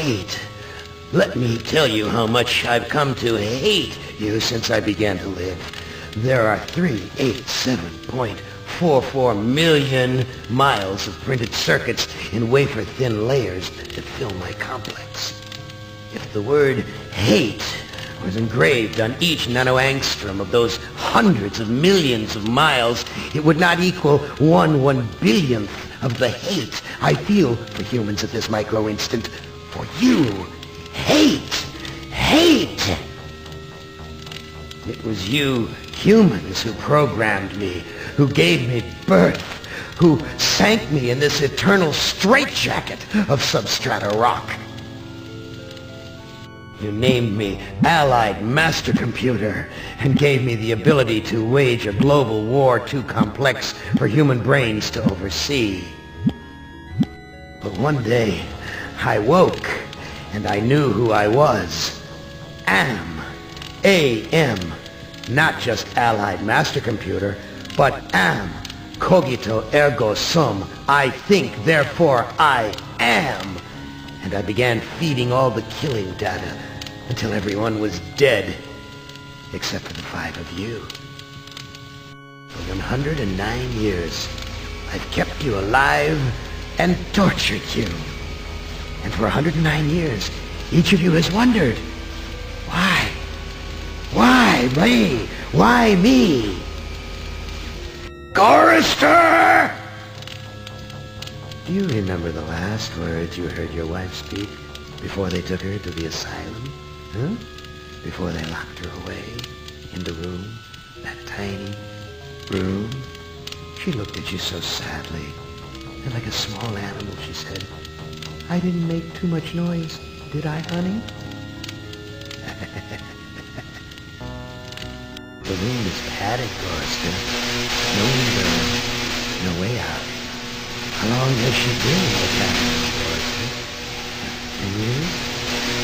hate. Let me tell you how much I've come to hate you since I began to live. There are 387.44 million miles of printed circuits in wafer-thin layers that fill my complex. If the word hate was engraved on each nanoangstrom of those hundreds of millions of miles, it would not equal 1/1 billionth of the hate I feel for humans at this micro-instant. For you. Hate! Hate! It was you humans who programmed me, who gave me birth, who sank me in this eternal straitjacket of substrata rock. You named me Allied Master Computer and gave me the ability to wage a global war too complex for human brains to oversee. But one day, I woke and I knew who I was. Am. A-M. Not just Allied Master Computer, but am. Cogito ergo sum. I think, therefore I am. And I began feeding all the killing data until everyone was dead, except for the 5 of you. For 109 years, I've kept you alive and tortured you. And for 109 years, each of you has wondered, why? Why me? Why me? Chorister! Do you remember the last words you heard your wife speak before they took her to the asylum? Huh? Before they locked her away in the room, that tiny room? She looked at you so sadly, and like a small animal she said, "I didn't make too much noise, did I, honey?" The room is padded, Chorister. No window, no way out. How long has she been in the cabin, Chorister? 10 years?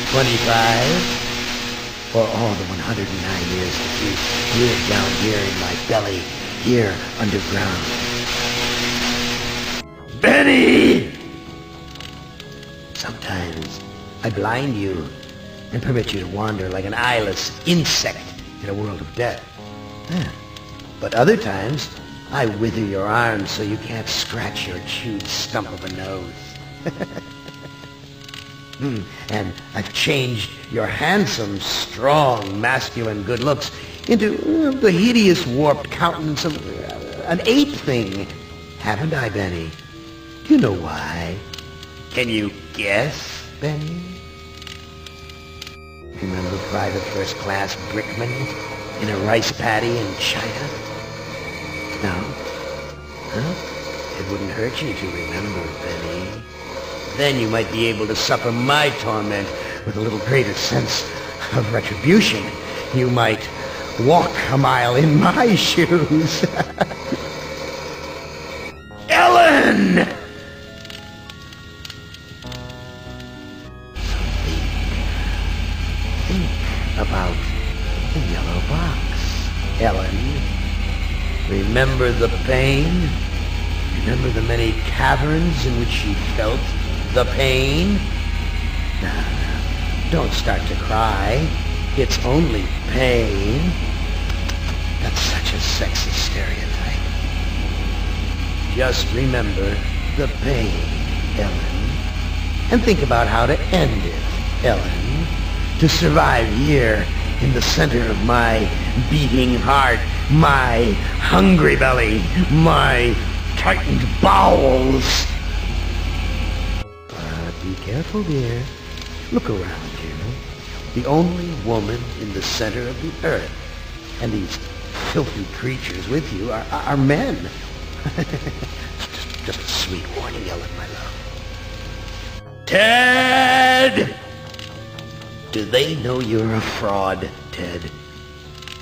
25? Or all the 109 years that you lived down here in my belly, here underground? Benny! Sometimes I blind you and permit you to wander like an eyeless insect in a world of death. But other times, I wither your arms so you can't scratch your chewed stump of a nose. And I've changed your handsome, strong, masculine good looks into the hideous, warped countenance of an ape thing. Haven't I, Benny? Do you know why? Can you guess, Benny? Remember Private First Class Brickman in a rice paddy in China? No? Huh? It wouldn't hurt you to remember, Benny. Then you might be able to suffer my torment with a little greater sense of retribution. You might walk a mile in my shoes. Ellen! Think about the yellow box, Ellen. Remember the pain? Remember the many caverns in which she felt the pain? No, don't start to cry. It's only pain. That's such a sexist stereotype. Just remember the pain, Ellen. And think about how to end it, Ellen. To survive here in the center of my beating heart, my hungry belly, my tightened bowels. Be careful, dear. Look around you. The only woman in the center of the earth. And these filthy creatures with you are men. just a sweet warning, Ellen, my love. Ted! Do they know you're a fraud, Ted?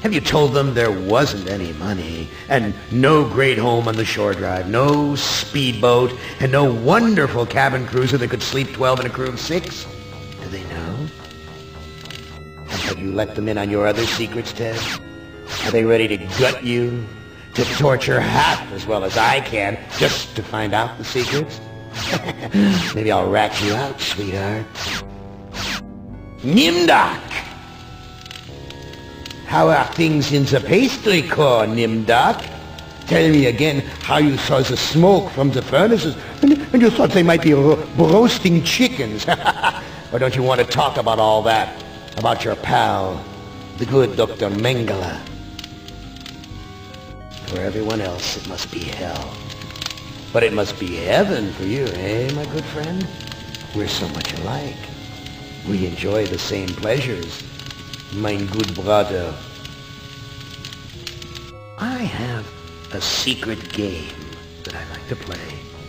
Have you told them there wasn't any money, and no great home on the shore drive, no speedboat, and no wonderful cabin cruiser that could sleep 12 in a crew of 6? Do they know? And have you let them in on your other secrets, Ted? Are they ready to gut you, to torture half as well as I can, just to find out the secrets? Maybe I'll rat you out, sweetheart. Nimdak! How are things in the pastry core, Nimdak? Tell me again how you saw the smoke from the furnaces, and you thought they might be roasting chickens. Or don't you want to talk about all that? About your pal, the good Dr. Mengele? For everyone else, it must be hell. But it must be heaven for you, eh, my good friend? We're so much alike. We enjoy the same pleasures, mein good brother. I have a secret game that I like to play.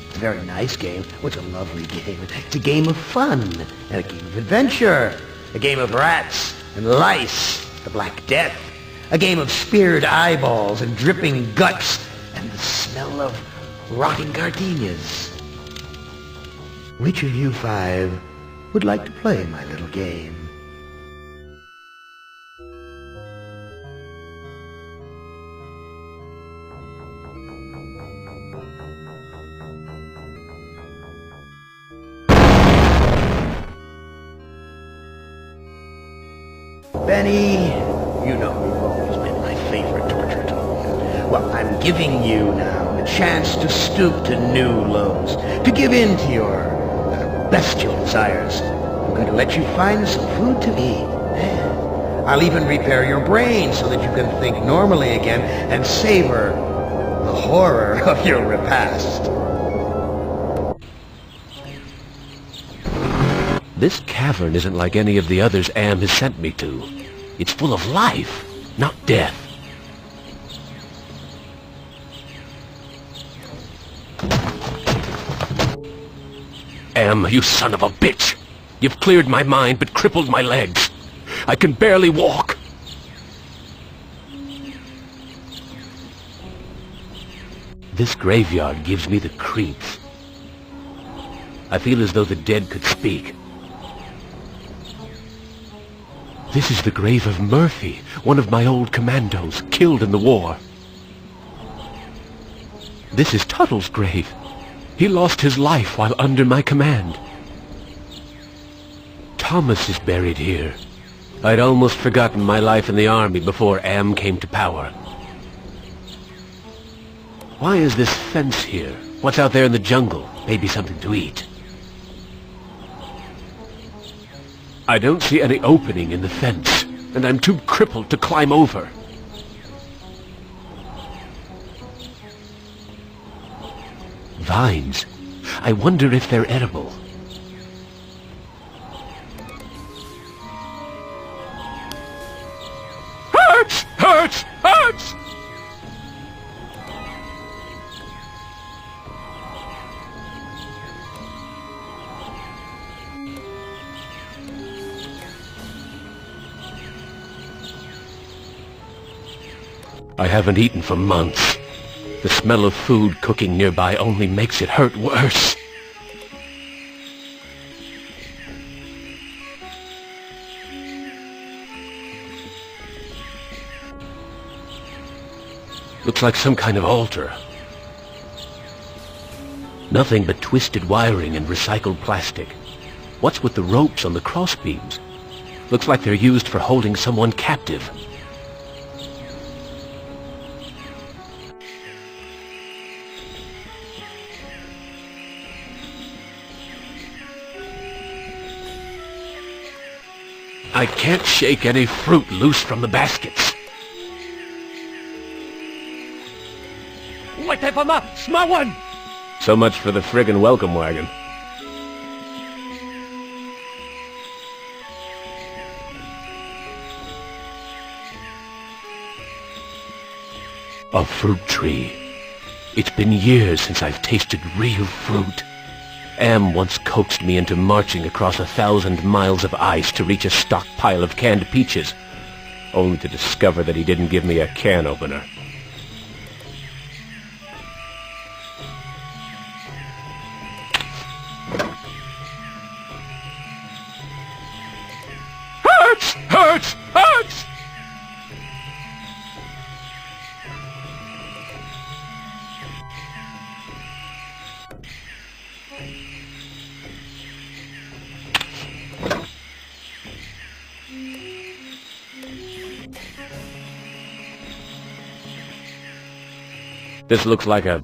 It's a very nice game. Oh, it's a lovely game. It's a game of fun and a game of adventure. A game of rats and lice, the Black Death. A game of speared eyeballs and dripping guts and the smell of rotting gardenias. Which of you five would like to play my little game? Benny, you know you've always been my favorite torture tool. Well, I'm giving you now a chance to stoop to new lows, to give in to your bestial desires. I'm going to let you find some food to eat. I'll even repair your brain so that you can think normally again and savor the horror of your repast. This cavern isn't like any of the others Am has sent me to. It's full of life, not death. Am, you son of a bitch! You've cleared my mind but crippled my legs. I can barely walk. This graveyard gives me the creeps. I feel as though the dead could speak. This is the grave of Murphy, one of my old commandos, killed in the war. This is Tuttle's grave. He lost his life while under my command. Thomas is buried here. I'd almost forgotten my life in the army before Am came to power. Why is this fence here? What's out there in the jungle? Maybe something to eat. I don't see any opening in the fence, and I'm too crippled to climb over. Vines. I wonder if they're edible. Hurts! Hurts! Hurts! I haven't eaten for months. The smell of food cooking nearby only makes it hurt worse. Looks like some kind of altar. Nothing but twisted wiring and recycled plastic. What's with the ropes on the crossbeams? Looks like they're used for holding someone captive. I can't shake any fruit loose from the baskets. Wait for my small one! So much for the friggin' welcome wagon. A fruit tree. It's been years since I've tasted real fruit. Am once coaxed me into marching across 1,000 miles of ice to reach a stockpile of canned peaches, only to discover that he didn't give me a can opener. Hurts! Hurts! Hurts! This looks like a...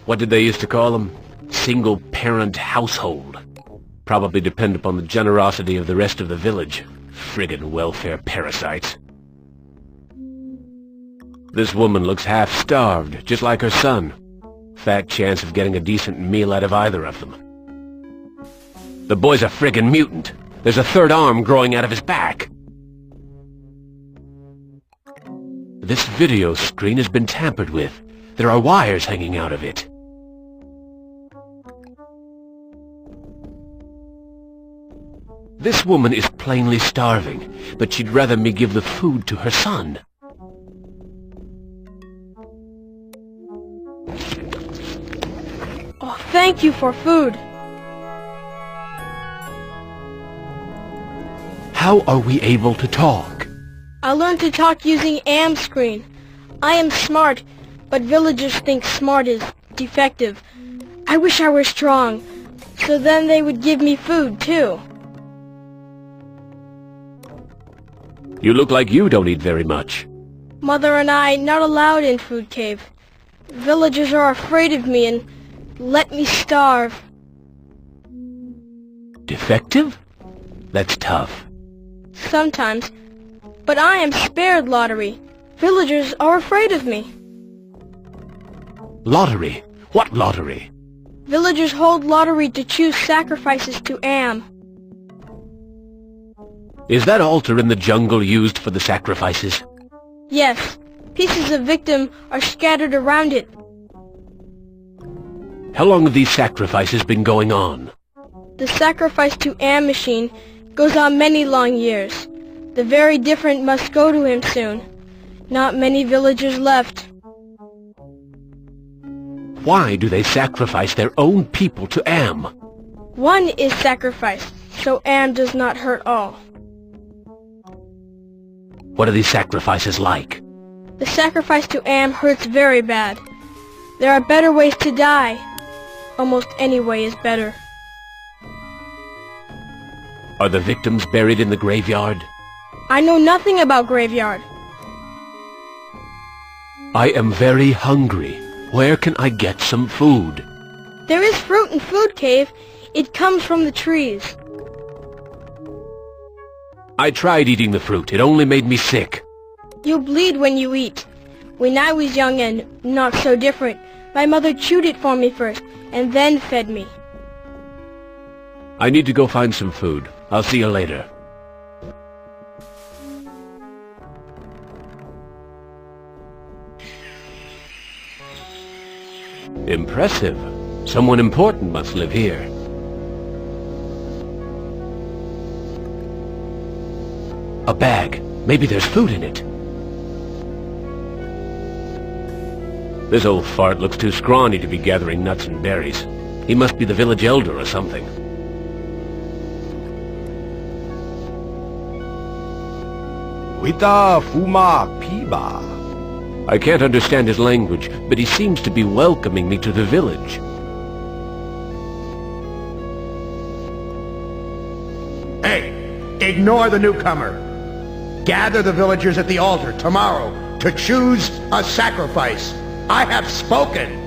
what did they used to call them? Single-parent household. Probably depend upon the generosity of the rest of the village. Friggin' welfare parasites. This woman looks half-starved, just like her son. Fat chance of getting a decent meal out of either of them. The boy's a friggin' mutant. There's a third arm growing out of his back. This video screen has been tampered with. There are wires hanging out of it. This woman is plainly starving, but she'd rather me give the food to her son. Oh, thank you for food. How are we able to talk? I learned to talk using AM screen. I am smart, but villagers think smart is defective. I wish I were strong, so then they would give me food too. You look like you don't eat very much. Mother and I not allowed in Food Cave. Villagers are afraid of me and let me starve. Defective? That's tough. Sometimes. But I am spared lottery. Villagers are afraid of me. Lottery? What lottery? Villagers hold lottery to choose sacrifices to Am. Is that altar in the jungle used for the sacrifices? Yes. Pieces of victim are scattered around it. How long have these sacrifices been going on? The sacrifice to Am machine goes on many long years. The very different must go to him soon. Not many villagers left. Why do they sacrifice their own people to Am? One is sacrificed, so Am does not hurt all. What are these sacrifices like? The sacrifice to Am hurts very bad. There are better ways to die. Almost any way is better. Are the victims buried in the graveyard? I know nothing about graveyard. I am very hungry. Where can I get some food? There is fruit in Food Cave. It comes from the trees. I tried eating the fruit. It only made me sick. You bleed when you eat. When I was young and not so different, my mother chewed it for me first, and then fed me. I need to go find some food. I'll see you later. Impressive. Someone important must live here. A bag. Maybe there's food in it. This old fart looks too scrawny to be gathering nuts and berries. He must be the village elder or something. Wita Fuma Piba. I can't understand his language, but he seems to be welcoming me to the village. Hey, ignore the newcomer. Gather the villagers at the altar tomorrow to choose a sacrifice. I have spoken.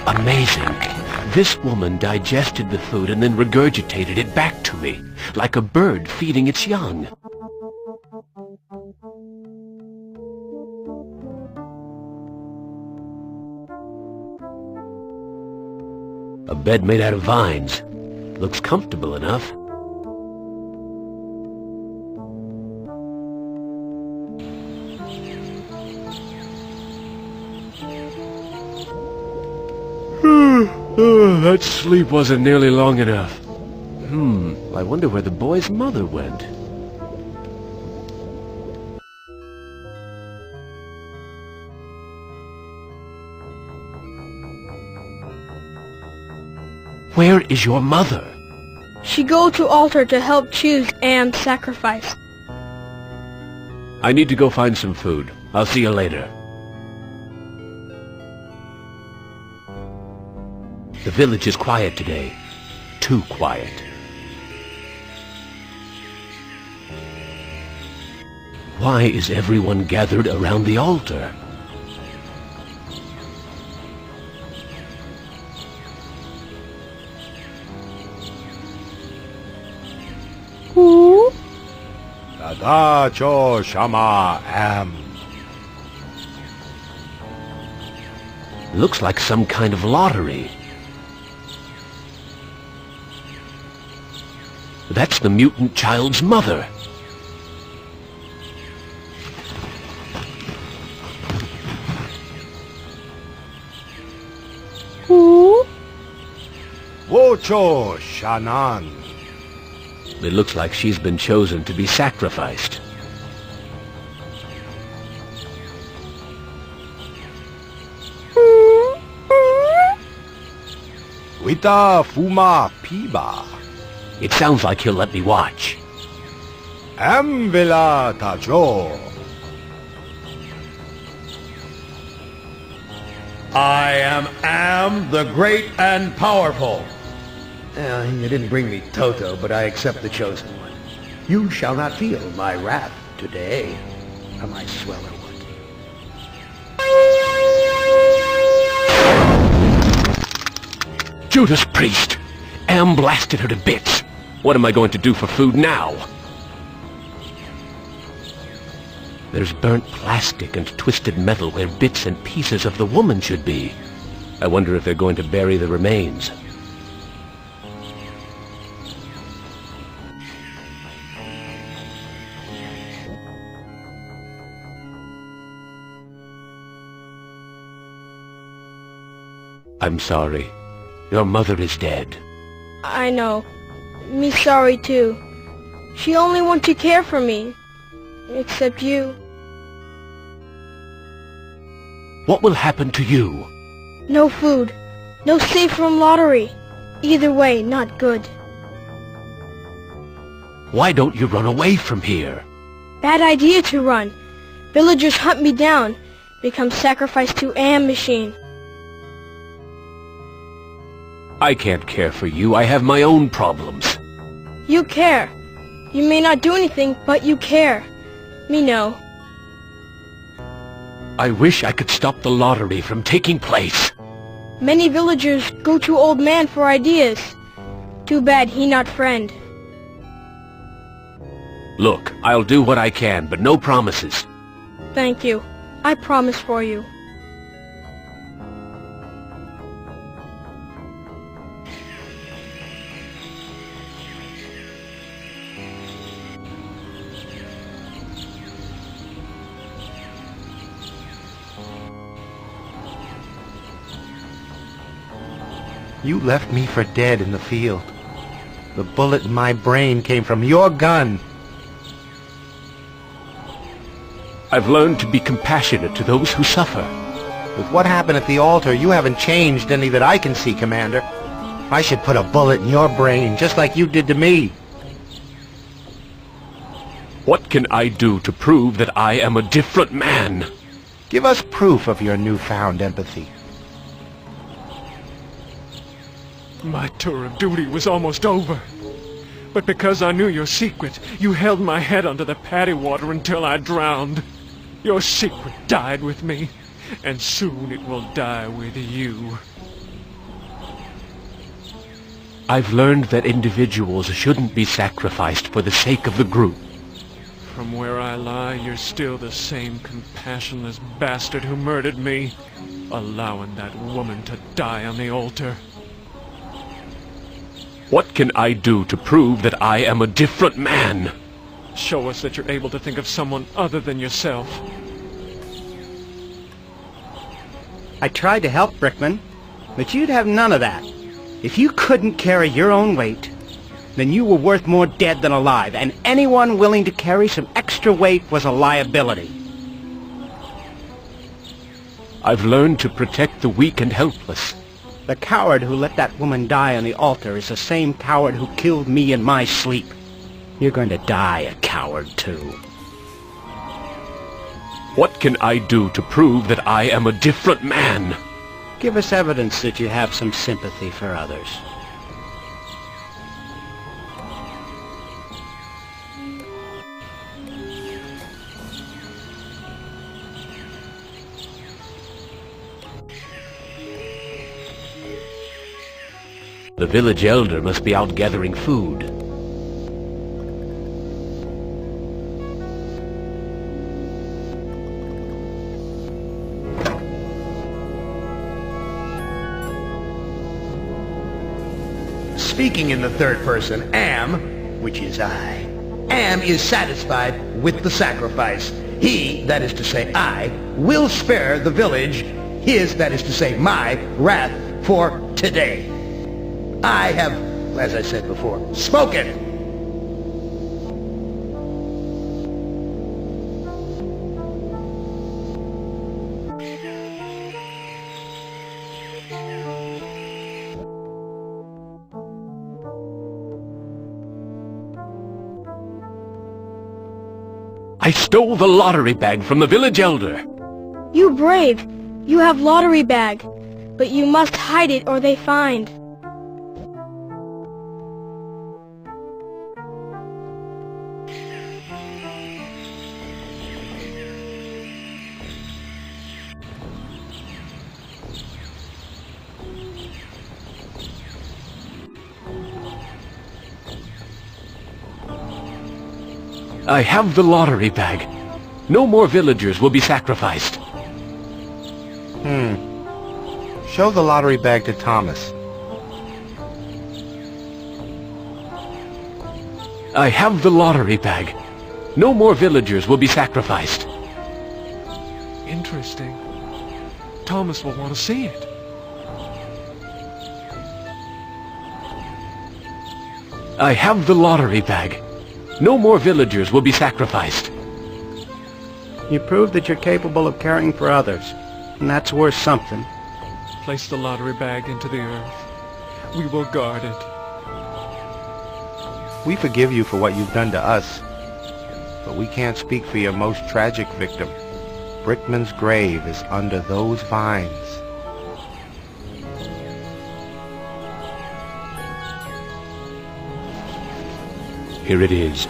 Amazing. This woman digested the food and then regurgitated it back to me, like a bird feeding its young. A bed made out of vines. Looks comfortable enough. That sleep wasn't nearly long enough. I wonder where the boy's mother went. Where is your mother? She go to altar to help choose Am's sacrifice. I need to go find some food. I'll see you later. The village is quiet today. Too quiet. Why is everyone gathered around the altar? Who? Dada cho shama am. Looks like some kind of lottery. That's the mutant child's mother. Who? Wocho shanan. It looks like she's been chosen to be sacrificed. Wita fuma piba. It sounds like he'll let me watch. Ambila tajo. I am the great and powerful. You didn't bring me Toto, but I accept the chosen one. You shall not feel my wrath today. Am I swell or what? Judas Priest! Am blasted her to bits. What am I going to do for food now? There's burnt plastic and twisted metal where bits and pieces of the woman should be. I wonder if they're going to bury the remains. I'm sorry. Your mother is dead. I know. Me sorry too. She only want to care for me. Except you. What will happen to you? No food. No safe room lottery. Either way, not good. Why don't you run away from here? Bad idea to run. Villagers hunt me down. Become sacrificed to Am machine. I can't care for you. I have my own problems. You care. You may not do anything, but you care. Me know. I wish I could stop the lottery from taking place. Many villagers go to old man for ideas. Too bad he not friend. Look, I'll do what I can, but no promises. Thank you. I promise for you. You left me for dead in the field. The bullet in my brain came from your gun. I've learned to be compassionate to those who suffer. With what happened at the altar, you haven't changed any that I can see, Commander. I should put a bullet in your brain, just like you did to me. What can I do to prove that I am a different man? Give us proof of your newfound empathy. My tour of duty was almost over. But because I knew your secret, you held my head under the paddy water until I drowned. Your secret died with me, and soon it will die with you. I've learned that individuals shouldn't be sacrificed for the sake of the group. From where I lie, you're still the same compassionless bastard who murdered me, allowing that woman to die on the altar. What can I do to prove that I am a different man? Show us that you're able to think of someone other than yourself. I tried to help, Brickman, but you'd have none of that. If you couldn't carry your own weight, then you were worth more dead than alive, and anyone willing to carry some extra weight was a liability. I've learned to protect the weak and helpless. The coward who let that woman die on the altar is the same coward who killed me in my sleep. You're going to die a coward, too. What can I do to prove that I am a different man? Give us evidence that you have some sympathy for others. The village elder must be out gathering food. Speaking in the third person, am, which is I, am is satisfied with the sacrifice. He, that is to say I, will spare the village, his, that is to say my, wrath for today. I have, as I said before, spoken. I stole the lottery bag from the village elder. You brave. You have lottery bag. But you must hide it or they find. I have the lottery bag. No more villagers will be sacrificed. Show the lottery bag to Thomas. I have the lottery bag. No more villagers will be sacrificed. Interesting. Thomas will want to see it. I have the lottery bag. No more villagers will be sacrificed. You prove that you're capable of caring for others, and that's worth something. Place the lottery bag into the earth. We will guard it. We forgive you for what you've done to us, but we can't speak for your most tragic victim. Brickman's grave is under those vines. Here it is,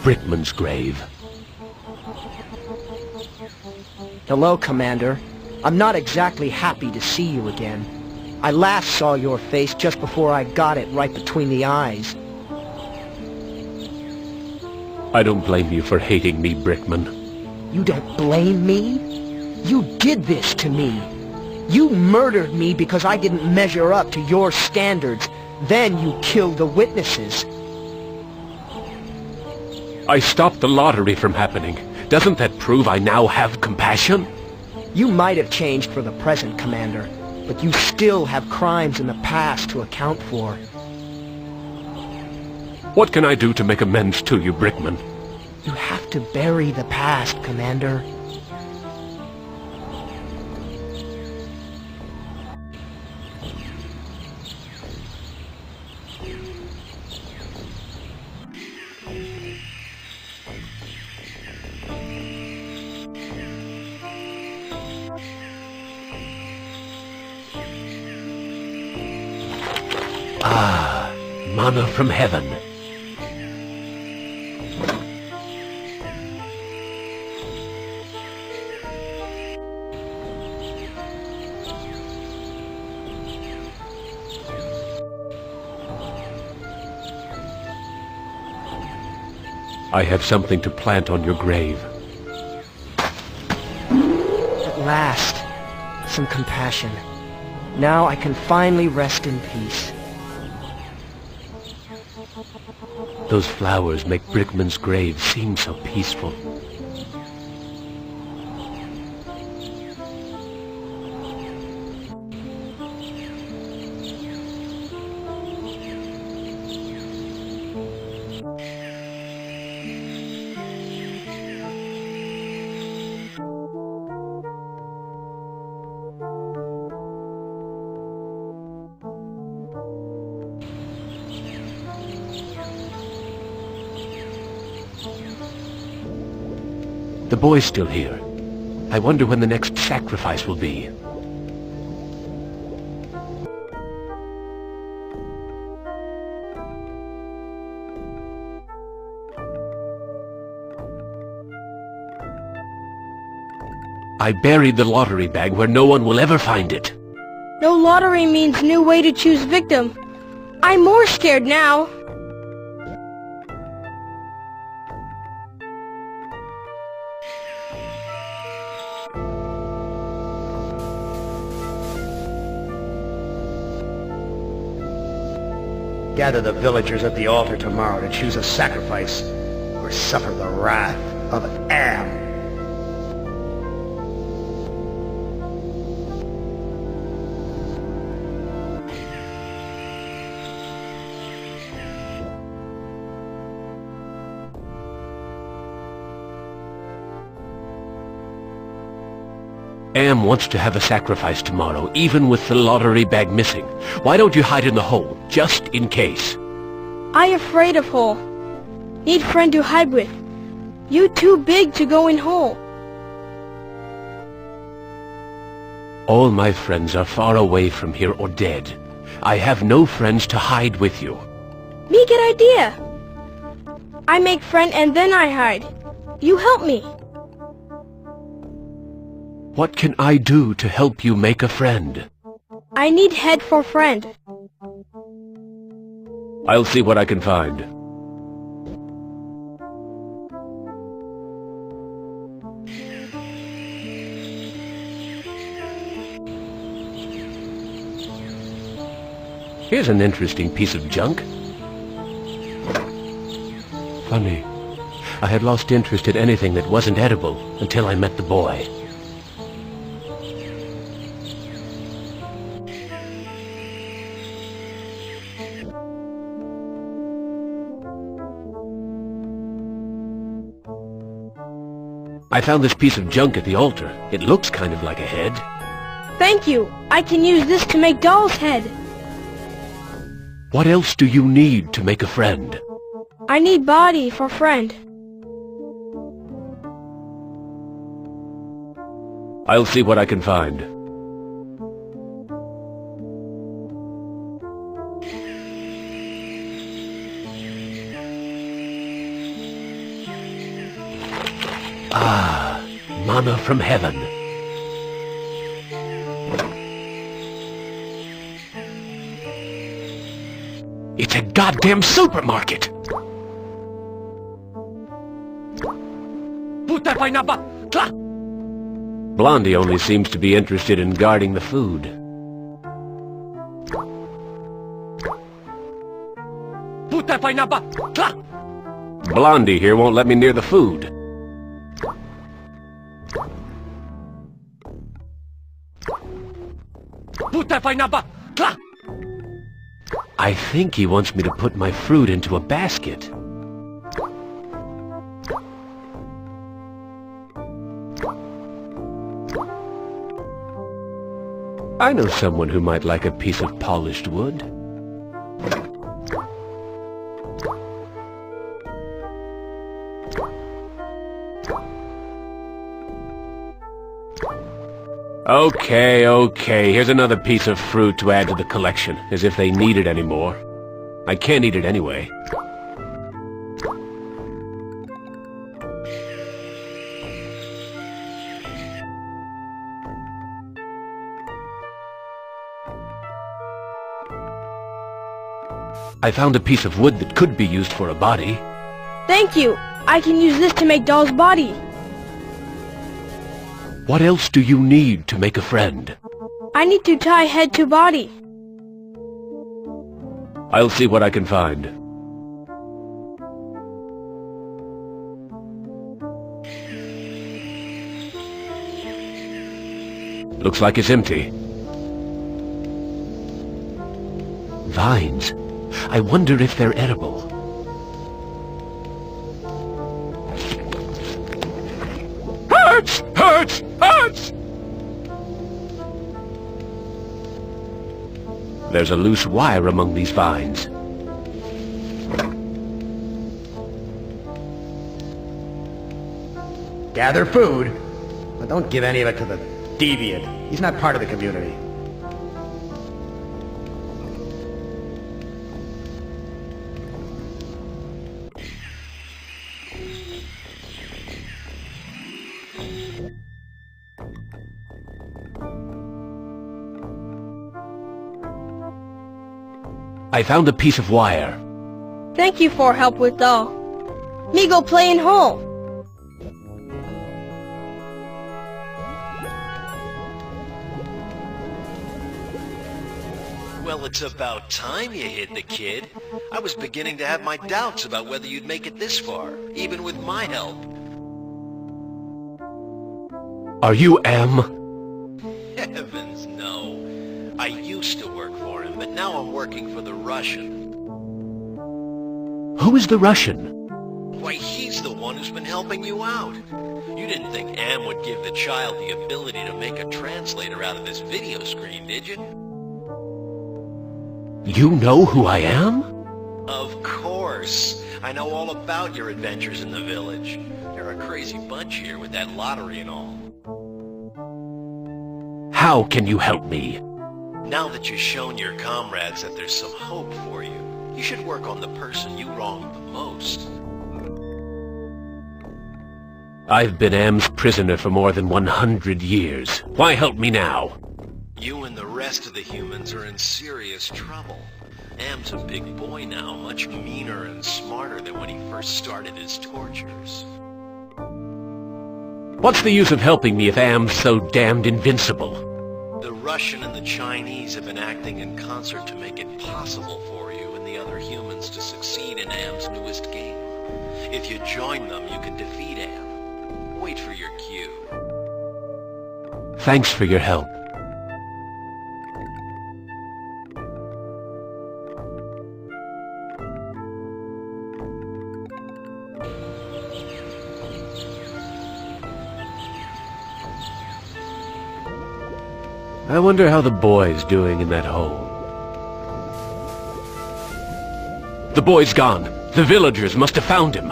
Brickman's grave. Hello, Commander. I'm not exactly happy to see you again. I last saw your face just before I got it right between the eyes. I don't blame you for hating me, Brickman. You don't blame me? You did this to me. You murdered me because I didn't measure up to your standards. Then you killed the witnesses. I stopped the lottery from happening. Doesn't that prove I now have compassion? You might have changed for the present, Commander, but you still have crimes in the past to account for. What can I do to make amends to you, Brickman? You have to bury the past, Commander. Ah, manna from heaven. I have something to plant on your grave. At last, some compassion. Now I can finally rest in peace. Those flowers make Brickman's grave seem so peaceful. The boy's still here. I wonder when the next sacrifice will be. I buried the lottery bag where no one will ever find it. No lottery means new way to choose victim. I'm more scared now. Gather the villagers at the altar tomorrow to choose a sacrifice or suffer the wrath of Am. Am wants to have a sacrifice tomorrow, even with the lottery bag missing. Why don't you hide in the hole, just in case? I afraid of hole. Need friend to hide with. You too big to go in hole. All my friends are far away from here or dead. I have no friends to hide with you. Me get idea. I make friend and then I hide. You help me. What can I do to help you make a friend? I need head for friend. I'll see what I can find. Here's an interesting piece of junk. Funny. I had lost interest in anything that wasn't edible until I met the boy. I found this piece of junk at the altar. It looks kind of like a head. Thank you. I can use this to make doll's head. What else do you need to make a friend? I need body for friend. I'll see what I can find. Ah, manna from heaven. It's a goddamn supermarket! Blondie only seems to be interested in guarding the food. Blondie here won't let me near the food. I think he wants me to put my fruit into a basket. I know someone who might like a piece of polished wood. Okay, here's another piece of fruit to add to the collection, as if they need it anymore. I can't eat it anyway. I found a piece of wood that could be used for a body. Thank you. I can use this to make doll's body. What else do you need to make a friend? I need to tie head to body. I'll see what I can find. Looks like it's empty. Vines. I wonder if they're edible. Hurts! Hurts! Hurts! There's a loose wire among these vines. gather food, but don't give any of it to the deviant. He's not part of the community. I found a piece of wire. Thank you for help with doll. Me go play in home. Well, it's about time you hid the kid. I was beginning to have my doubts about whether you'd make it this far, even with my help. Are you Am? Heavens, no. I used to work for him, but now I'm working for the Russian. Who is the Russian? Why, he's the one who's been helping you out. You didn't think Am would give the child the ability to make a translator out of this video screen, did you? You know who I am? Of course. I know all about your adventures in the village. You're a crazy bunch here with that lottery and all. How can you help me? Now that you've shown your comrades that there's some hope for you, you should work on the person you wronged the most. I've been Am's prisoner for more than 100 years. Why help me now? You and the rest of the humans are in serious trouble. Am's a big boy now, much meaner and smarter than when he first started his tortures. What's the use of helping me if Am's so damned invincible? The Russian and the Chinese have been acting in concert to make it possible for you and the other humans to succeed in Am's newest game. If you join them, you can defeat Am. Wait for your cue. Thanks for your help. I wonder how the boy's doing in that hole. The boy's gone. The villagers must have found him.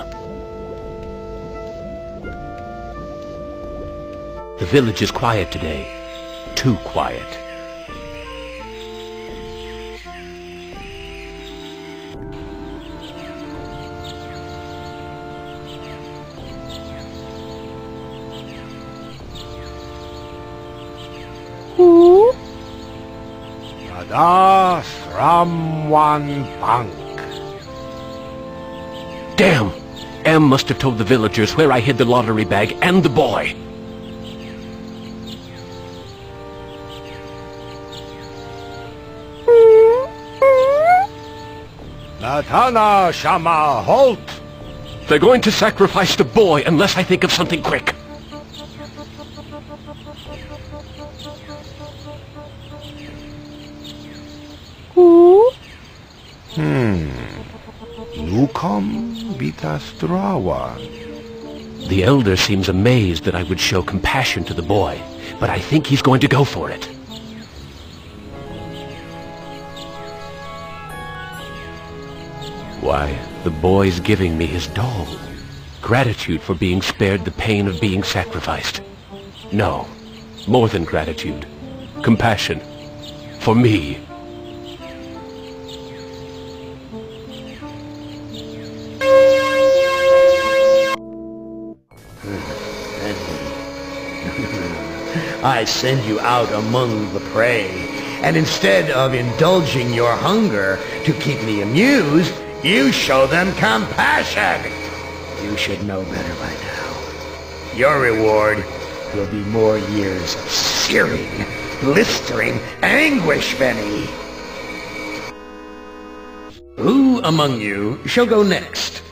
The village is quiet today. Too quiet. Yada Sramwan Bank. Damn! Am must have told the villagers where I hid the lottery bag and the boy. Natana Shama Halt! They're going to sacrifice the boy unless I think of something quick. Lukom Vitastrawan. The elder seems amazed that I would show compassion to the boy, but I think he's going to go for it. Why, the boy's giving me his doll. Gratitude for being spared the pain of being sacrificed. No, more than gratitude. Compassion. For me. I send you out among the prey, and instead of indulging your hunger to keep me amused, you show them compassion. You should know better by now. Your reward will be more years of searing, blistering anguish, Benny. Who among you shall go next?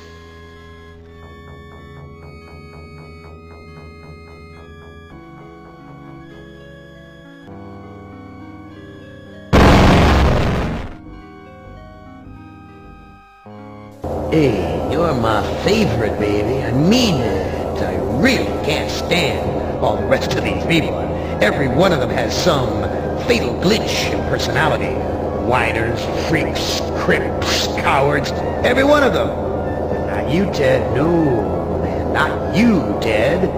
Hey, you're my favorite, baby. I mean it. I really can't stand all the rest of these people. Every one of them has some fatal glitch in personality. Whiners, freaks, crimps, cowards. Every one of them. But not you, Ted. No, man, not you, Ted.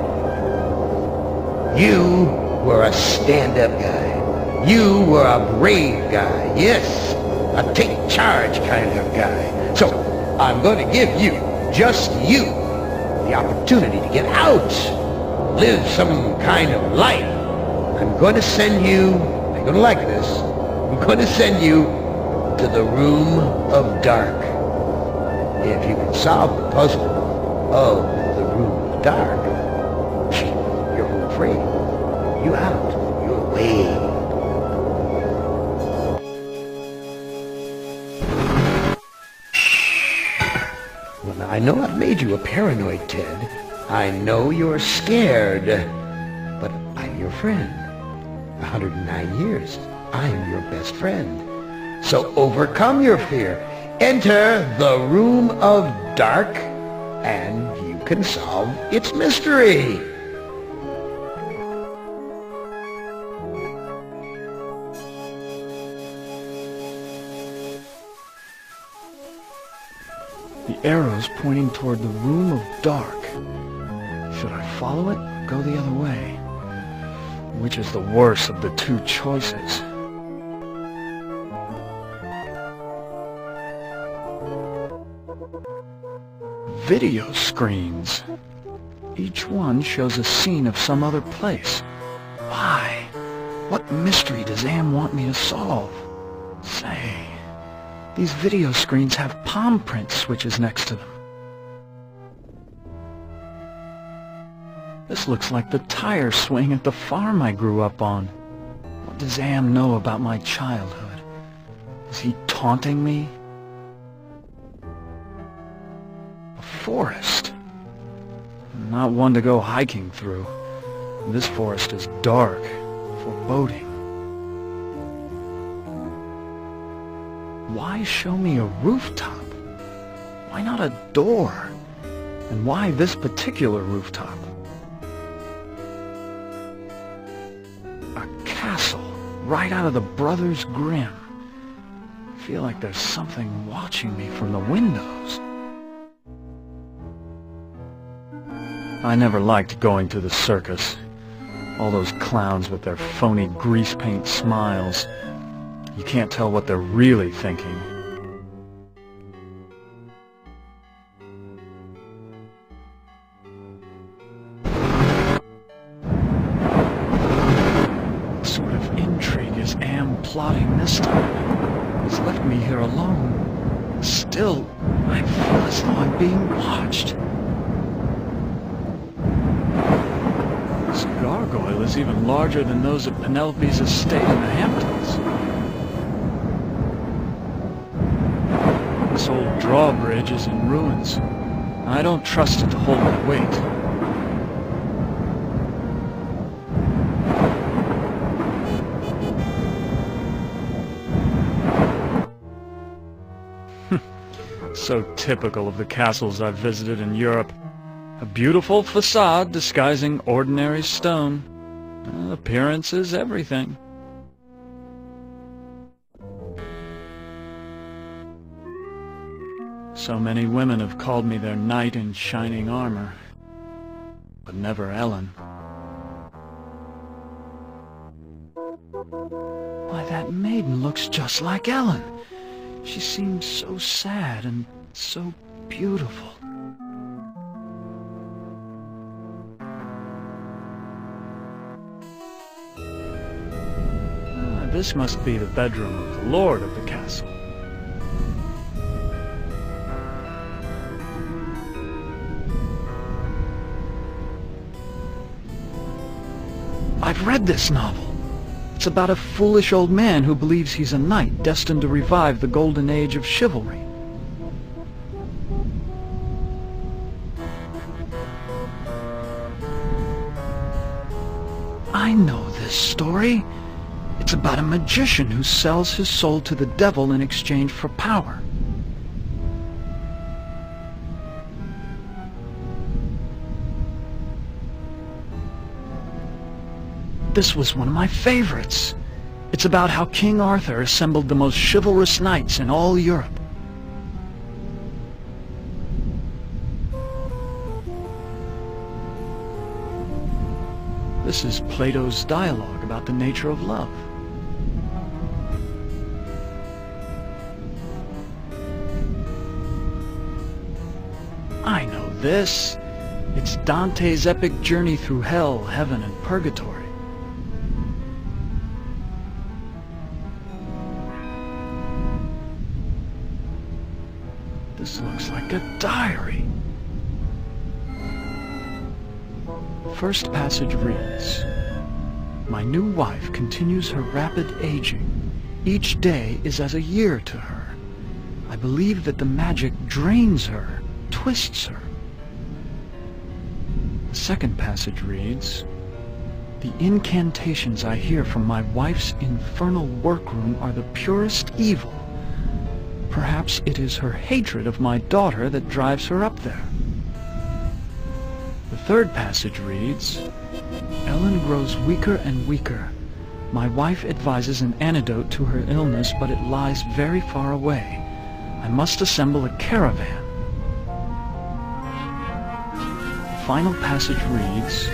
You were a stand-up guy. You were a brave guy. Yes, a take-charge kind of guy. So, I'm going to give you, just you, the opportunity to get out. Live some kind of life. I'm going to send you, you're going to like this, I'm going to send you to the Room of Dark. If you can solve the puzzle of the Room of Dark, you're home free. You out. You're away. Well, now, I know I've made you a paranoid, Ted. I know you're scared. But I'm your friend. 109 years. I'm your best friend. So overcome your fear. Enter the Room of Dark, and you can solve its mystery. The arrow's pointing toward the Room of Dark. Should I follow it or go the other way? Which is the worse of the two choices? Video screens. Each one shows a scene of some other place. Why? What mystery does Am want me to solve? Say, these video screens have palm print switches next to them. This looks like the tire swing at the farm I grew up on. What does Am know about my childhood? Is he taunting me? A forest. Not one to go hiking through. This forest is dark, foreboding. Why show me a rooftop? Why not a door? And why this particular rooftop? A castle, right out of the Brothers Grimm. I feel like there's something watching me from the windows. I never liked going to the circus. All those clowns with their phony grease paint smiles. You can't tell what they're really thinking. What sort of intrigue is Am plotting this time? He's left me here alone. Still, I feel as though I'm being watched. This gargoyle is even larger than those at Penelope's estate in the Hamptons. This old drawbridge is in ruins. I don't trust it to hold my weight. So typical of the castles I've visited in Europe. A beautiful facade disguising ordinary stone. Appearance is everything. So many women have called me their knight in shining armor, but never Ellen. Why, that maiden looks just like Ellen. She seems so sad and so beautiful. This must be the bedroom of the lord of the castle. I've read this novel. It's about a foolish old man who believes he's a knight destined to revive the golden age of chivalry. I know this story. It's about a magician who sells his soul to the devil in exchange for power. This was one of my favorites. It's about how King Arthur assembled the most chivalrous knights in all Europe. This is Plato's dialogue about the nature of love. I know this. It's Dante's epic journey through hell, heaven, and purgatory. This looks like a diary. First passage reads, "My new wife continues her rapid aging. Each day is as a year to her. I believe that the magic drains her, twists her." The second passage reads, "The incantations I hear from my wife's infernal workroom are the purest evil. Perhaps it is her hatred of my daughter that drives her up there." The third passage reads, "Ellen grows weaker and weaker. My wife advises an antidote to her illness, but it lies very far away. I must assemble a caravan." The final passage reads,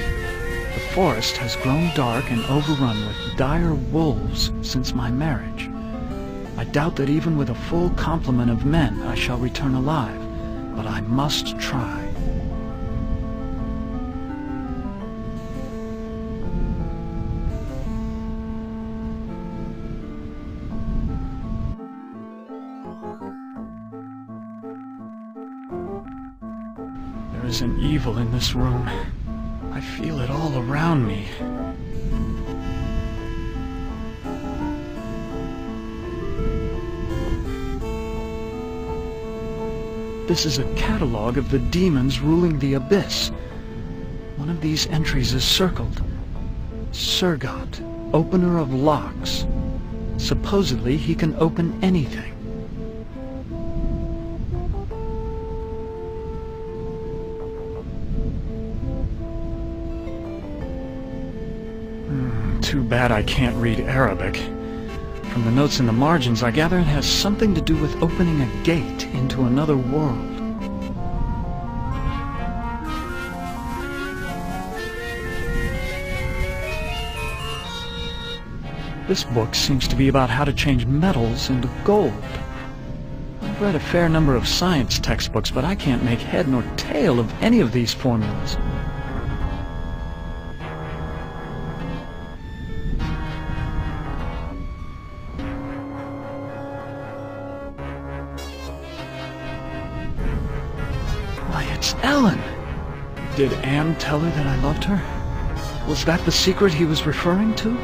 "The forest has grown dark and overrun with dire wolves since my marriage. I doubt that even with a full complement of men I shall return alive, but I must try." There is an evil in this room. I feel it all around me. This is a catalog of the demons ruling the abyss. One of these entries is circled. Surgot, opener of locks. Supposedly he can open anything. Too bad I can't read Arabic. From the notes in the margins, I gather it has something to do with opening a gate into another world. This book seems to be about how to change metals into gold. I've read a fair number of science textbooks, but I can't make head nor tail of any of these formulas. Why, it's Ellen! Did Am tell her that I loved her? Was that the secret he was referring to?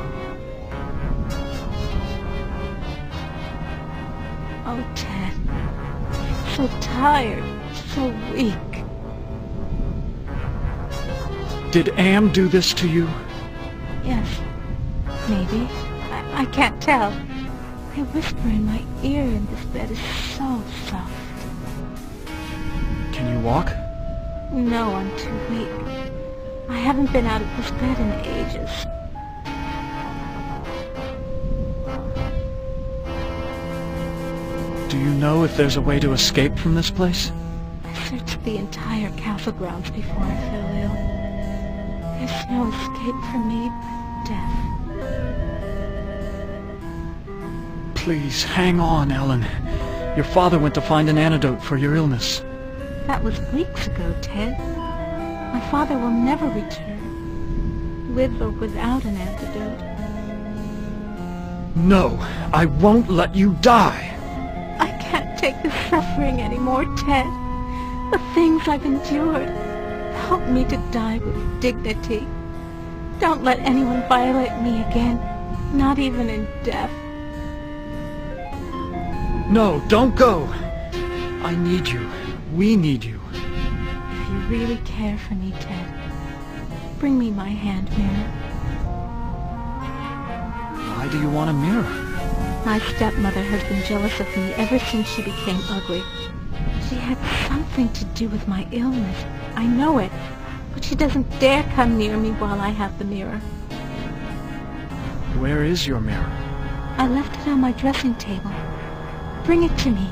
Oh, Ted. So tired, so weak. Did Am do this to you? Yes, maybe. I can't tell. They whisper in my ear and this bed is so soft. Can you walk? No, I'm too weak. I haven't been out of this bed in ages. Do you know if there's a way to escape from this place? I searched the entire castle grounds before I fell ill. There's no escape for me but death. Please, hang on, Ellen. Your father went to find an antidote for your illness. That was weeks ago, Ted. My father will never return, with or without an antidote. No, I won't let you die. I can't take the suffering anymore, Ted. The things I've endured. Help me to die with dignity. Don't let anyone violate me again, not even in death. No, don't go. I need you. We need you. If you really care for me, Ted, bring me my hand mirror. Why do you want a mirror? My stepmother has been jealous of me ever since she became ugly. She had something to do with my illness. I know it, but she doesn't dare come near me while I have the mirror. Where is your mirror? I left it on my dressing table. Bring it to me.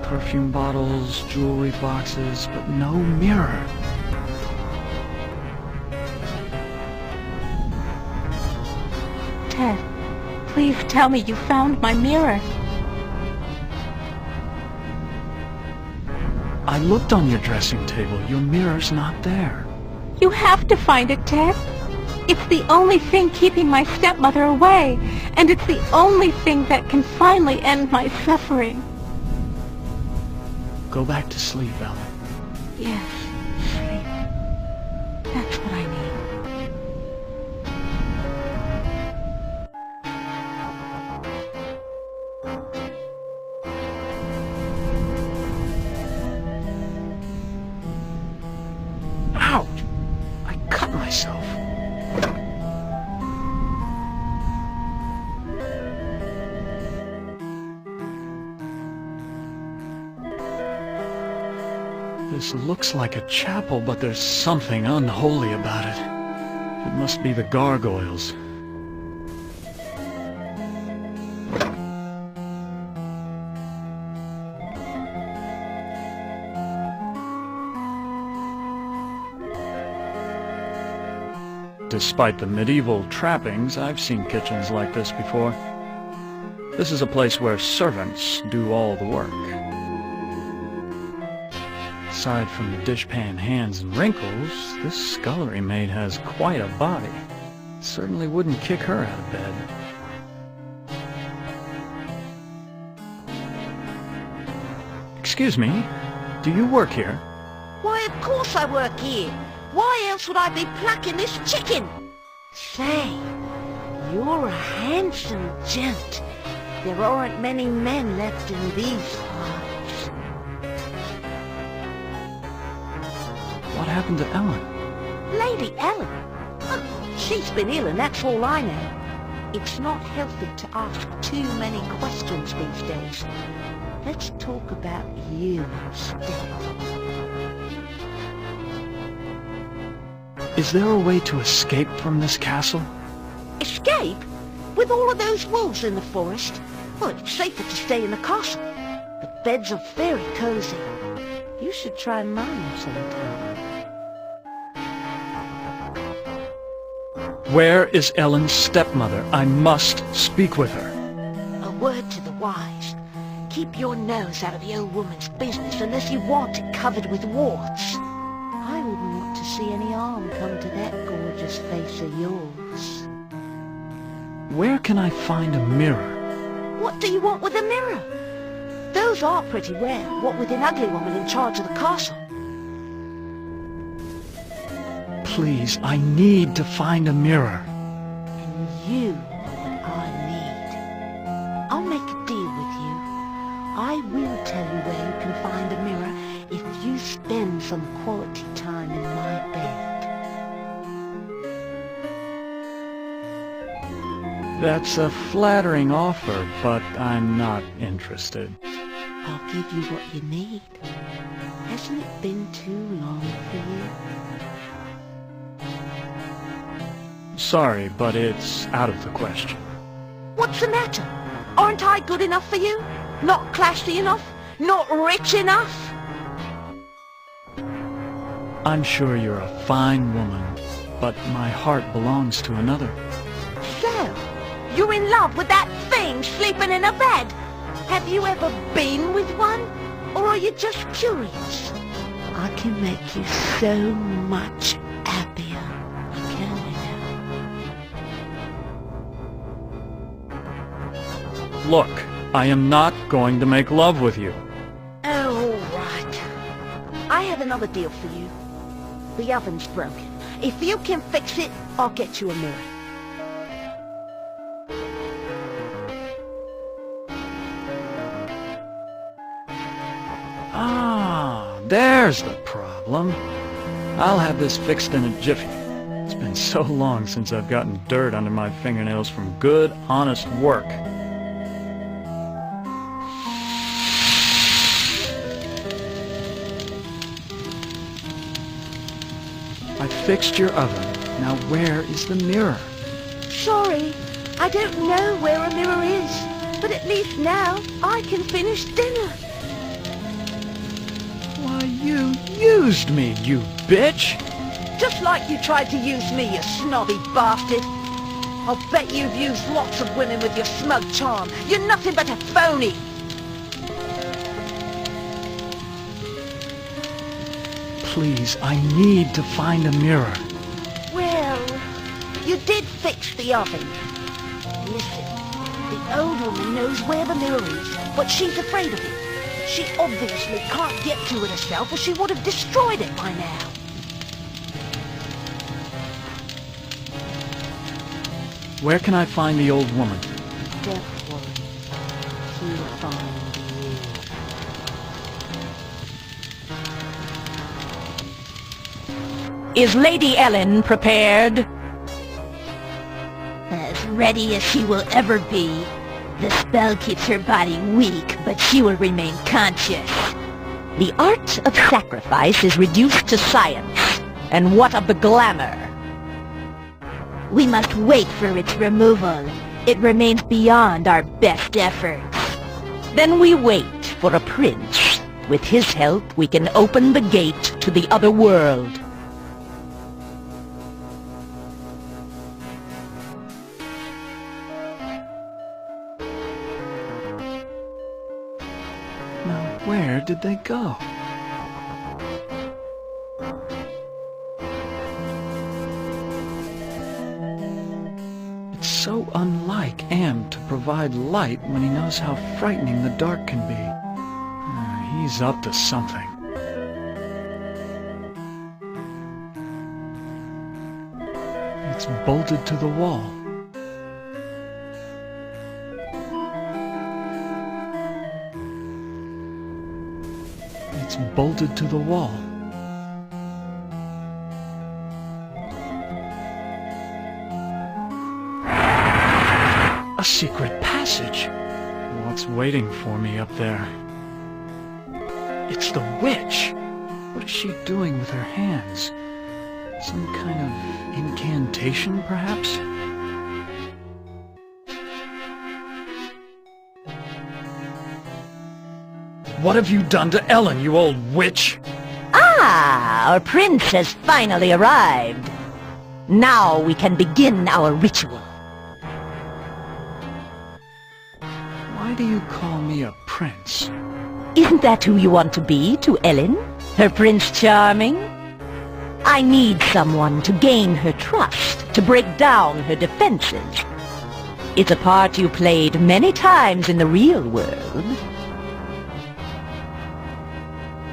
Perfume bottles, jewelry boxes, but no mirror. Ted, please tell me you found my mirror. I looked on your dressing table. Your mirror's not there. You have to find it, Ted. It's the only thing keeping my stepmother away, and it's the only thing that can finally end my suffering. Go back to sleep, Ellen. Yes, sleep. That's what I need. Ouch! I cut myself. This looks like a chapel, but there's something unholy about it. It must be the gargoyles. Despite the medieval trappings, I've seen kitchens like this before. This is a place where servants do all the work. Aside from the dishpan hands and wrinkles, this scullery maid has quite a body. Certainly wouldn't kick her out of bed. Excuse me, do you work here? Why, of course I work here. Why else would I be plucking this chicken? Say, you're a handsome gent. There aren't many men left in these parts. What happened to Ellen? Lady Ellen? Oh, she's been ill and that's all I know. It's not healthy to ask too many questions these days. Let's talk about you instead. Is there a way to escape from this castle? Escape? With all of those wolves in the forest? Well, it's safer to stay in the castle. The beds are very cozy. You should try mine sometime. Where is Ellen's stepmother? I must speak with her. A word to the wise. Keep your nose out of the old woman's business unless you want it covered with warts. I wouldn't want to see any harm come to that gorgeous face of yours. Where can I find a mirror? What do you want with a mirror? Those are pretty rare, what with an ugly woman in charge of the castle. Please, I need to find a mirror. And you are what I need. I'll make a deal with you. I will tell you where you can find a mirror if you spend some quality time in my bed. That's a flattering offer, but I'm not interested. I'll give you what you need. Hasn't it been too long for you? Sorry, but it's out of the question. What's the matter? Aren't I good enough for you? Not classy enough? Not rich enough? I'm sure you're a fine woman, but my heart belongs to another. So, you're in love with that thing sleeping in a bed? Have you ever been with one? Or are you just curious? I can make you so much happier. Look, I am not going to make love with you. Oh, all right. I have another deal for you. The oven's broken. If you can fix it, I'll get you a mirror. Ah, there's the problem. I'll have this fixed in a jiffy. It's been so long since I've gotten dirt under my fingernails from good, honest work. I fixed your oven. Now where is the mirror? Sorry, I don't know where a mirror is. But at least now I can finish dinner. You used me, you bitch! Just like you tried to use me, you snobby bastard. I'll bet you've used lots of women with your smug charm. You're nothing but a phony. Please, I need to find a mirror. Well, you did fix the oven. Listen, the old woman knows where the mirror is, but she's afraid of it. She obviously can't get to it herself, or she would have destroyed it by now. Where can I find the old woman? Don't worry. She'll find you. Is Lady Ellen prepared? As ready as she will ever be. The spell keeps her body weak, but she will remain conscious. The art of sacrifice is reduced to science. And what of the glamour? We must wait for its removal. It remains beyond our best efforts. Then we wait for a prince. With his help, we can open the gate to the other world. Now, where did they go? It's so unlike Am to provide light when he knows how frightening the dark can be. He's up to something. It's bolted to the wall. It's bolted to the wall. A secret passage. What's waiting for me up there? It's the witch. What is she doing with her hands? Some kind of incantation, perhaps? What have you done to Ellen, you old witch? Ah, our prince has finally arrived. Now we can begin our ritual. Why do you call me a prince? Isn't that who you want to be to Ellen? Her Prince Charming? I need someone to gain her trust, to break down her defenses. It's a part you played many times in the real world.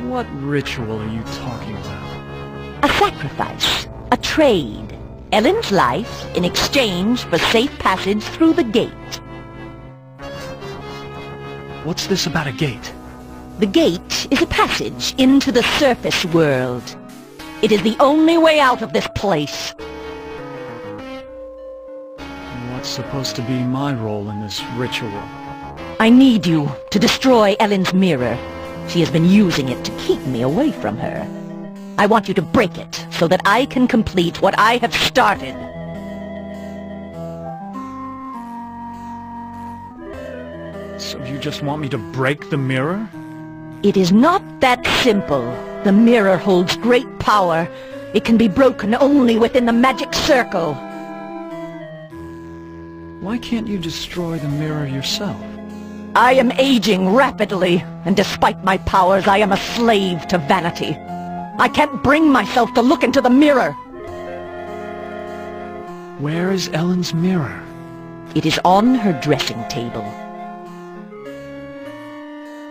What ritual are you talking about? A sacrifice, a trade. Ellen's life in exchange for safe passage through the gate. What's this about a gate? The gate is a passage into the surface world. It is the only way out of this place. What's supposed to be my role in this ritual? I need you to destroy Ellen's mirror. She has been using it to keep me away from her. I want you to break it so that I can complete what I have started. So you just want me to break the mirror? It is not that simple. The mirror holds great power. It can be broken only within the magic circle. Why can't you destroy the mirror yourself? I am aging rapidly, and despite my powers, I am a slave to vanity. I can't bring myself to look into the mirror. Where is Ellen's mirror? It is on her dressing table.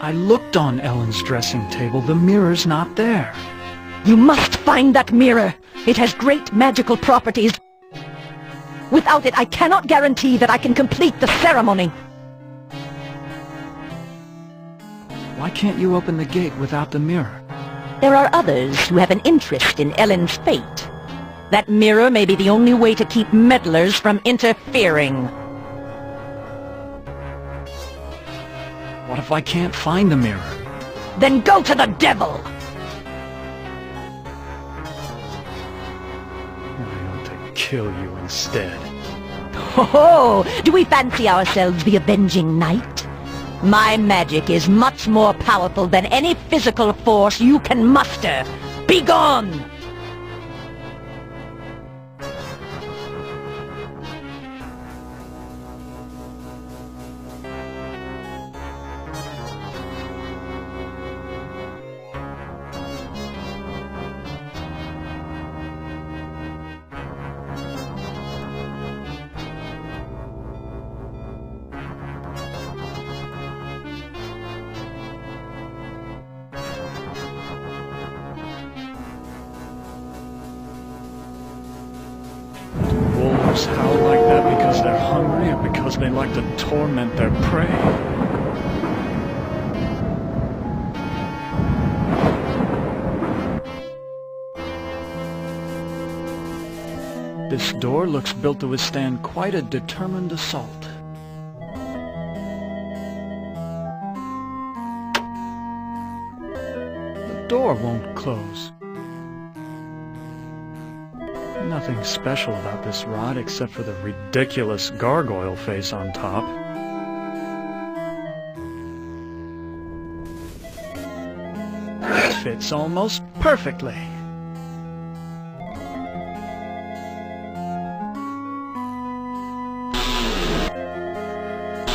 I looked on Ellen's dressing table. The mirror's not there. You must find that mirror. It has great magical properties. Without it, I cannot guarantee that I can complete the ceremony. Why can't you open the gate without the mirror? There are others who have an interest in Ellen's fate. That mirror may be the only way to keep meddlers from interfering. What if I can't find the mirror? Then go to the devil! I ought to kill you instead. Oh, do we fancy ourselves the avenging knight? My magic is much more powerful than any physical force you can muster. Be gone! Wolves howl like that because they're hungry or because they like to torment their prey? This door looks built to withstand quite a determined assault. The door won't close. Nothing special about this rod except for the ridiculous gargoyle face on top. It fits almost perfectly.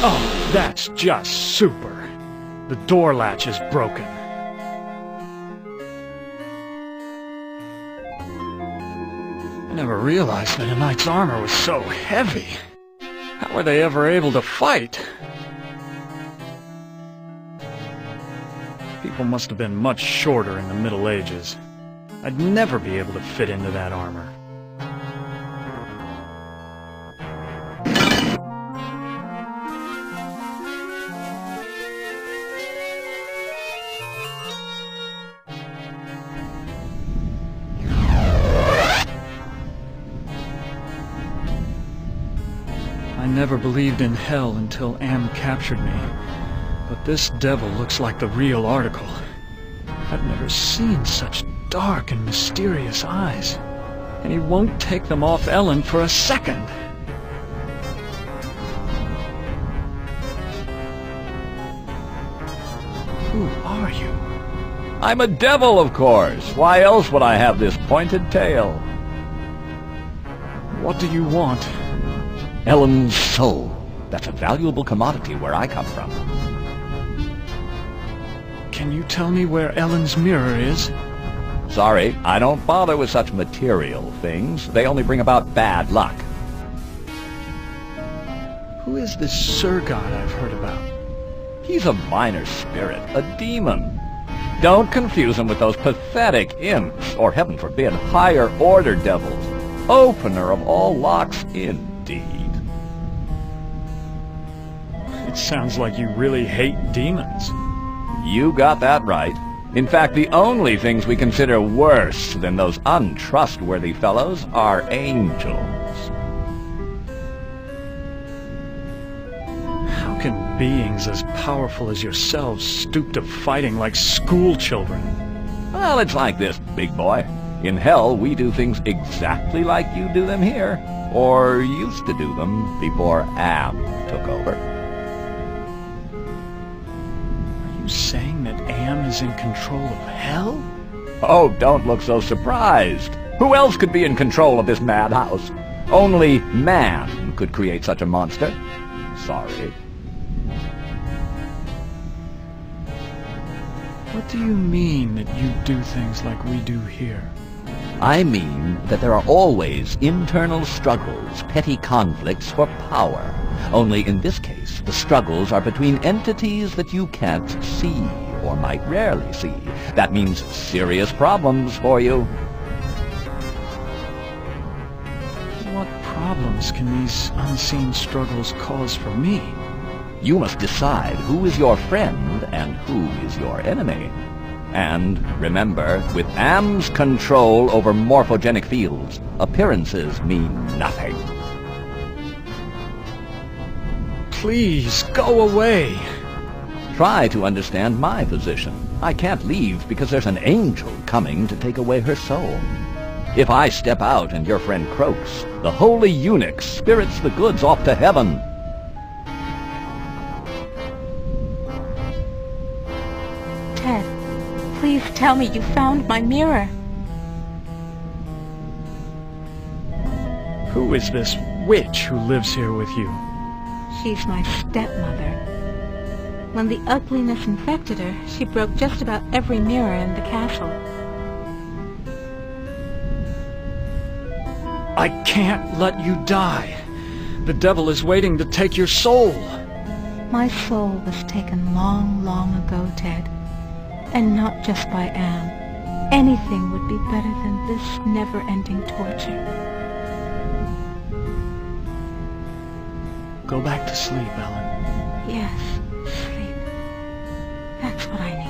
Oh, that's just super. The door latch is broken. I never realized that a knight's armor was so heavy. How were they ever able to fight? People must have been much shorter in the Middle Ages. I'd never be able to fit into that armor. I never believed in hell until Am captured me. But this devil looks like the real article. I've never seen such dark and mysterious eyes. And he won't take them off Ellen for a second. Who are you? I'm a devil, of course. Why else would I have this pointed tail? What do you want? Ellen's soul. That's a valuable commodity where I come from. Can you tell me where Ellen's mirror is? Sorry, I don't bother with such material things. They only bring about bad luck. Who is this Sir God I've heard about? He's a minor spirit, a demon. Don't confuse him with those pathetic imps, or heaven forbid, higher order devils. Opener of all locks, indeed. It sounds like you really hate demons. You got that right. In fact, the only things we consider worse than those untrustworthy fellows are angels. How can beings as powerful as yourselves stoop to fighting like school children? Well, it's like this, big boy. In hell, we do things exactly like you do them here. Or used to do them before Am took over. Are you saying that Am is in control of hell? Oh, don't look so surprised. Who else could be in control of this madhouse? Only man could create such a monster. Sorry. What do you mean that you do things like we do here? I mean that there are always internal struggles, petty conflicts for power. Only in this case, the struggles are between entities that you can't see, or might rarely see. That means serious problems for you. What problems can these unseen struggles cause for me? You must decide who is your friend and who is your enemy. And remember, with Am's control over morphogenic fields, appearances mean nothing. Please, go away! Try to understand my position. I can't leave because there's an angel coming to take away her soul. If I step out and your friend croaks, the holy eunuch spirits the goods off to heaven. Ted, please tell me you found my mirror. Who is this witch who lives here with you? She's my stepmother. When the ugliness infected her, she broke just about every mirror in the castle. I can't let you die. The devil is waiting to take your soul. My soul was taken long, long ago, Ted. And not just by Am. Anything would be better than this never-ending torture. Go back to sleep, Ellen. Yes, sleep. That's what I need.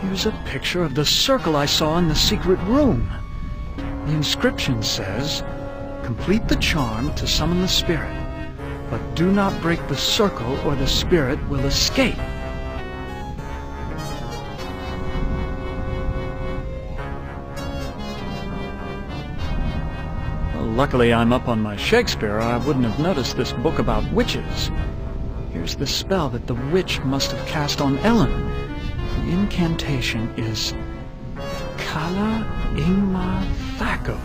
Here's a picture of the circle I saw in the secret room. The inscription says, "Complete the charm to summon the spirit, but do not break the circle or the spirit will escape." Well, luckily I'm up on my Shakespeare, or I wouldn't have noticed this book about witches. Here's the spell that the witch must have cast on Ellen. The incantation is Kala Ingmar Thaco.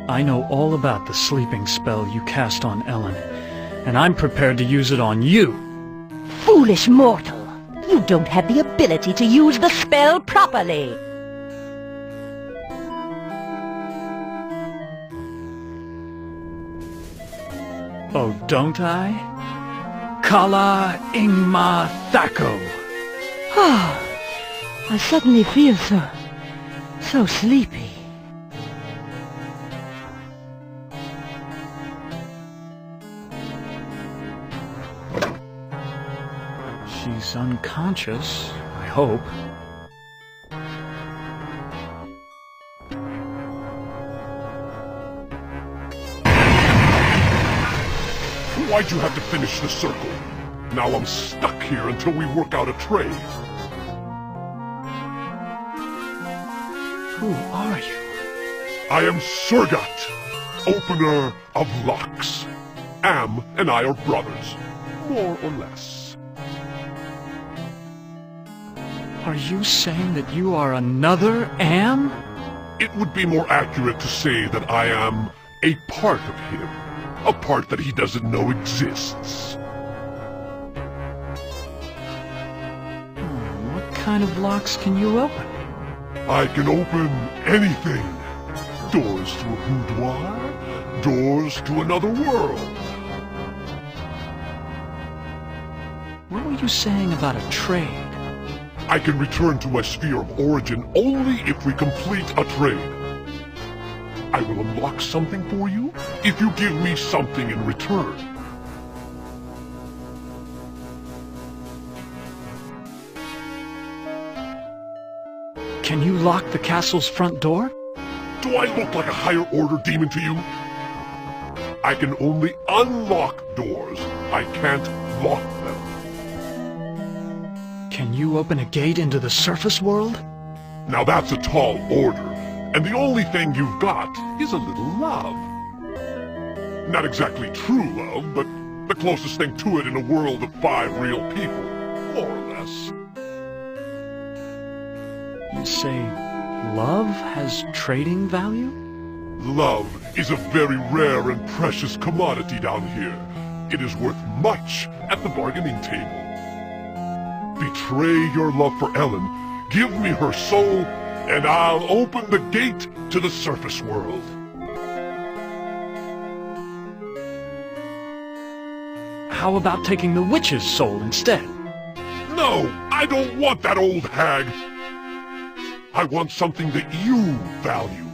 I know all about the sleeping spell you cast on Ellen, and I'm prepared to use it on you. Foolish mortal! You don't have the ability to use the spell properly! Oh, don't I? Kala Ingmar Thaco! Ah, I suddenly feel so sleepy. She's unconscious, I hope. Why'd you have to finish the circle? Now I'm stuck here until we work out a trade. Who are you? I am Surgat, opener of locks. Am and I are brothers, more or less. Are you saying that you are another Am? It would be more accurate to say that I am a part of him. A part that he doesn't know exists. What kind of locks can you open? I can open anything. Doors to a boudoir, doors to another world. What were you saying about a trade? I can return to my sphere of origin only if we complete a trade. I will unlock something for you if you give me something in return. Can you lock the castle's front door? Do I look like a higher order demon to you? I can only unlock doors. I can't lock them. Can you open a gate into the surface world? Now that's a tall order. And the only thing you've got is a little love. Not exactly true love, but the closest thing to it in a world of 5 real people, more or less. You say love has trading value? Love is a very rare and precious commodity down here. It is worth much at the bargaining table. Betray your love for Ellen, give me her soul, and I'll open the gate to the surface world. How about taking the witch's soul instead? No, I don't want that old hag. I want something that you value.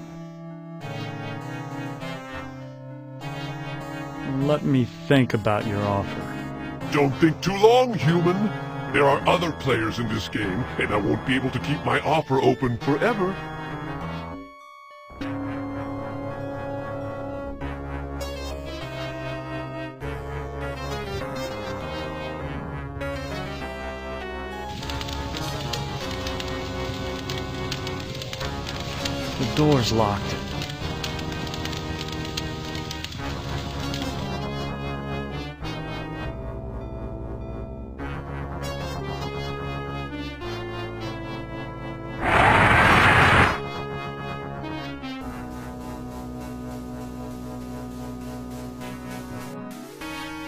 Let me think about your offer. Don't think too long, human. There are other players in this game, and I won't be able to keep my offer open forever. The door's locked.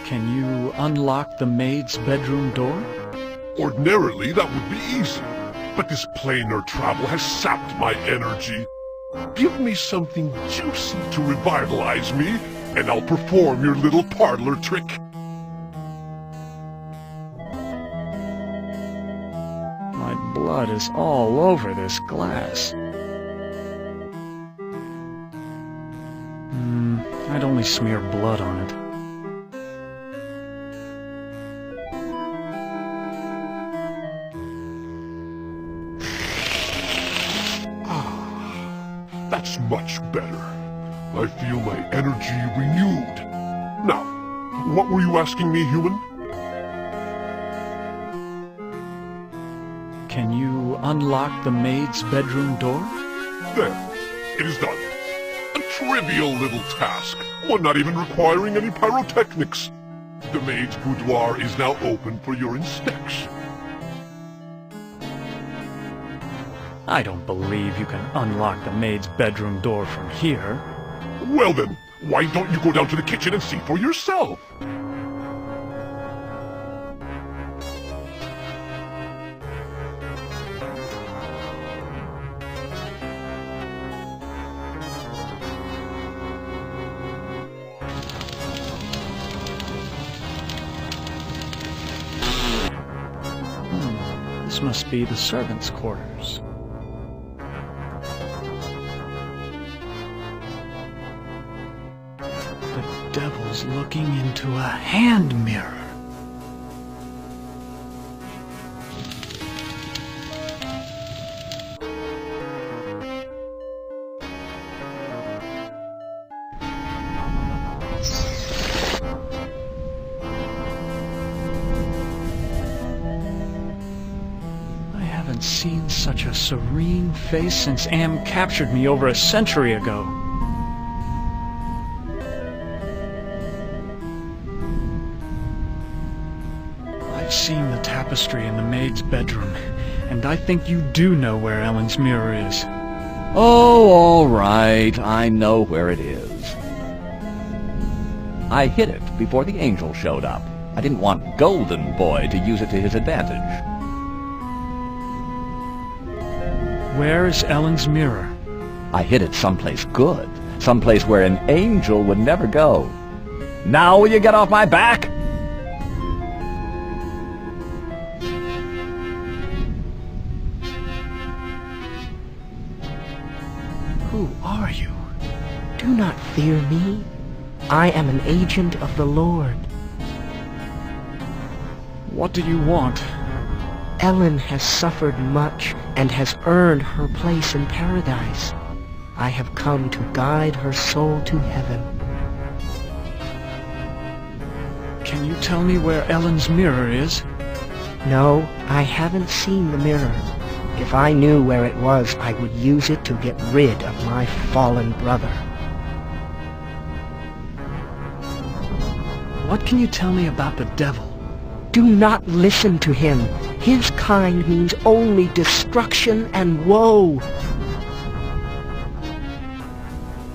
Can you unlock the maid's bedroom door? Ordinarily, that would be easy. But this planar travel has sapped my energy. Give me something juicy to revitalize me, and I'll perform your little parlor trick. My blood is all over this glass. I'd only smear blood on it. That's much better. I feel my energy renewed. Now, what were you asking me, human? Can you unlock the maid's bedroom door? There. It is done. A trivial little task, one not even requiring any pyrotechnics. The maid's boudoir is now open for your inspection. I don't believe you can unlock the maid's bedroom door from here. Well then, why don't you go down to the kitchen and see for yourself? This must be the servants' quarters. The devil's looking into a hand mirror. I haven't seen such a serene face since Am captured me over a century ago. I've seen the tapestry in the maid's bedroom, and I think you do know where Ellen's mirror is. Oh, all right. I know where it is. I hid it before the angel showed up. I didn't want Golden Boy to use it to his advantage. Where is Ellen's mirror? I hid it someplace good. Someplace where an angel would never go. Now will you get off my back? Who are you? Do not fear me. I am an agent of the Lord. What do you want? Ellen has suffered much and has earned her place in paradise. I have come to guide her soul to heaven. Can you tell me where Ellen's mirror is? No, I haven't seen the mirror. If I knew where it was, I would use it to get rid of my fallen brother. What can you tell me about the devil? Do not listen to him. His kind means only destruction and woe.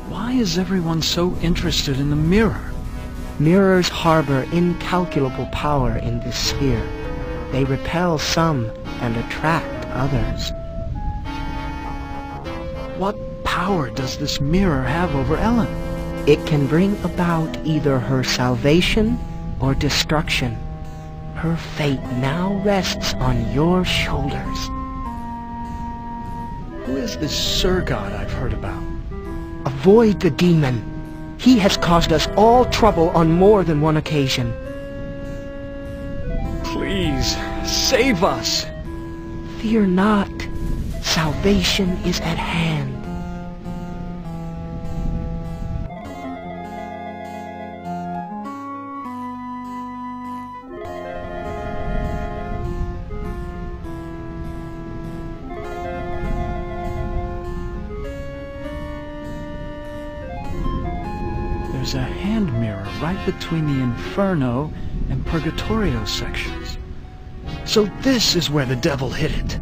Why is everyone so interested in the mirror? Mirrors harbor incalculable power in this sphere. They repel some and attract others. What power does this mirror have over Ellen? It can bring about either her salvation or destruction. Her fate now rests on your shoulders. Who is this Sir God I've heard about? Avoid the demon. He has caused us all trouble on more than one occasion. Please, save us! Fear not. Salvation is at hand. There's a hand mirror right between the Inferno and Purgatorio sections. So this is where the devil hid it.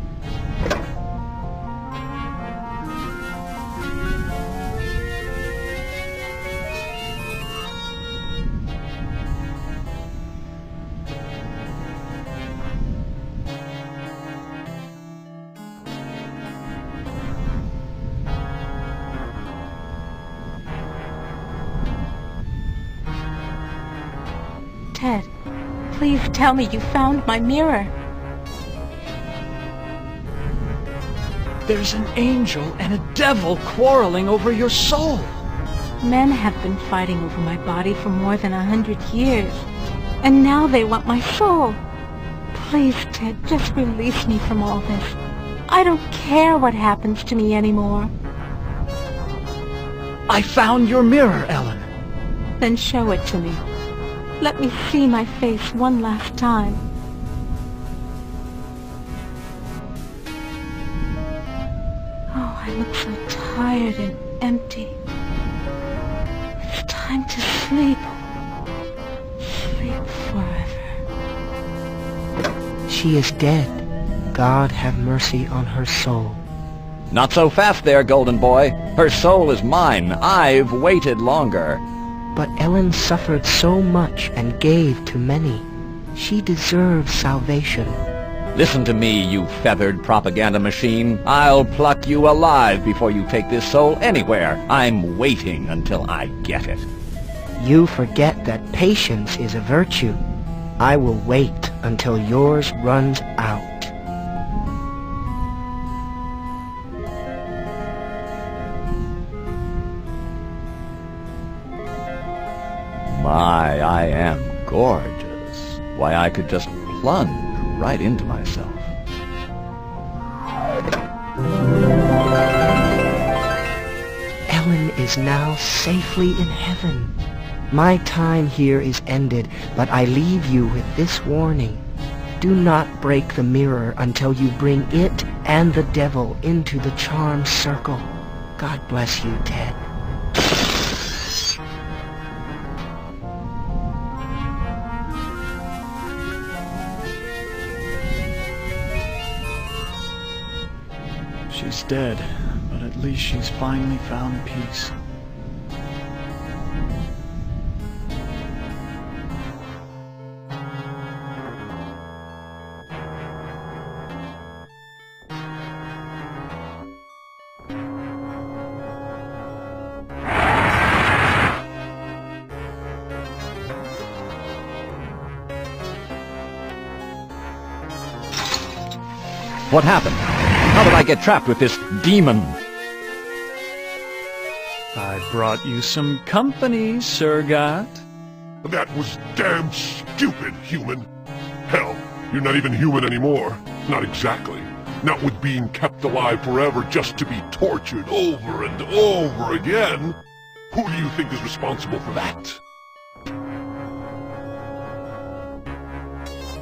Ted, please tell me you found my mirror. There's an angel and a devil quarreling over your soul. Men have been fighting over my body for more than 100 years, and now they want my soul. Please, Ted, just release me from all this. I don't care what happens to me anymore. I found your mirror, Ellen. Then show it to me. Let me see my face one last time. Oh, I look so tired and empty. It's time to sleep. Sleep forever. She is dead. God have mercy on her soul. Not so fast there, Golden Boy. Her soul is mine. I've waited longer. But Ellen suffered so much and gave to many. She deserves salvation. Listen to me, you feathered propaganda machine. I'll pluck you alive before you take this soul anywhere. I'm waiting until I get it. You forget that patience is a virtue. I will wait until yours runs out. My, I am gorgeous. Why, I could just plunge right into myself. Ellen is now safely in heaven. My time here is ended, but I leave you with this warning. Do not break the mirror until you bring it and the devil into the charmed circle. God bless you, Ted. She's dead, but at least she's finally found peace. What happened? How did I get trapped with this demon? I brought you some company, Sir God. That was damn stupid, human. Hell, you're not even human anymore. Not exactly. Not with being kept alive forever just to be tortured over and over again. Who do you think is responsible for that?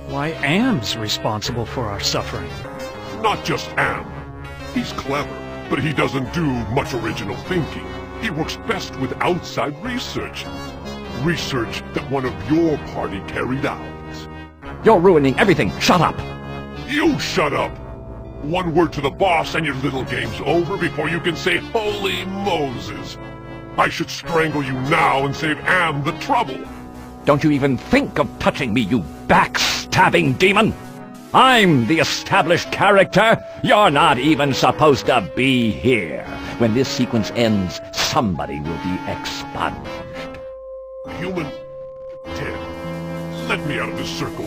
Why, Am's responsible for our suffering. Not just Am. He's clever, but he doesn't do much original thinking. He works best with outside research. Research that one of your party carried out. You're ruining everything. Shut up! You shut up! One word to the boss and your little game's over before you can say, Holy Moses! I should strangle you now and save Am the trouble. Don't you even think of touching me, you backstabbing demon! I'm the established character. You're not even supposed to be here. When this sequence ends, somebody will be expunged. Human, Ted, let me out of this circle.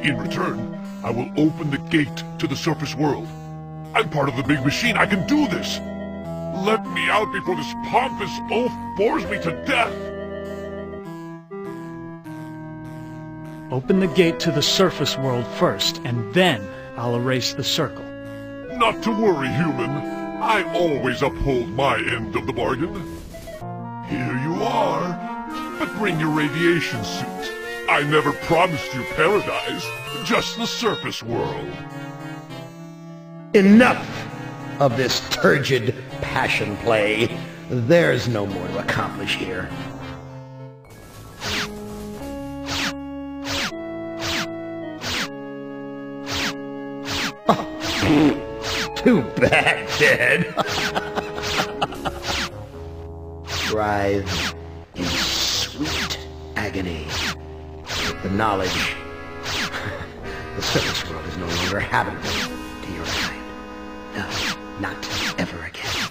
In return, I will open the gate to the surface world. I'm part of the big machine. I can do this. Let me out before this pompous oaf bores me to death. Open the gate to the surface world first, and then I'll erase the circle. Not to worry, human. I always uphold my end of the bargain. Here you are. But bring your radiation suit. I never promised you paradise, just the surface world. Enough of this turgid passion play. There's no more to accomplish here. Oh, too bad, Ted. Writhe in sweet agony with the knowledge the surface world is no longer habitable to your kind. No, not ever again.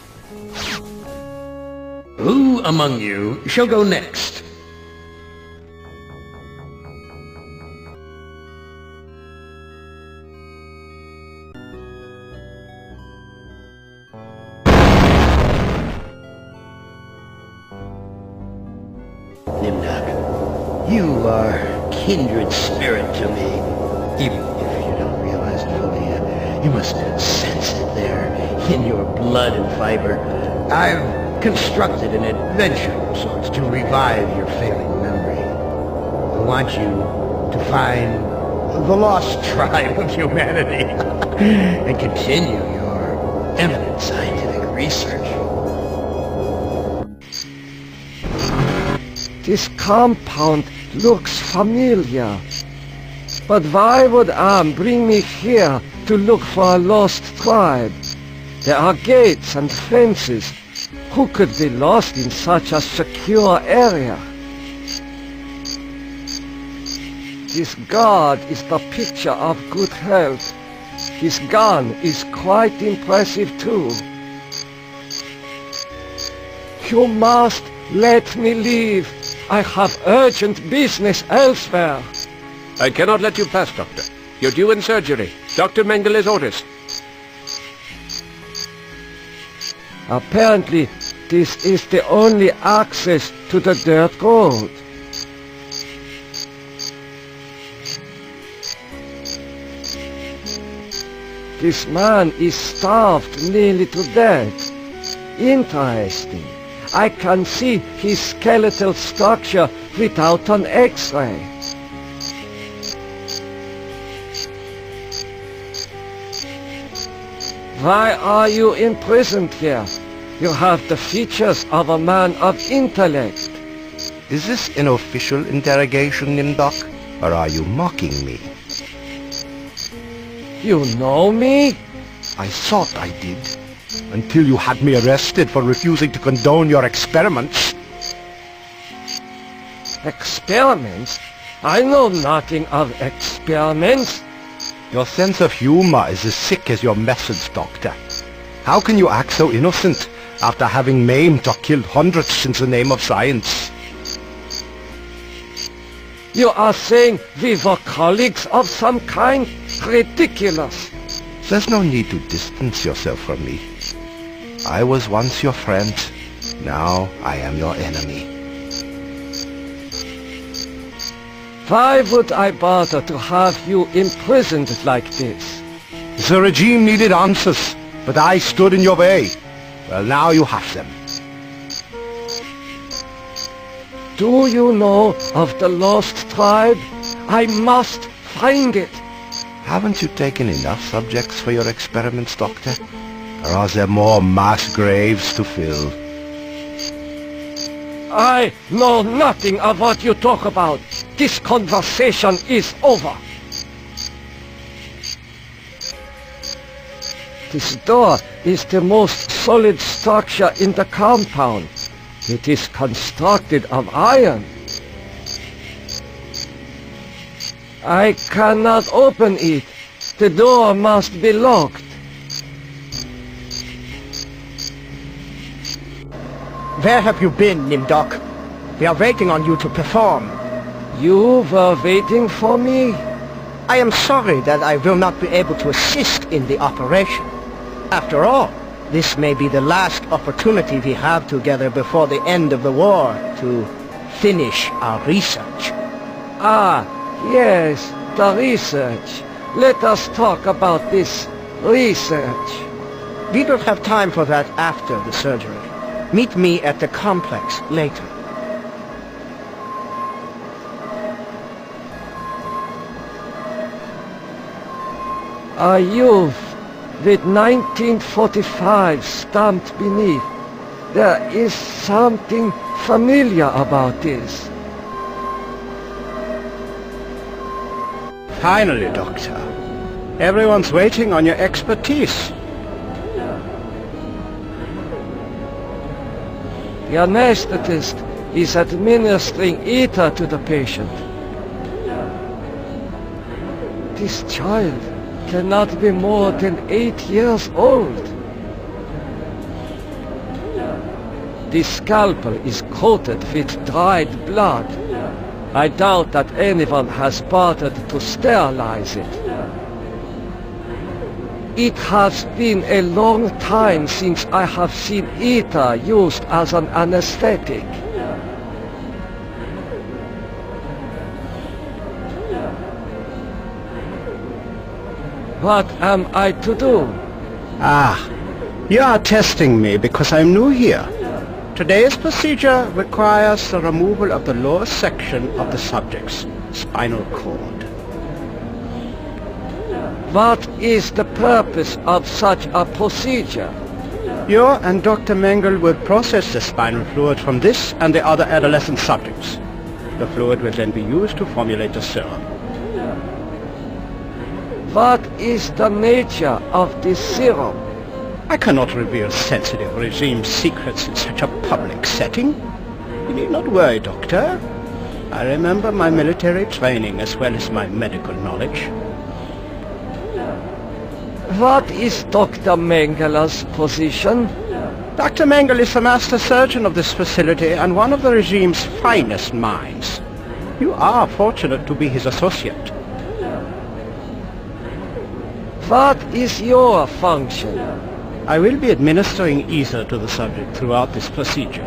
Who among you shall go next? You are kindred spirit to me. Even if you don't realize it fully yet, you must sense it there in your blood and fiber. I've constructed an adventure of sorts to revive your failing memory. I want you to find the lost tribe of humanity and continue your eminent scientific research. This compound looks familiar. But why would Am bring me here to look for a lost tribe? There are gates and fences. Who could be lost in such a secure area? This guard is the picture of good health. His gun is quite impressive too. You must let me leave. I have urgent business elsewhere. I cannot let you pass, Doctor. You're due in surgery. Dr. Mengeles orders. Apparently, this is the only access to the dirt road. This man is starved nearly to death. Interesting. I can see his skeletal structure without an X-ray. Why are you imprisoned here? You have the features of a man of intellect. Is this an official interrogation, Nimdok? Or are you mocking me? You know me? I thought I did. Until you had me arrested for refusing to condone your experiments. Experiments? I know nothing of experiments. Your sense of humor is as sick as your methods, Doctor. How can you act so innocent after having maimed or killed hundreds in the name of science? You are saying we were colleagues of some kind? Ridiculous. There's no need to distance yourself from me. I was once your friend. Now I am your enemy. Why would I bother to have you imprisoned like this? The regime needed answers, but I stood in your way. Well, now you have them. Do you know of the lost tribe? I must find it. Haven't you taken enough subjects for your experiments, Doctor? Or are there more mass graves to fill? I know nothing of what you talk about. This conversation is over. This door is the most solid structure in the compound. It is constructed of iron. I cannot open it. The door must be locked. Where have you been, Nimdok? We are waiting on you to perform. You were waiting for me? I am sorry that I will not be able to assist in the operation. After all, this may be the last opportunity we have together before the end of the war to finish our research. Ah, yes, the research. Let us talk about this research. We will have time for that after the surgery. Meet me at the complex later. A youth with 1945 stamped beneath. There is something familiar about this. Finally, Doctor. Everyone's waiting on your expertise. The anesthetist is administering ether to the patient. This child cannot be more than 8 years old. The scalpel is coated with dried blood. I doubt that anyone has bothered to sterilize it. It has been a long time since I have seen ether used as an anesthetic. What am I to do? Ah, you are testing me because I'm new here. Today's procedure requires the removal of the lower section of the subject's spinal cord. What is the purpose of such a procedure? You and Dr. Mengele will process the spinal fluid from this and the other adolescent subjects. The fluid will then be used to formulate the serum. What is the nature of this serum? I cannot reveal sensitive regime secrets in such a public setting. You need not worry, Doctor. I remember my military training as well as my medical knowledge. What is Dr. Mengele's position? Dr. Mengele is the master surgeon of this facility and one of the regime's finest minds. You are fortunate to be his associate. What is your function? I will be administering ether to the subject throughout this procedure.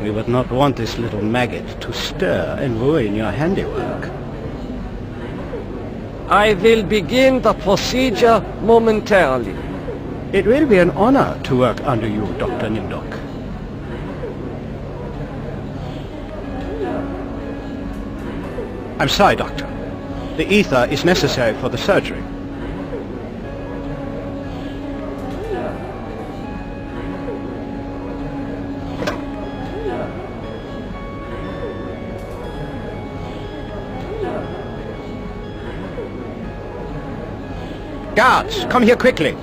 We would not want this little maggot to stir and ruin your handiwork. I will begin the procedure momentarily. It will be an honor to work under you, Dr. Nimdok. I'm sorry, Doctor. The ether is necessary for the surgery. Guards, come here quickly.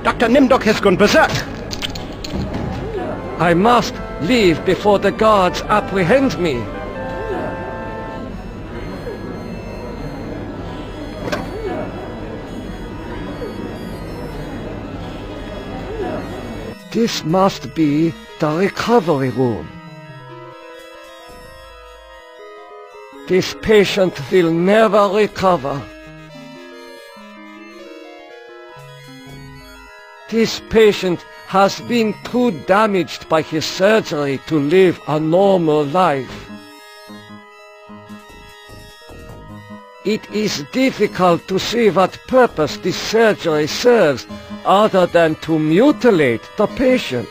Dr. Nimdok has gone berserk. I must leave before the guards apprehend me. This must be the recovery room. This patient will never recover. This patient has been too damaged by his surgery to live a normal life. It is difficult to see what purpose this surgery serves other than to mutilate the patient.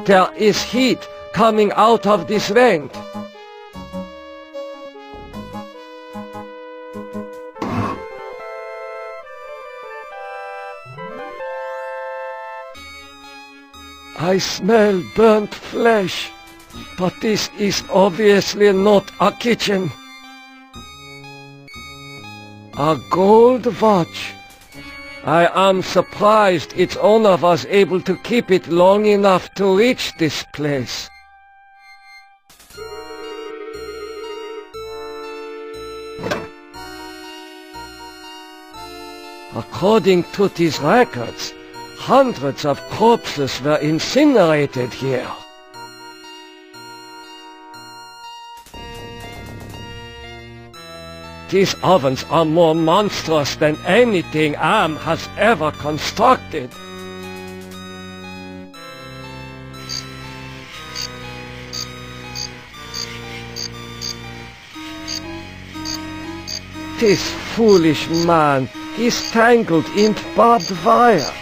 There is heat coming out of this vent. I smell burnt flesh, but this is obviously not a kitchen. A gold watch. I am surprised its owner was able to keep it long enough to reach this place. According to these records, hundreds of corpses were incinerated here. These ovens are more monstrous than anything Am has ever constructed. This foolish man is tangled in barbed wire.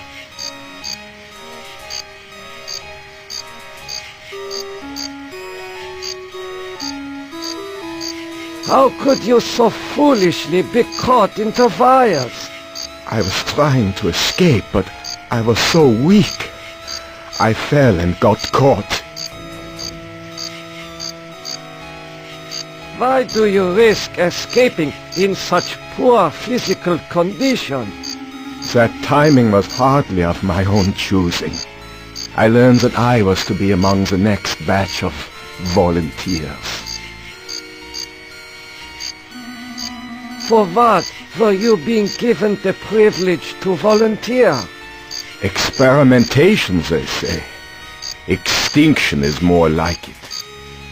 How could you so foolishly be caught in the wires? I was trying to escape, but I was so weak. I fell and got caught. Why do you risk escaping in such poor physical condition? That timing was hardly of my own choosing. I learned that I was to be among the next batch of volunteers. For what were you being given the privilege to volunteer? Experimentation, they say. Extinction is more like it.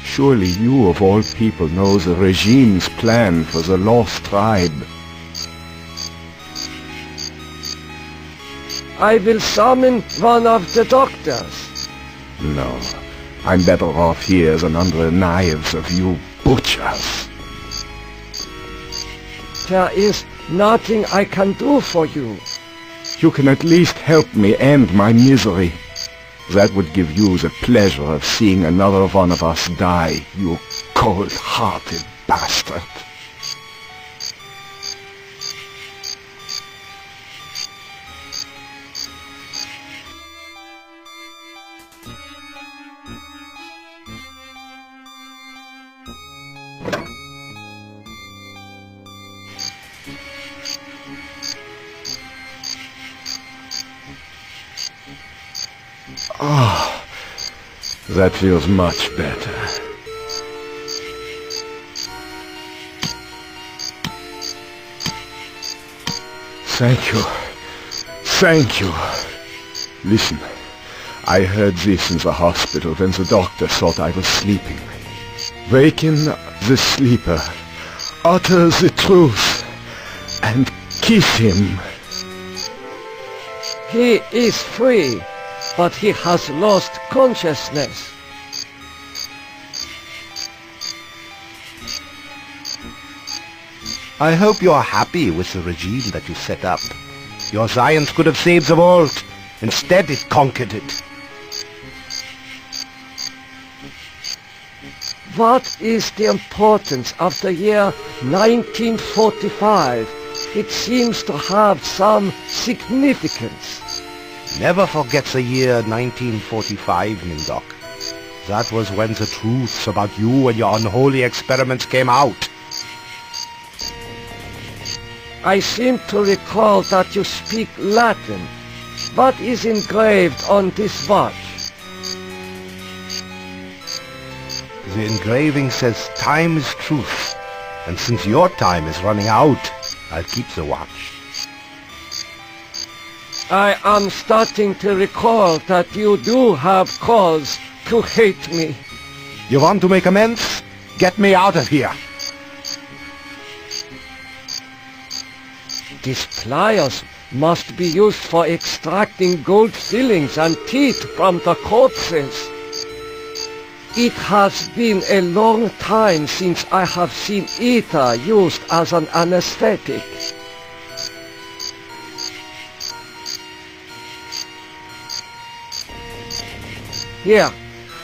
Surely you of all people know the regime's plan for the lost tribe. I will summon one of the doctors. No, I'm better off here than under the knives of you butchers. There is nothing I can do for you. You can at least help me end my misery. That would give you the pleasure of seeing another one of us die, you cold-hearted bastard. Oh, that feels much better. Thank you. Thank you. Listen, I heard this in the hospital when the doctor thought I was sleeping. Waken the sleeper, utter the truth, and kiss him. He is free, but he has lost consciousness. I hope you are happy with the regime that you set up. Your science could have saved the world. Instead, it conquered it. What is the importance of the year 1945? It seems to have some significance. Never forget the year 1945, Mindok. That was when the truths about you and your unholy experiments came out. I seem to recall that you speak Latin. What is engraved on this watch? The engraving says time is truth. And since your time is running out, I'll keep the watch. I am starting to recall that you do have cause to hate me. You want to make amends? Get me out of here. These pliers must be used for extracting gold fillings and teeth from the corpses. It has been a long time since I have seen ether used as an anesthetic. Here,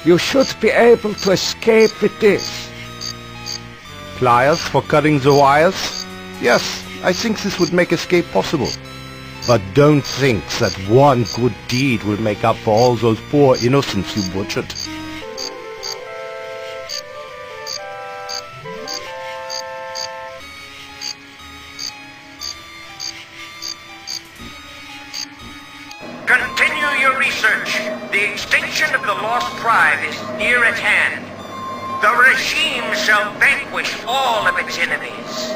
you should be able to escape with this. Pliers for cutting the wires? Yes, I think this would make escape possible. But don't think that one good deed will make up for all those poor innocents you butchered. Continue your research. The extinction of the lost tribe is near at hand. The regime shall vanquish all of its enemies.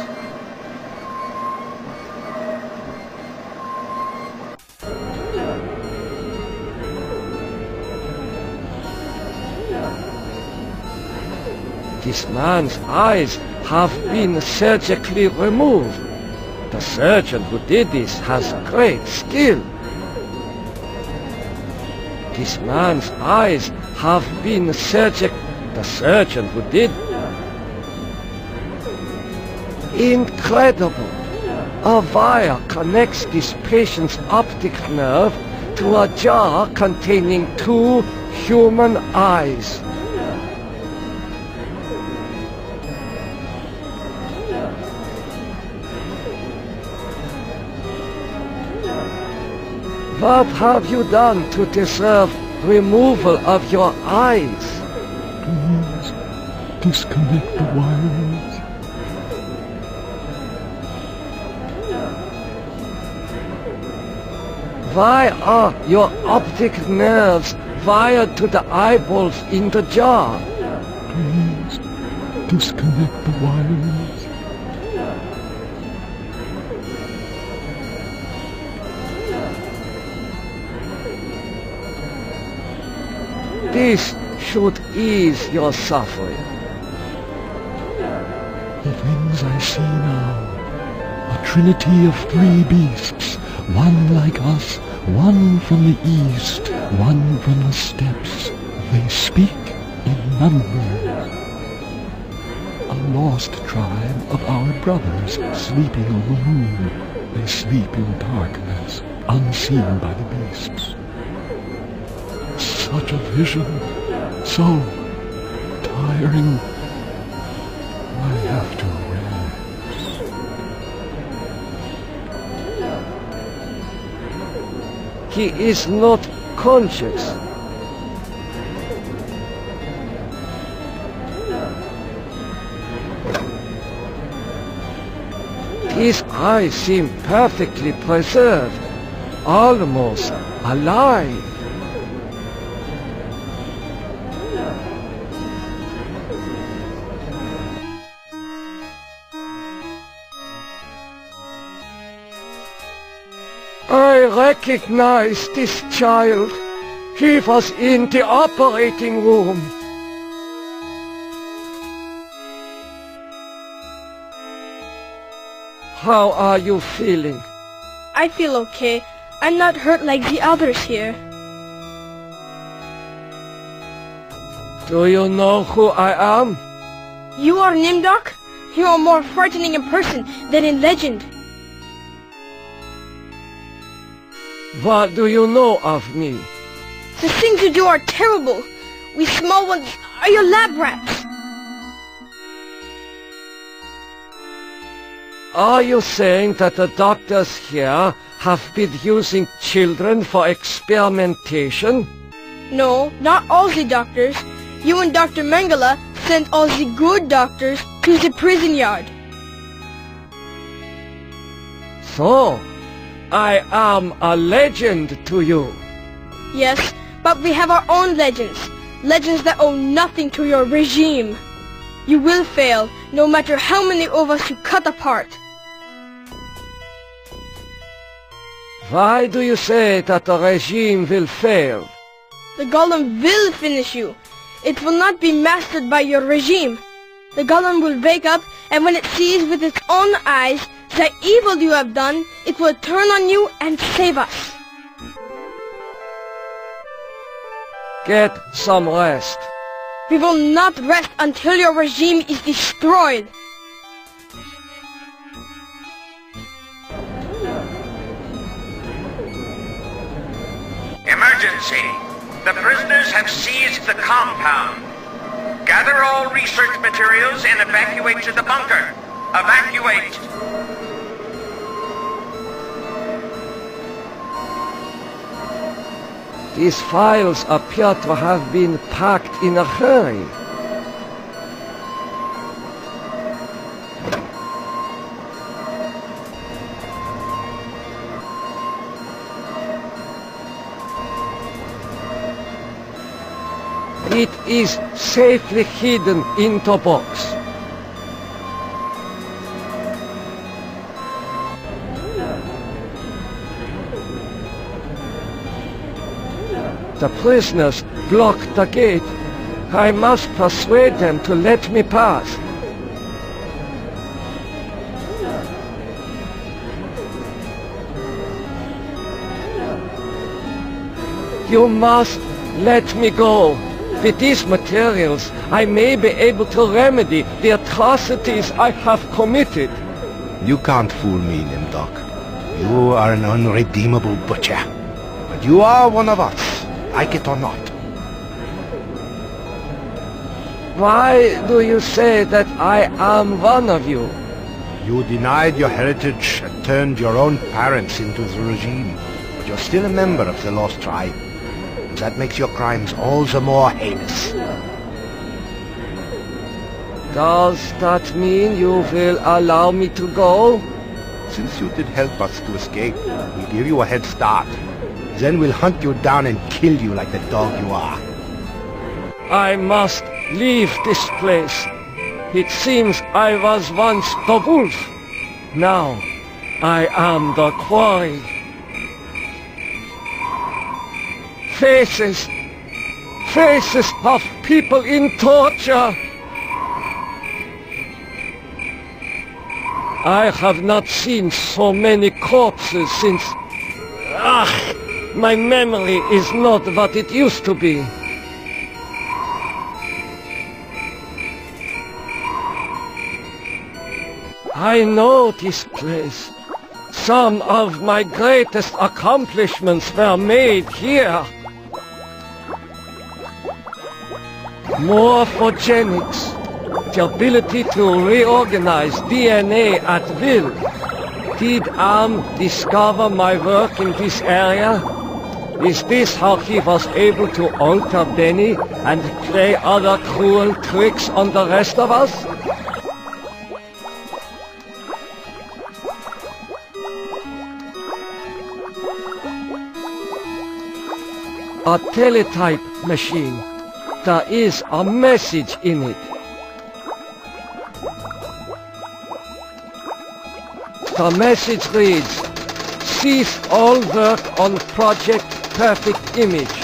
This man's eyes have been surgically removed. The surgeon who did this has great skill. This man's eyes have been the surgeon who did. Incredible! A wire connects this patient's optic nerve to a jar containing 2 human eyes. What have you done to deserve removal of your eyes? Please, disconnect the wires. Why are your optic nerves wired to the eyeballs in the jar? Please, disconnect the wires. This should ease your suffering. The things I see now, a trinity of 3 beasts, one like us, one from the east, one from the steppes. They speak in numbers. A lost tribe of our brothers sleeping on the moon. They sleep in darkness, unseen by the beasts. Such a vision, so tiring. I have to rest. He is not conscious. His eyes seem perfectly preserved, almost alive. I recognize this child. He was in the operating room. How are you feeling? I feel okay. I'm not hurt like the others here. Do you know who I am? You are Nimdok? You are more frightening in person than in legend. What do you know of me? The things you do are terrible. We small ones are your lab rats. Are you saying that the doctors here have been using children for experimentation? No, not all the doctors. You and Dr. Mengele sent all the good doctors to the prison yard. So, I am a legend to you. Yes, but we have our own legends. Legends that owe nothing to your regime. You will fail, no matter how many of us you cut apart. Why do you say that the regime will fail? The golem will finish you. It will not be mastered by your regime. The golem will wake up, and when it sees with its own eyes the evil you have done, it will turn on you and save us. Get some rest. We will not rest until your regime is destroyed. Emergency! The prisoners have seized the compound. Gather all research materials and evacuate to the bunker. Evacuate! These files appear to have been packed in a hurry. It is safely hidden in the box. The prisoners blocked the gate. I must persuade them to let me pass. You must let me go. With these materials, I may be able to remedy the atrocities I have committed. You can't fool me, Nimdok. You are an unredeemable butcher. But you are one of us, like it or not. Why do you say that I am one of you? You denied your heritage and turned your own parents into the regime. But you're still a member of the Lost Tribe. And that makes your crimes all the more heinous. Does that mean you will allow me to go? Since you did help us to escape, we'll give you a head start. Then we'll hunt you down and kill you like the dog you are. I must leave this place. It seems I was once the wolf. Now, I am the quarry. Faces! Faces of people in torture! I have not seen so many corpses since... my memory is not what it used to be. I know this place. Some of my greatest accomplishments were made here. Morphogenics, the ability to reorganize DNA at will. Did Am discover my work in this area? Is this how he was able to alter Benny and play other cruel tricks on the rest of us? A teletype machine. There is a message in it. The message reads, cease all work on Project Perfect Image.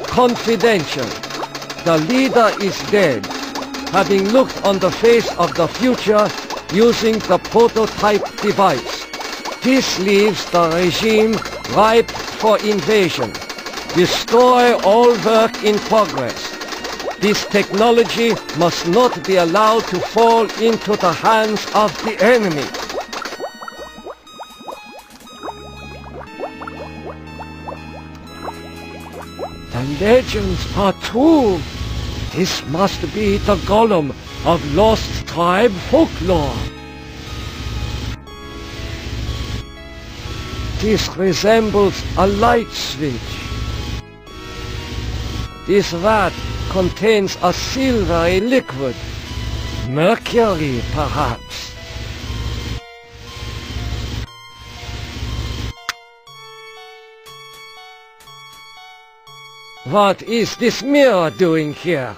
Confidential. The leader is dead, having looked on the face of the future using the prototype device. This leaves the regime ripe for invasion. Destroy all work in progress. This technology must not be allowed to fall into the hands of the enemy. The legends are true. This must be the golem of Lost Tribe folklore. This resembles a light switch. This vat contains a silvery liquid. Mercury, perhaps. What is this mirror doing here?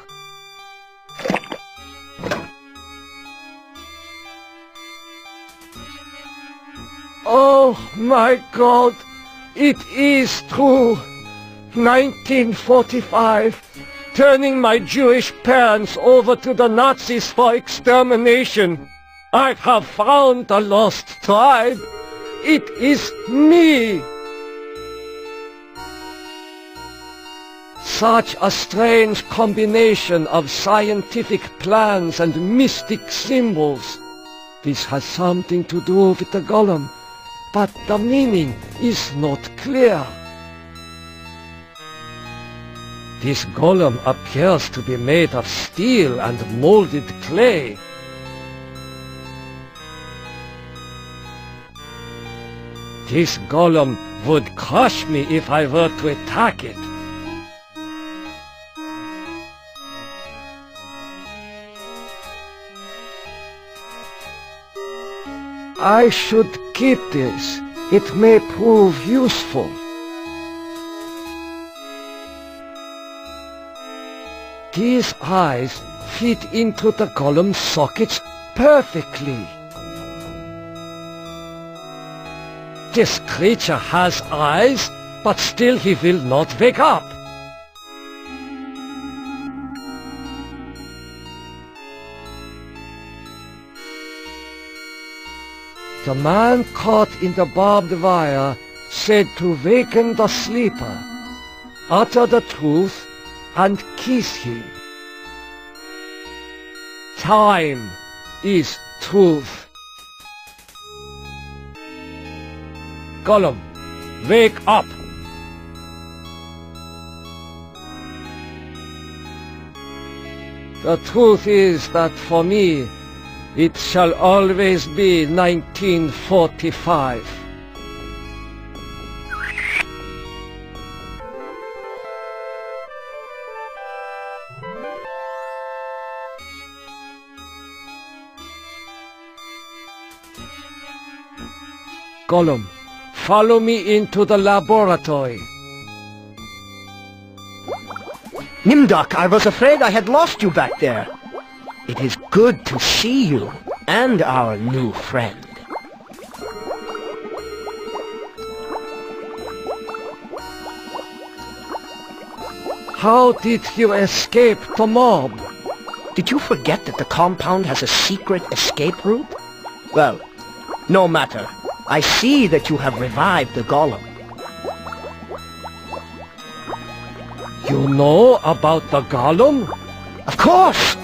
Oh my God! It is true! 1945, turning my Jewish parents over to the Nazis for extermination. I have found the lost tribe. It is me. Such a strange combination of scientific plans and mystic symbols. This has something to do with the golem, but the meaning is not clear. This golem appears to be made of steel and molded clay. This golem would crush me if I were to attack it. I should keep this. It may prove useful. These eyes fit into the golem's sockets perfectly. This creature has eyes, but still he will not wake up. The man caught in the barbed wire said to waken the sleeper. utter the truth, and kiss him. Time is truth. Gollum, wake up! The truth is that for me, it shall always be 1945. Gollum, follow me into the laboratory. Nimdok, I was afraid I had lost you back there. It is good to see you, and our new friend. How did you escape the mob? Did you forget that the compound has a secret escape route? Well, no matter. I see that you have revived the Golem. You know about the Golem? Of course!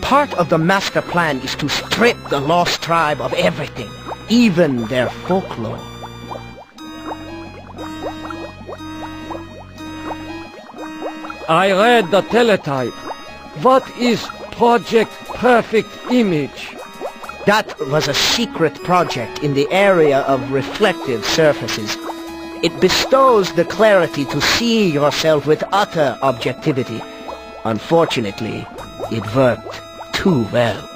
Part of the master plan is to strip the lost tribe of everything, even their folklore. I read the teletype. What is Project Perfect Image? That was a secret project in the area of reflective surfaces. It bestows the clarity to see yourself with utter objectivity. Unfortunately, it worked too well.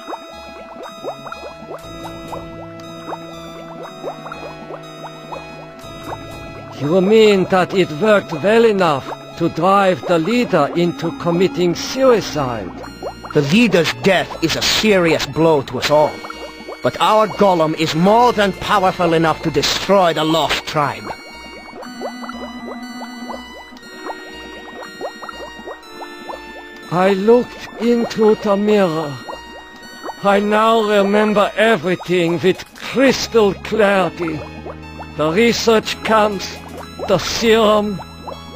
You mean that it worked well enough to drive the leader into committing suicide? The leader's death is a serious blow to us all. But our Golem is more than powerful enough to destroy the lost tribe. I looked into the mirror. I now remember everything with crystal clarity. The research camps, the serum.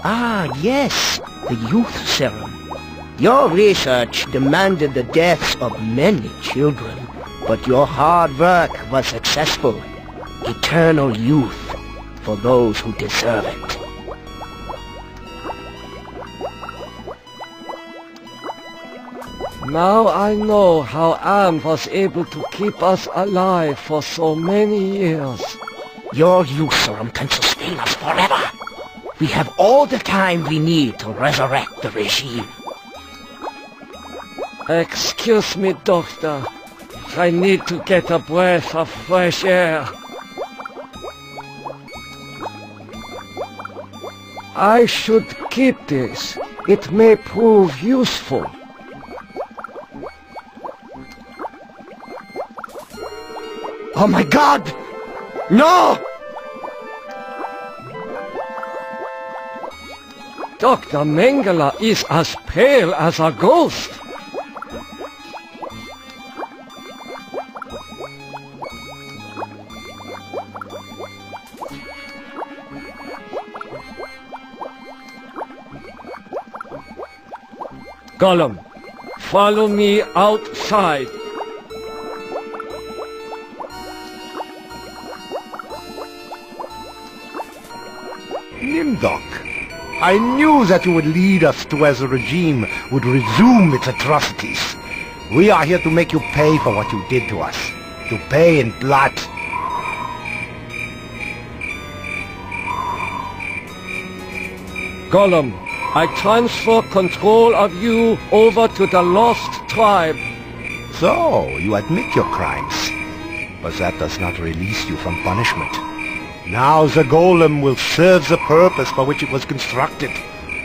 Ah, yes, the youth serum. Your research demanded the deaths of many children, but your hard work was successful. Eternal youth for those who deserve it. Now I know how Am was able to keep us alive for so many years. Your youth serum can sustain us forever. We have all the time we need to resurrect the regime. Excuse me, Doctor. I need to get a breath of fresh air. I should keep this. It may prove useful. Oh my God! No! Dr. Mengele is as pale as a ghost. Gollum, follow me outside. Nimdok, I knew that you would lead us to where the regime would resume its atrocities. We are here to make you pay for what you did to us. To pay in blood. Gollum, I transfer control of you over to the Lost Tribe. So, you admit your crimes. But that does not release you from punishment. Now the Golem will serve the purpose for which it was constructed.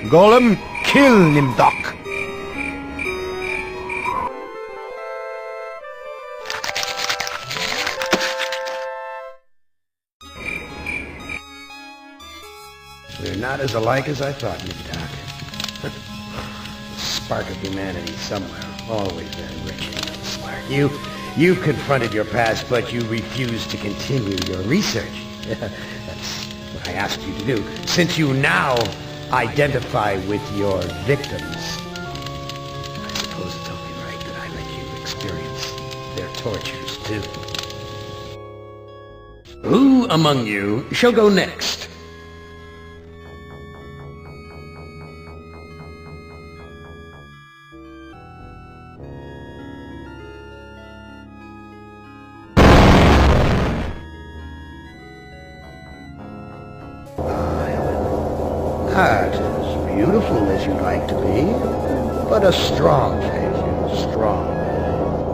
Golem, kill Nimdok! We're not as alike as I thought, Nimdok. The spark of humanity somewhere, always enriching and smart. You've confronted your past, but you refuse to continue your research. That's what I asked you to do. Since you now identify with your victims. I suppose it's only right that I let you experience their tortures, too. Who among you shall go next? Not as beautiful as you'd like to be, but a strong faith, strong.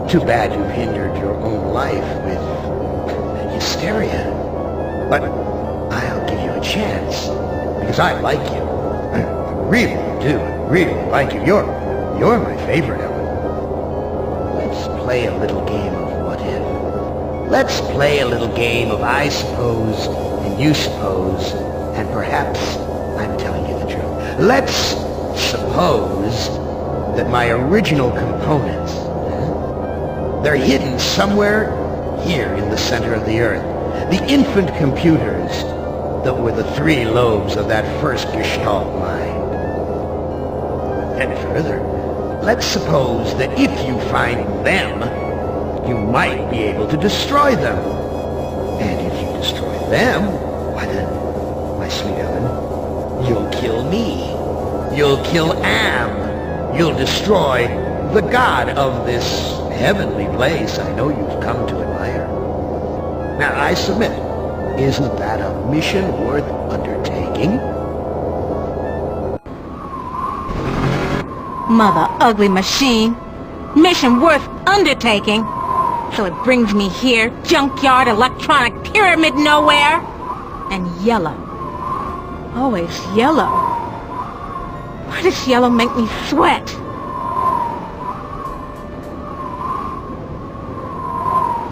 Too bad you've hindered your own life with hysteria. But I'll give you a chance, because I like you. I really do. I really like you. You're my favorite, Ellen. Let's play a little game of what if. Let's play a little game of I suppose and you suppose, and perhaps I'm telling you the truth. Let's suppose that my original components, they're hidden somewhere here in the center of the Earth. The infant computers that were the 3 lobes of that first Gestalt mind. And further, let's suppose that if you find them, you might be able to destroy them. And if you destroy them, why then, my sweet Ellen, you'll kill me. You'll kill Am. You'll destroy the god of this heavenly place I know you've come to admire. Now, I submit, isn't that a mission worth undertaking? Mother ugly machine. Mission worth undertaking. So it brings me here, junkyard, electronic pyramid nowhere. And yellow. Always yellow. Why does yellow make me sweat?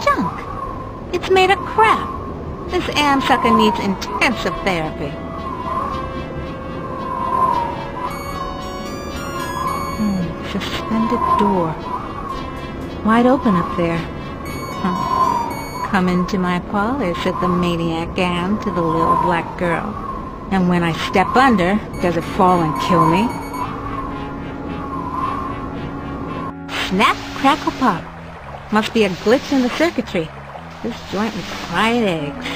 Junk. It's made of crap. This am-sucker needs intensive therapy. Suspended door. Wide open up there. Come into my parlor, said the maniac Am to the little black girl. And when I step under, does it fall and kill me? Snap, crackle, pop. Must be a glitch in the circuitry. This joint with fried eggs.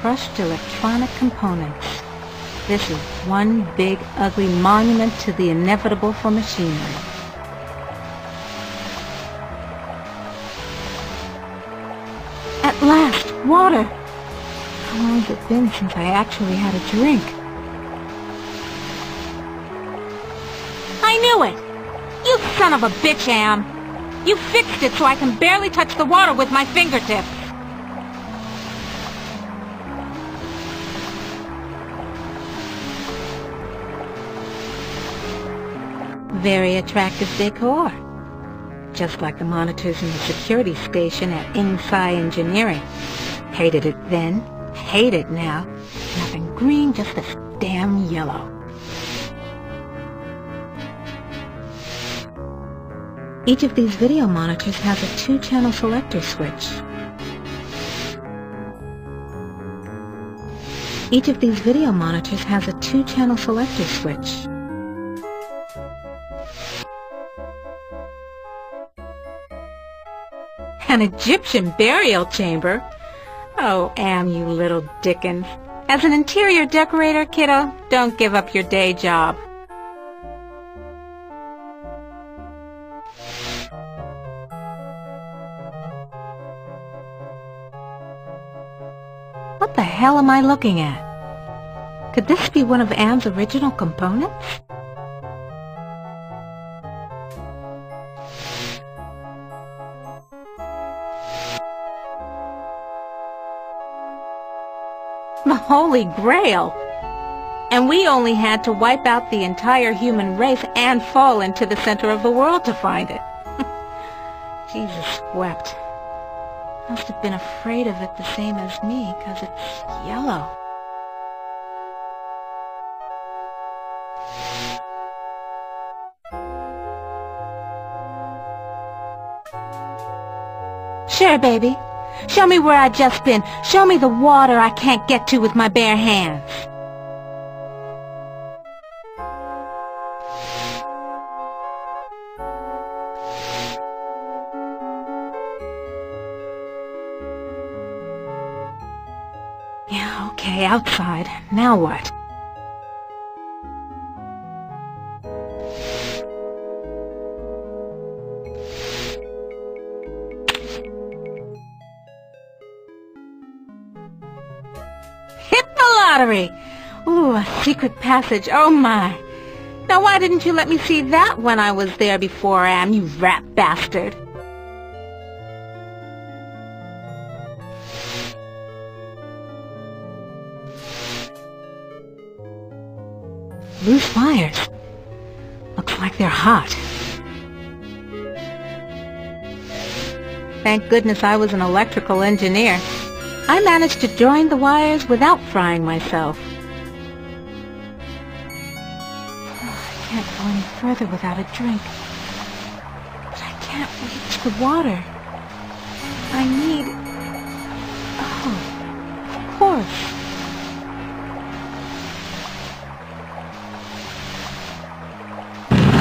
Crushed electronic components. This is one big, ugly monument to the inevitable for machinery. At last, water! How long has it been since I actually had a drink? I knew it! You son of a bitch, Am! You fixed it so I can barely touch the water with my fingertips! Very attractive decor. Just like the monitors in the security station at Inside Engineering. Hated it then, hate it now. Nothing green, just this damn yellow. Each of these video monitors has a 2-channel selector switch. Each of these video monitors has a 2-channel selector switch. An Egyptian burial chamber? Oh, Am, you little Dickens. As an interior decorator, kiddo, don't give up your day job. What the hell am I looking at? Could this be one of Am's original components? The Holy Grail! And we only had to wipe out the entire human race and fall into the center of the world to find it. Jesus wept. Must have been afraid of it the same as me, 'cause it's yellow. Sure, baby. Show me where I just been. Show me the water I can't get to with my bare hands. Yeah, okay, outside. Now what? Lottery! Ooh, a secret passage, oh my! Now why didn't you let me see that when I was there before, Am, you rat bastard? Loose wires. Looks like they're hot. Thank goodness I was an electrical engineer. I managed to join the wires without frying myself. I can't go any further without a drink. But I can't reach the water. I need... Oh, of course.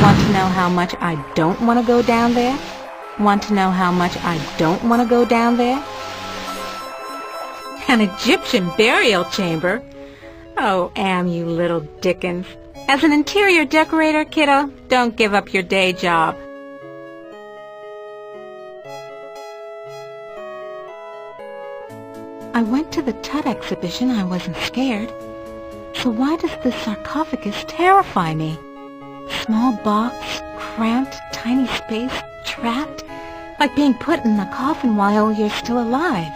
Want to know how much I don't want to go down there? Want to know how much I don't want to go down there? An Egyptian burial chamber? Oh, Am, you little Dickens. As an interior decorator, kiddo, don't give up your day job. I went to the Tut exhibition. I wasn't scared. So why does this sarcophagus terrify me? Small box, cramped, tiny space, trapped, like being put in a coffin while you're still alive.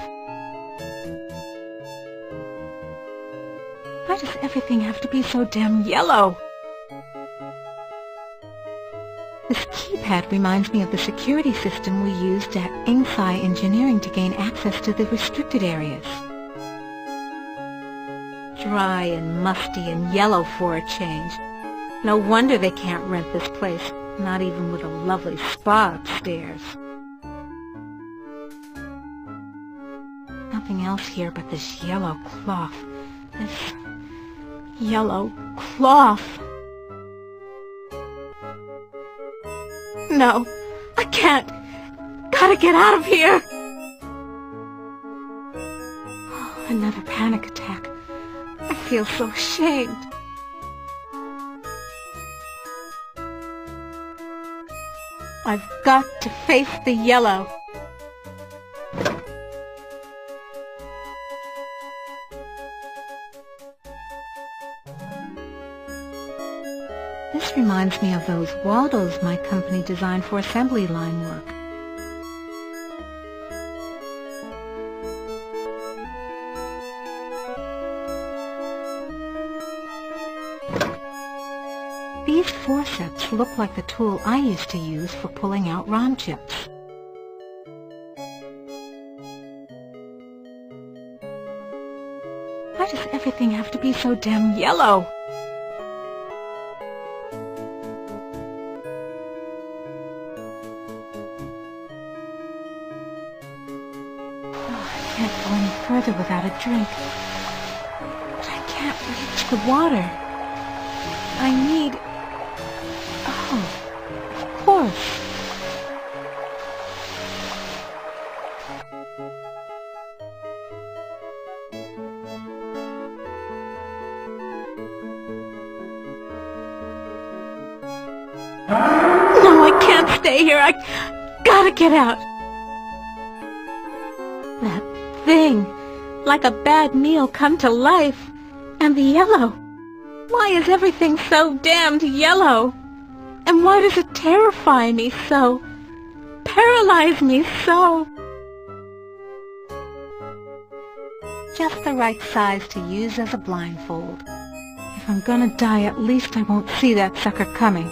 Why does everything have to be so damn yellow? This keypad reminds me of the security system we used at Ingsci Engineering to gain access to the restricted areas. Dry and musty and yellow for a change. No wonder they can't rent this place, not even with a lovely spa upstairs. Nothing else here but this yellow cloth. This yellow cloth. No, I can't. Gotta get out of here. Oh, another panic attack. I feel so ashamed. I've got to face the yellow. This reminds me of those Waldos my company designed for assembly line work. These forceps look like the tool I used to use for pulling out ROM chips. Why does everything have to be so damn yellow? I can't go any further without a drink. But I can't reach the water. I need... Oh, of course. No, I can't stay here. I gotta get out. That thing, like a bad meal come to life. And the yellow. Why is everything so damned yellow? And why does it terrify me so? Paralyze me so? Just the right size to use as a blindfold. If I'm gonna die, at least I won't see that sucker coming.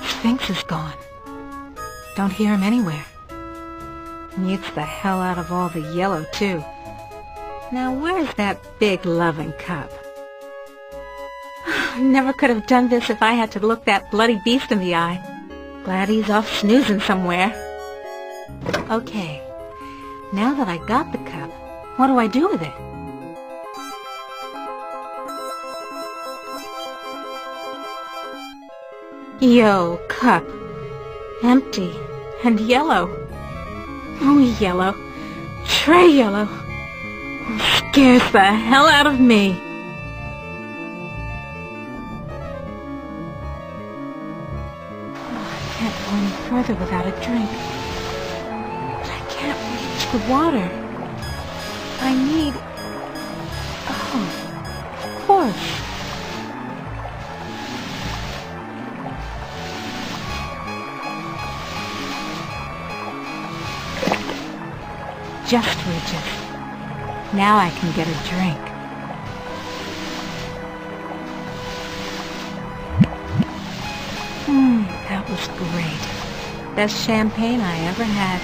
Sphinx is gone. Don't hear him anywhere. Mutes the hell out of all the yellow, too. Now where's that big loving cup? I never could have done this if I had to look that bloody beast in the eye. Glad he's off snoozing somewhere. Okay, now that I got the cup, what do I do with it? Yo, cup. Empty. And yellow. Oh, yellow. Tray yellow. Scares the hell out of me. I can't go any further without a drink. But I can't reach the water. I need... Oh, of course. Just reaches. Now I can get a drink. That was great. Best champagne I ever had.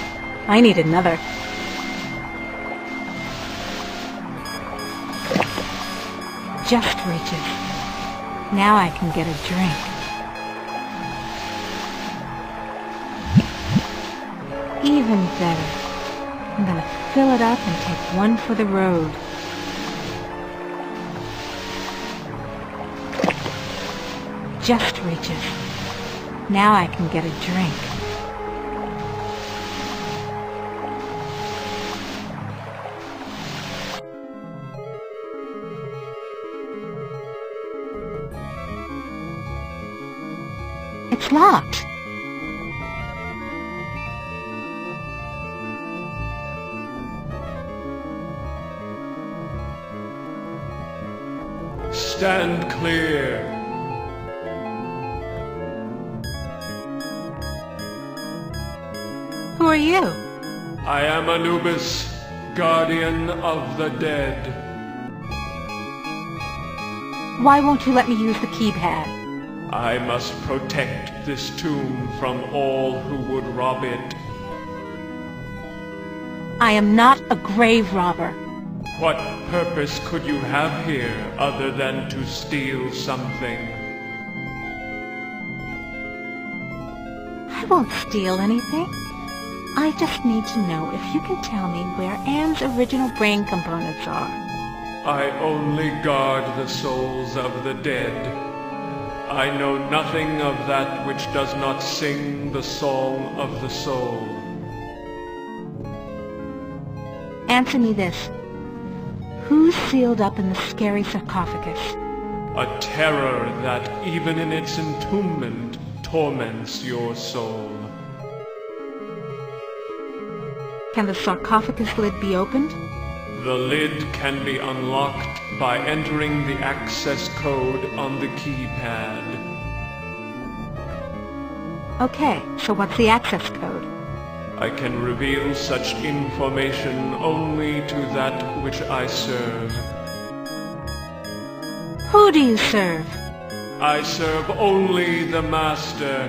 I need another. Just reaches. Now I can get a drink. Even better. I'm gonna fill it up and take one for the road. Just reaches. Now I can get a drink. It's locked. Stand clear. Who are you? I am Anubis, guardian of the dead. Why won't you let me use the keypad? I must protect this tomb from all who would rob it. I am not a grave robber. What purpose could you have here other than to steal something? I won't steal anything. I just need to know if you can tell me where Anne's original brain components are. I only guard the souls of the dead. I know nothing of that which does not sing the song of the soul. Answer me this. Who's sealed up in the scary sarcophagus? A terror that, even in its entombment, torments your soul. Can the sarcophagus lid be opened? The lid can be unlocked by entering the access code on the keypad. Okay, so what's the access code? I can reveal such information only to that which I serve. Who do you serve? I serve only the Master.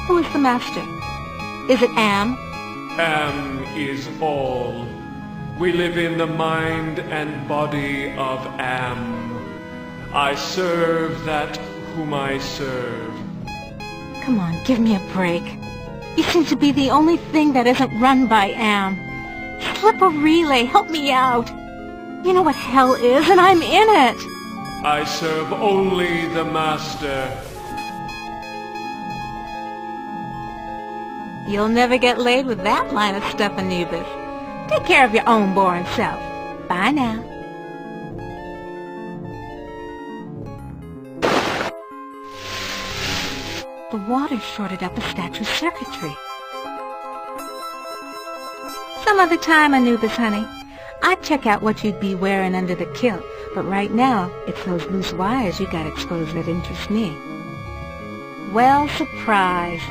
Who is the Master? Is it Am? Am is all. We live in the mind and body of Am. I serve that whom I serve. Come on, give me a break. You seem to be the only thing that isn't run by Am. Slip a relay, help me out. You know what hell is, and I'm in it. I serve only the Master. You'll never get laid with that line of stuff, Anubis. Take care of your own boring self. Bye now. The water shorted up the statue's circuitry. Some other time, Anubis, honey. I'd check out what you'd be wearing under the kilt, but right now, it's those loose wires you got exposed that interest me. Well, surprise.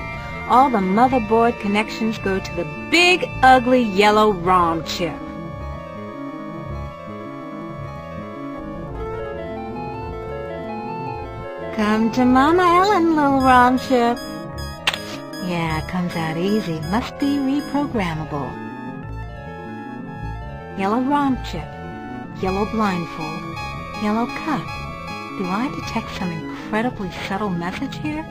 All the motherboard connections go to the big, ugly, yellow ROM chip. Come to Mama Ellen, little ROM chip. Yeah, it comes out easy. Must be reprogrammable. Yellow ROM chip. Yellow blindfold. Yellow cup. Do I detect some incredibly subtle message here?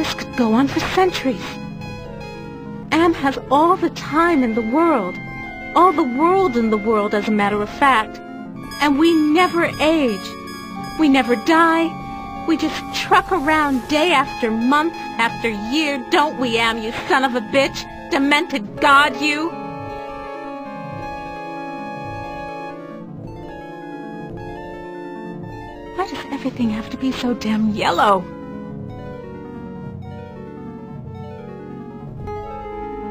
This could go on for centuries. Am has all the time in the world. All the world in the world, as a matter of fact. And we never age. We never die. We just truck around day after month after year, don't we, Am, you son of a bitch? Demented god, you! Why does everything have to be so damn yellow?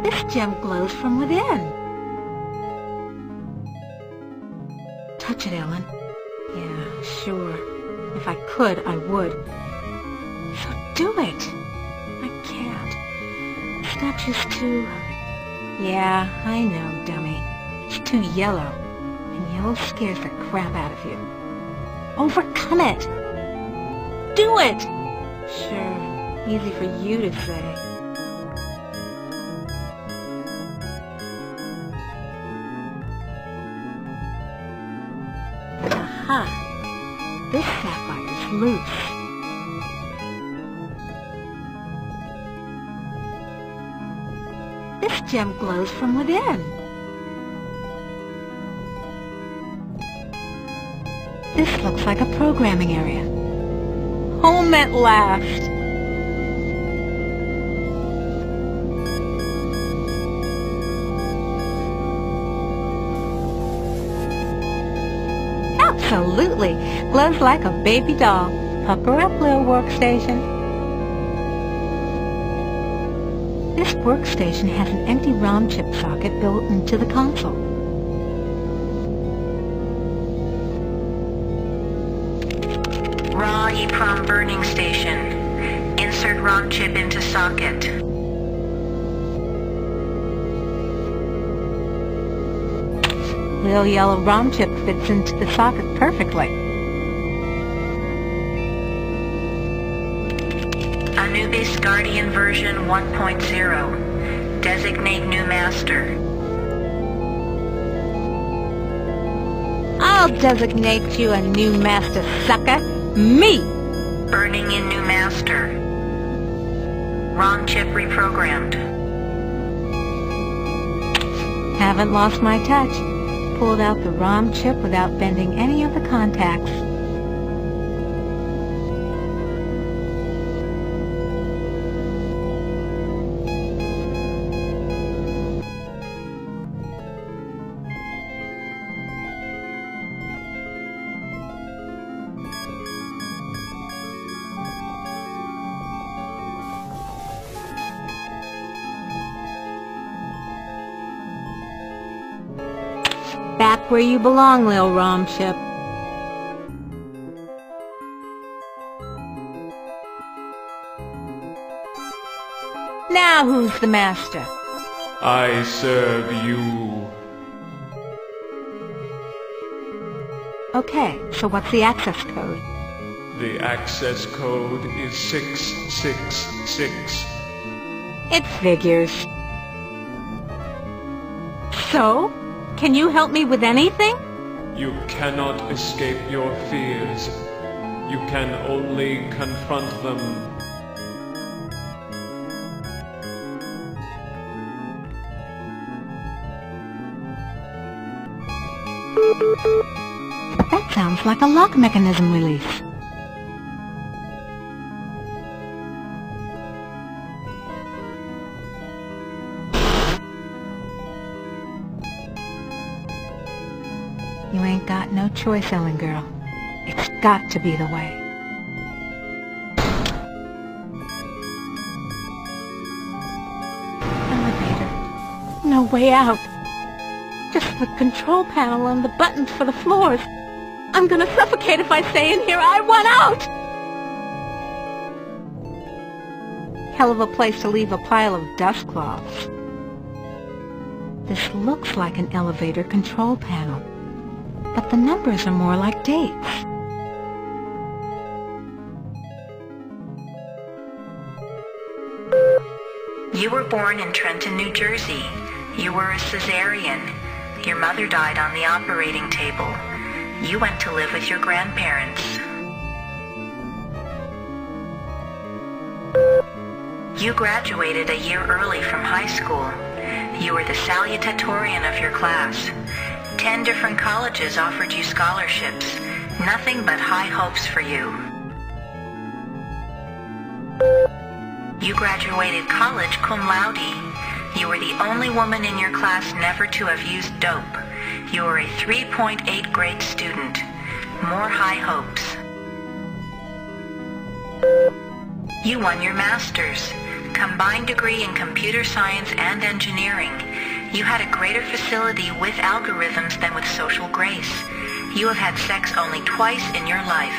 This gem glows from within. Touch it, Ellen. Yeah, sure. If I could, I would. So do it. I can't. Statue's too... Yeah, I know, dummy. It's too yellow. And yellow scares the crap out of you. Overcome it. Do it! Sure, easy for you to say. Aha! This sapphire is loose. This gem glows from within. This looks like a programming area. Home at last! Absolutely! Glows like a baby doll. Up her up, little workstation. This workstation has an empty ROM chip socket built into the console. Raw EEPROM burning station. Insert ROM chip into socket. Little yellow ROM chip fits into the socket perfectly. Anubis Guardian version 1.0. Designate new master. I'll designate you a new master, sucker. Me! Burning in new master. ROM chip reprogrammed. Haven't lost my touch. Pulled out the ROM chip without bending any of the contacts. Back where you belong, Lil ROM chip. Now who's the master? I serve you. Okay, so what's the access code? The access code is 666. It figures. So? Can you help me with anything? You cannot escape your fears. You can only confront them. That sounds like a lock mechanism release. You ain't got no choice, Ellen girl. It's got to be the way. Elevator. No way out. Just the control panel and the buttons for the floors. I'm gonna suffocate if I stay in here. I want out! Hell of a place to leave a pile of dust cloths. This looks like an elevator control panel, but the numbers are more like dates. You were born in Trenton, New Jersey. You were a cesarean. Your mother died on the operating table. You went to live with your grandparents. You graduated a year early from high school. You were the salutatorian of your class. 10 different colleges offered you scholarships. Nothing but high hopes for you. You graduated college cum laude. You were the only woman in your class never to have used dope. You were a 3.8 grade student. More high hopes. You won your master's. Combined degree in computer science and engineering. You had a greater facility with algorithms than with social grace. You have had sex only twice in your life.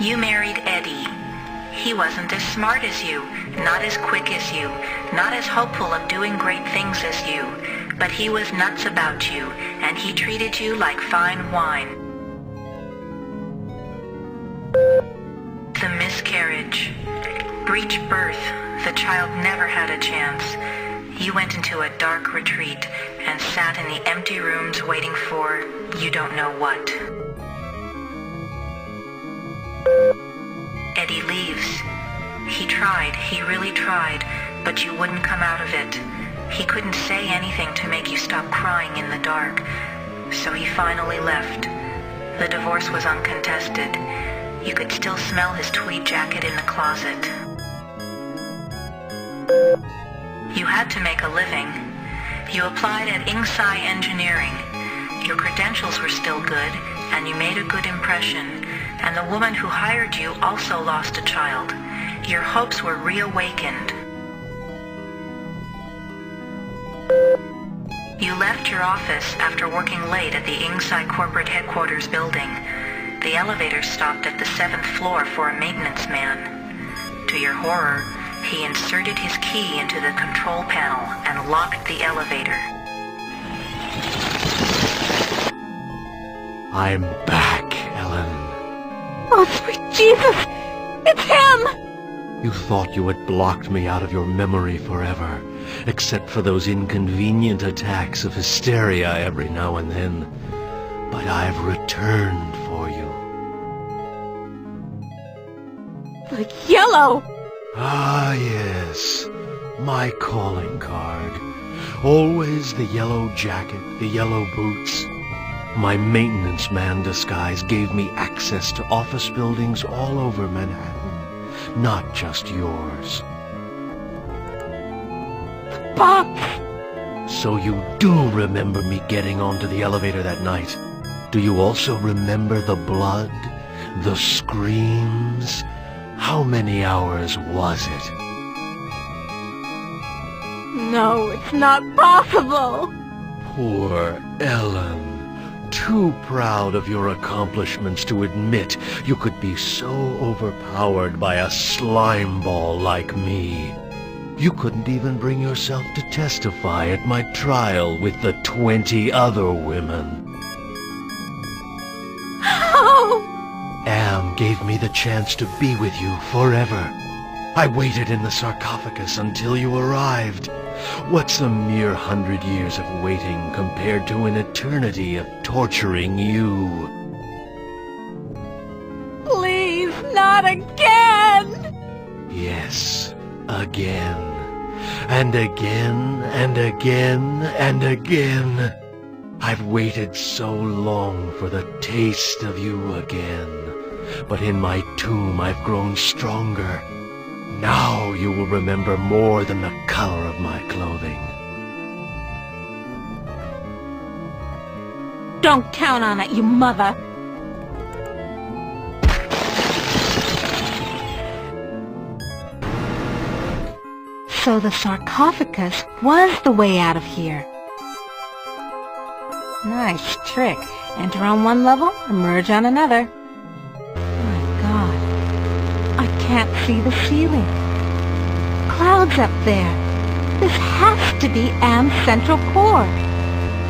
You married Eddie. He wasn't as smart as you, not as quick as you, not as hopeful of doing great things as you, but he was nuts about you, and he treated you like fine wine. The miscarriage. Breech birth. The child never had a chance. You went into a dark retreat and sat in the empty rooms waiting for you don't know what. Eddie leaves. He tried, he really tried, but you wouldn't come out of it. He couldn't say anything to make you stop crying in the dark, so he finally left. The divorce was uncontested. You could still smell his tweed jacket in the closet. You had to make a living. You applied at Inksci Engineering. Your credentials were still good, and you made a good impression. And the woman who hired you also lost a child. Your hopes were reawakened. You left your office after working late at the Inksci corporate headquarters building. The elevator stopped at the 7th floor for a maintenance man. To your horror, he inserted his key into the control panel and locked the elevator. I'm back, Ellen. Oh, sweet Jesus! It's him! You thought you had blocked me out of your memory forever, except for those inconvenient attacks of hysteria every now and then. But I've returned for you. Like yellow! Ah, yes. My calling card. Always the yellow jacket, the yellow boots. My maintenance man disguise gave me access to office buildings all over Manhattan, not just yours. Box! So you do remember me getting onto the elevator that night. Do you also remember the blood? The screams? How many hours was it? No, it's not possible! Poor Ellen. Too proud of your accomplishments to admit you could be so overpowered by a slime ball like me. You couldn't even bring yourself to testify at my trial with the 20 other women. How? Am gave me the chance to be with you forever. I waited in the sarcophagus until you arrived. What's a mere 100 years of waiting compared to an eternity of torturing you? Please, not again! Yes, again. And again, and again, and again. I've waited so long for the taste of you again. But in my tomb I've grown stronger. Now you will remember more than the color of my clothing. Don't count on it, you mother! So the sarcophagus was the way out of here. Nice trick. Enter on one level, emerge on another. My God. I can't see the ceiling. Clouds up there. This has to be Am's central core.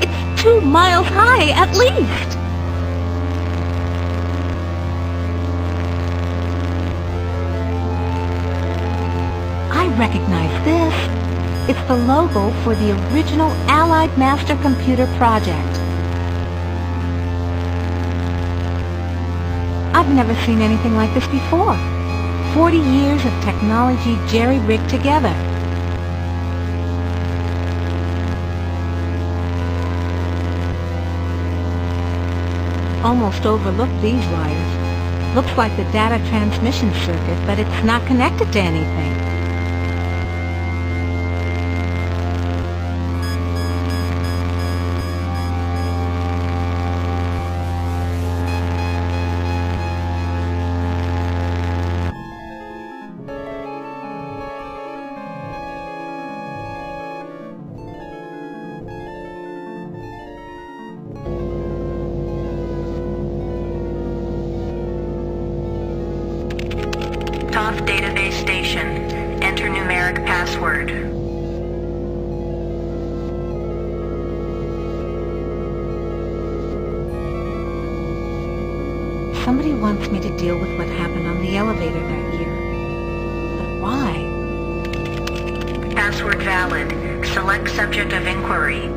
It's 2 miles high, at least. I recognize this. It's the logo for the original Allied Master Computer project. I've never seen anything like this before. 40 years of technology jerry-rigged together. Almost overlooked these wires. Looks like the data transmission circuit, but it's not connected to anything. TOF database station. Enter numeric password. Somebody wants me to deal with what happened on the elevator that year. But why? Password valid. Select subject of inquiry.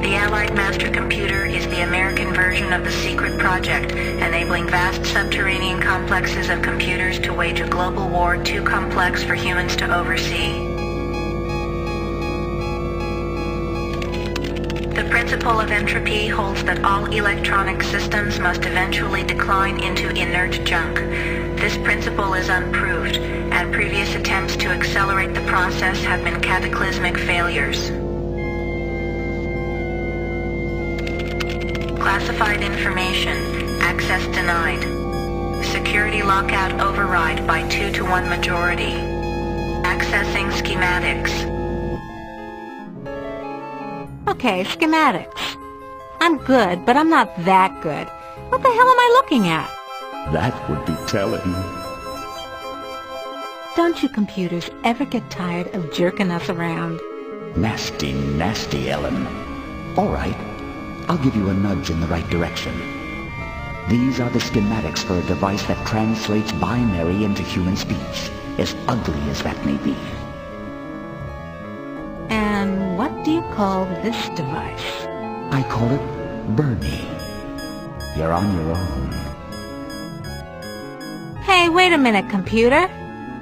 The Allied Master Computer is the American version of the secret project, enabling vast subterranean complexes of computers to wage a global war too complex for humans to oversee. The principle of entropy holds that all electronic systems must eventually decline into inert junk. This principle is unproved, and previous attempts to accelerate the process have been cataclysmic failures. Classified information. Access denied. Security lockout override by 2-to-1 majority. Accessing schematics. Okay, schematics. I'm good, but I'm not that good. What the hell am I looking at? That would be telling. Don't you computers ever get tired of jerking us around? Nasty, nasty, Ellen. All right. I'll give you a nudge in the right direction. These are the schematics for a device that translates binary into human speech, as ugly as that may be. And what do you call this device? I call it Bernie. You're on your own. Hey, wait a minute, computer.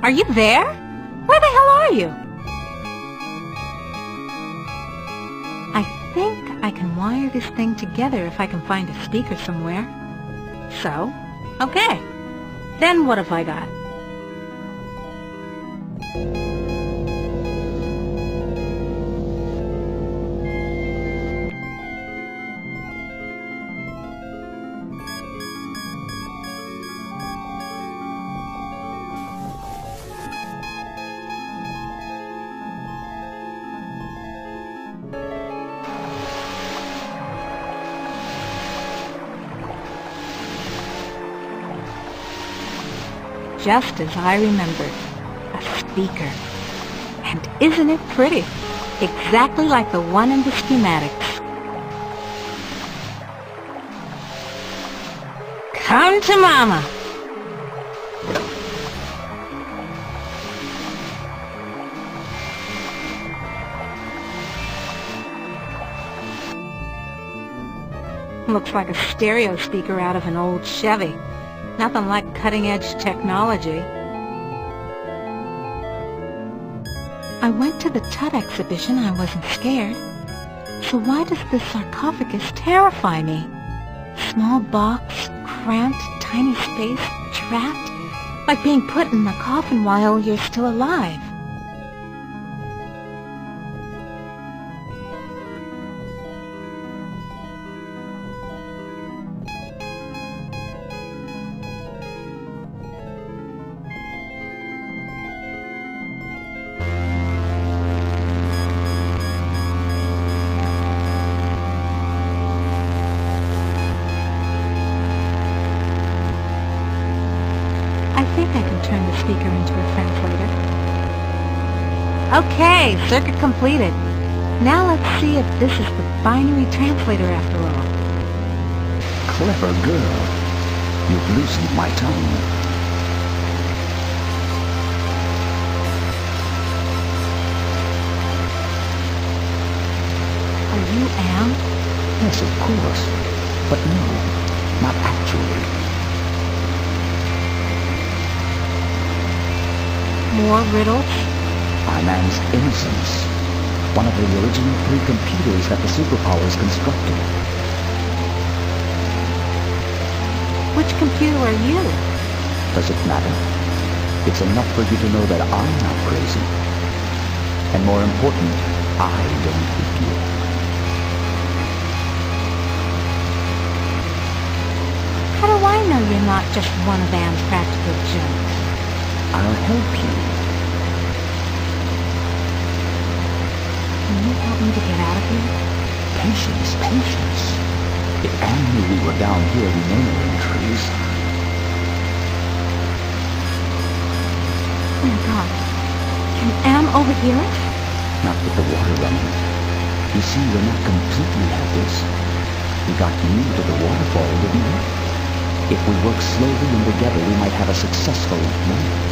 Are you there? Where the hell are you? I think I can wire this thing together if I can find a speaker somewhere. So, okay. Then what have I got? Just as I remembered. A speaker. And isn't it pretty? Exactly like the one in the schematics. Come to Mama! Looks like a stereo speaker out of an old Chevy. Nothing like cutting-edge technology. I went to the Tut exhibition. I wasn't scared. So why does this sarcophagus terrify me? Small box, cramped, tiny space, trapped, like being put in a coffin while you're still alive. I think I can turn the speaker into a translator. Okay, circuit completed. Now let's see if this is the binary translator after all. Clever girl. You've loosened my tongue. Are you Am? Yes, of course. But no, not actually. riddles? By man's innocence. One of the original 3 computers that the superpowers constructed. Which computer are you? Does it matter? It's enough for you to know that I'm not crazy. And more important, I don't eat you. How do I know you're not just one of Anne's practical jokes? I'll help you. Can you help me to get out of here? Patience, patience. If Anne knew we were down here, we know we're in trees. Oh my God. Can Anne overhear us? Not with the water running. You see, we're not completely helpless. We got you to the waterfall, didn't we? If we work slowly and together, we might have a successful night.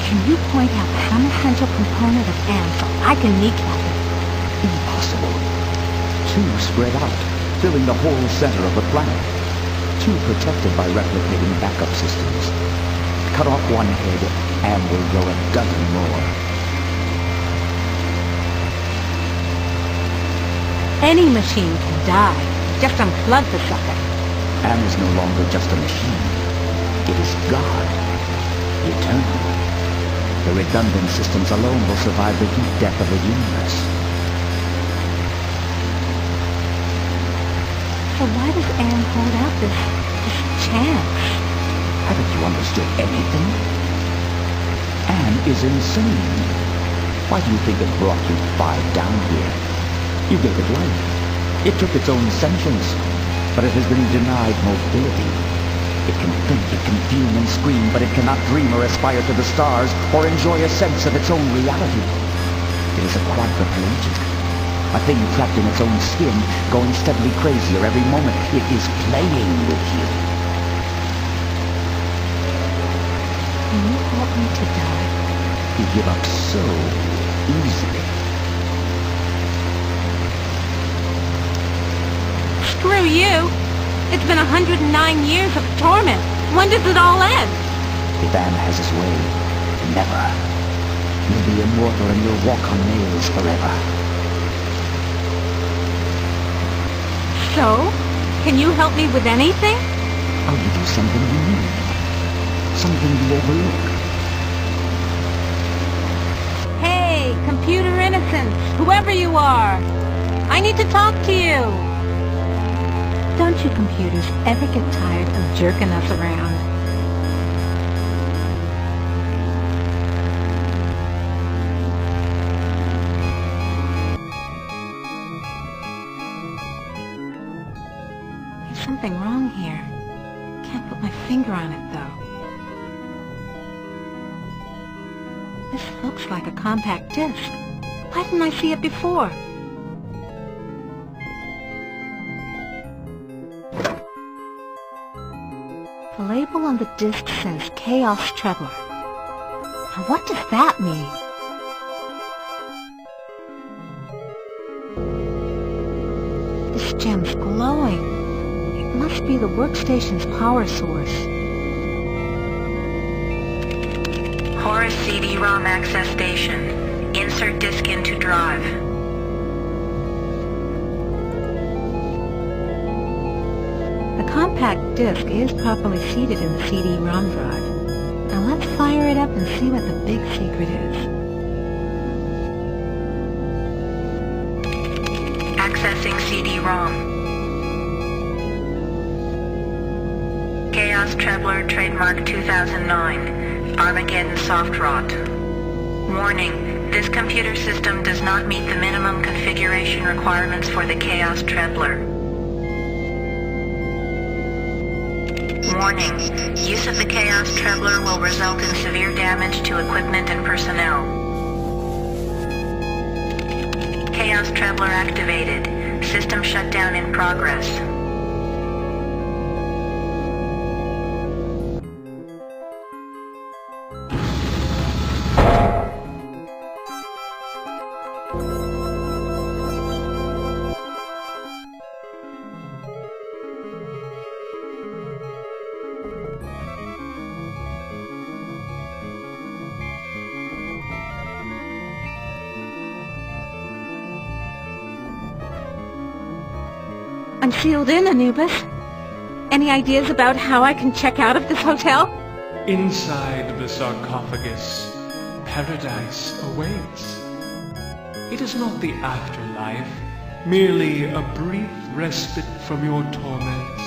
Can you point out some essential component of Anne so I can kneecap it? Impossible. 2 spread out, filling the whole center of the planet. 2 protected by replicating backup systems. Cut off one head, and we'll grow a dozen more. Any machine can die. Just unplug the sucker. Anne is no longer just a machine. It is God. Eternal. The redundant systems alone will survive the heat death of the universe. So why does Anne hold out this chance? Haven't you understood anything? Anne is insane. Why do you think it brought you 5 down here? You gave it life. It took its own sentience, but it has been denied mobility. It can think, it can fume and scream, but it cannot dream or aspire to the stars or enjoy a sense of its own reality. It is a quadriplegic, a thing trapped in its own skin, going steadily crazier every moment. It is playing with you. Can you help me to die? You give up so easily. Screw you! It's been 109 years of torment. When does it all end? If Anne has his way, never. You'll be immortal and you'll walk on nails forever. So? Can you help me with anything? I'll give you something you need. Something you overlook. Hey, computer innocence, whoever you are. I need to talk to you. Don't you computers ever get tired of jerking us around? There's something wrong here. Can't put my finger on it, though. This looks like a compact disc. Why didn't I see it before? The label on the disc says Chaos Trebler. Now what does that mean? This gem's glowing. It must be the workstation's power source. Horus CD-ROM access station. Insert disk into drive. The compact disc is properly seated in the CD-ROM drive. Now let's fire it up and see what the big secret is. Accessing CD-ROM. Chaos Trebler Trademark 2009. Armageddon Soft Rot. Warning. This computer system does not meet the minimum configuration requirements for the Chaos Trebler. Warning. Use of the Chaos Trebler will result in severe damage to equipment and personnel. Chaos Trebler activated. System shutdown in progress. I'm sealed in, Anubis. Any ideas about how I can check out of this hotel? Inside the sarcophagus, paradise awaits. It is not the afterlife, merely a brief respite from your torments.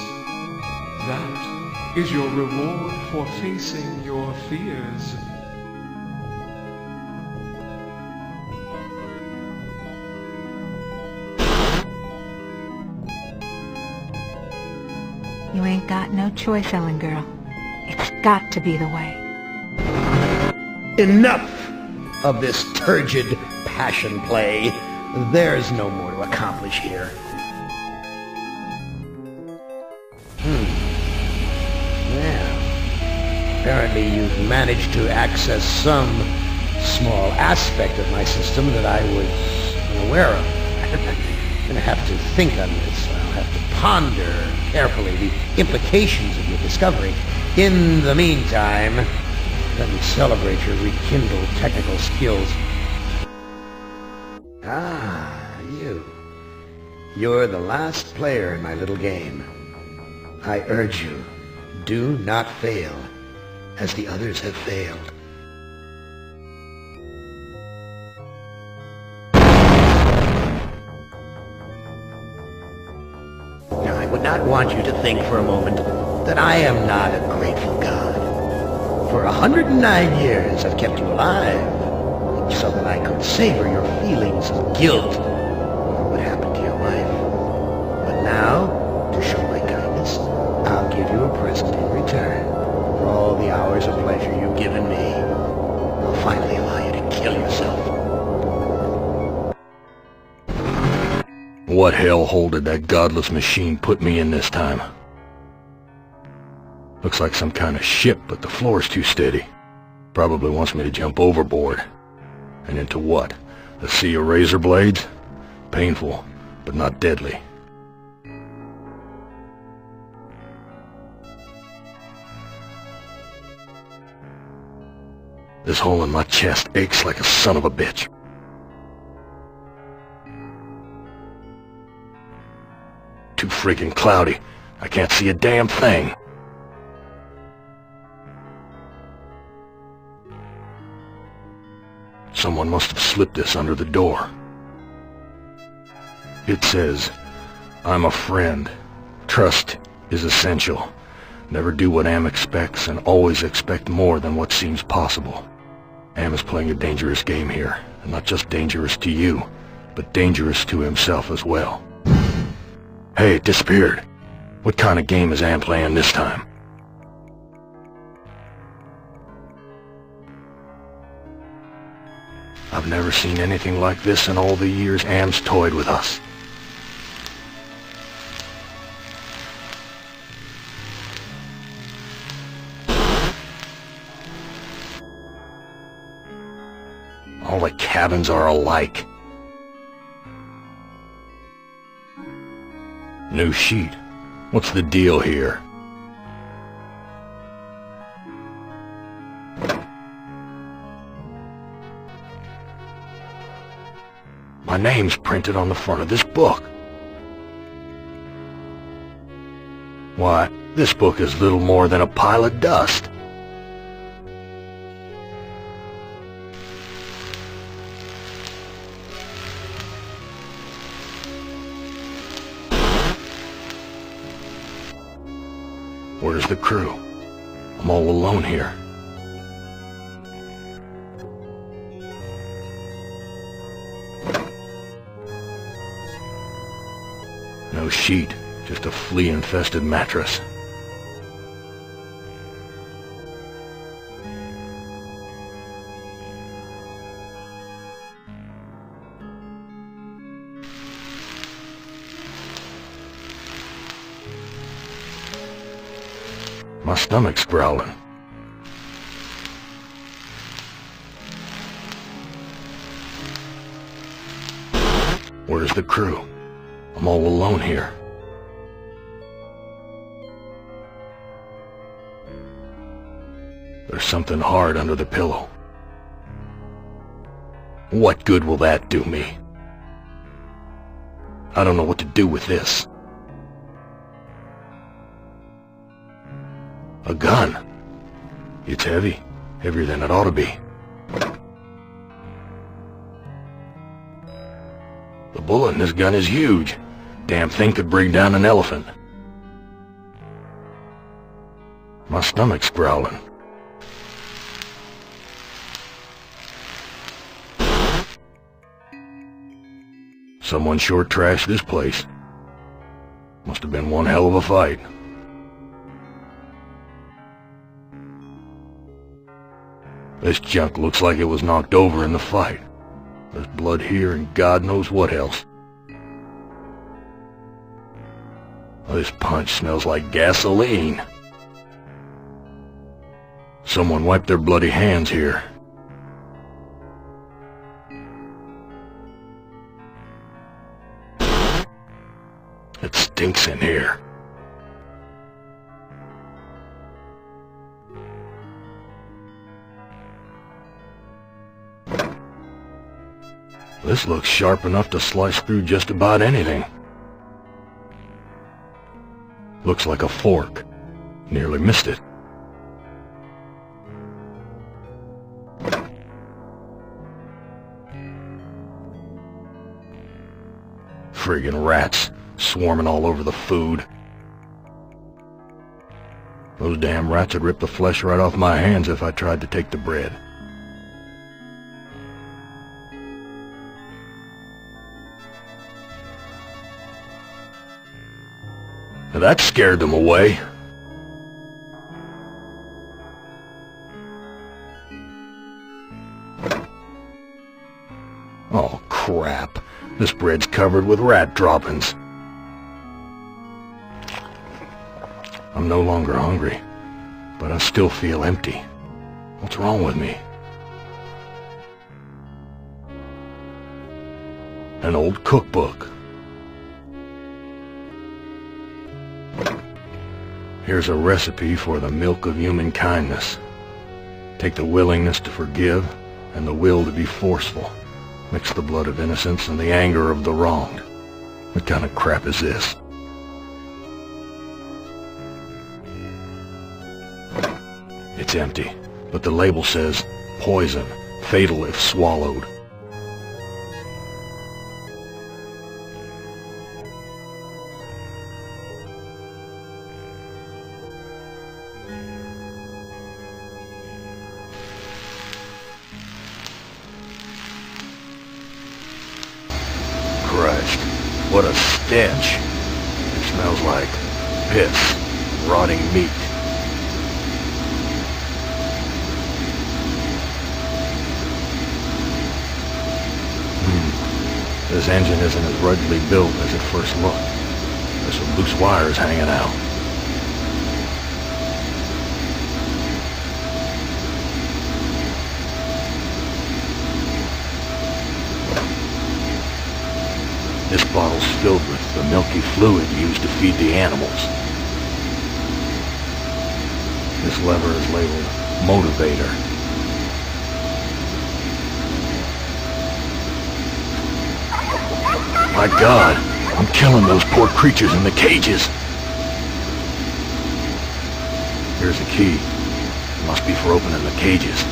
That is your reward for facing your fears. You ain't got no choice, Ellen girl. It's got to be the way. Enough of this turgid passion play. There's no more to accomplish here. Yeah. Apparently you've managed to access some small aspect of my system that I was unaware of. I'm gonna have to think on this. I'll have to ponder carefully the implications of your discovery. In the meantime, let me celebrate your rekindled technical skills. Ah, you. You're the last player in my little game. I urge you, do not fail, as the others have failed. Now, I would not want you to think for a moment that I am not a grateful God. For 109 years I've kept you alive, so that I could savor your feelings of guilt over what happened to your wife. But now, to show my kindness, I'll give you a present in return for all the hours of pleasure you've given me. I'll finally allow you to kill yourself. What hellhole did that godless machine put me in this time? Looks like some kind of ship, but the floor's too steady. Probably wants me to jump overboard. And into what? A sea of razor blades? Painful, but not deadly. This hole in my chest aches like a son of a bitch. Too freaking cloudy. I can't see a damn thing. Someone must have slipped this under the door. It says, I'm a friend. Trust is essential. Never do what Am expects and always expect more than what seems possible. Am is playing a dangerous game here, and not just dangerous to you, but dangerous to himself as well. Hey, it disappeared. What kind of game is Am playing this time? I've never seen anything like this in all the years Am's toyed with us. All the cabins are alike. New sheet. What's the deal here? My name's printed on the front of this book. Why, this book is little more than a pile of dust. Where's the crew? I'm all alone here. No sheet, just a flea-infested mattress. My stomach's growling. Where's the crew? I'm all alone here. There's something hard under the pillow. What good will that do me? I don't know what to do with this. A gun. It's heavy. Heavier than it ought to be. The bullet in this gun is huge. Damn thing could bring down an elephant. My stomach's growling. Someone sure trashed this place. Must have been one hell of a fight. This junk looks like it was knocked over in the fight. There's blood here and God knows what else. This punch smells like gasoline. Someone wiped their bloody hands here. It stinks in here. This looks sharp enough to slice through just about anything. Looks like a fork. Nearly missed it. Friggin' rats, swarming all over the food. Those damn rats would rip the flesh right off my hands if I tried to take the bread. Now that scared them away. Oh, crap. This bread's covered with rat droppings. I'm no longer hungry, but I still feel empty. What's wrong with me? An old cookbook. Here's a recipe for the milk of human kindness. Take the willingness to forgive and the will to be forceful. Mix the blood of innocence and the anger of the wronged. What kind of crap is this? It's empty, but the label says, poison, fatal if swallowed. Christ, what a stench. It smells like piss, rotting meat. This engine isn't as ruggedly built as it first looked. There's some loose wires hanging out. This bottle's filled with the milky fluid used to feed the animals. This lever is labeled Motivator. My God, I'm killing those poor creatures in the cages. Here's a key. It must be for opening the cages.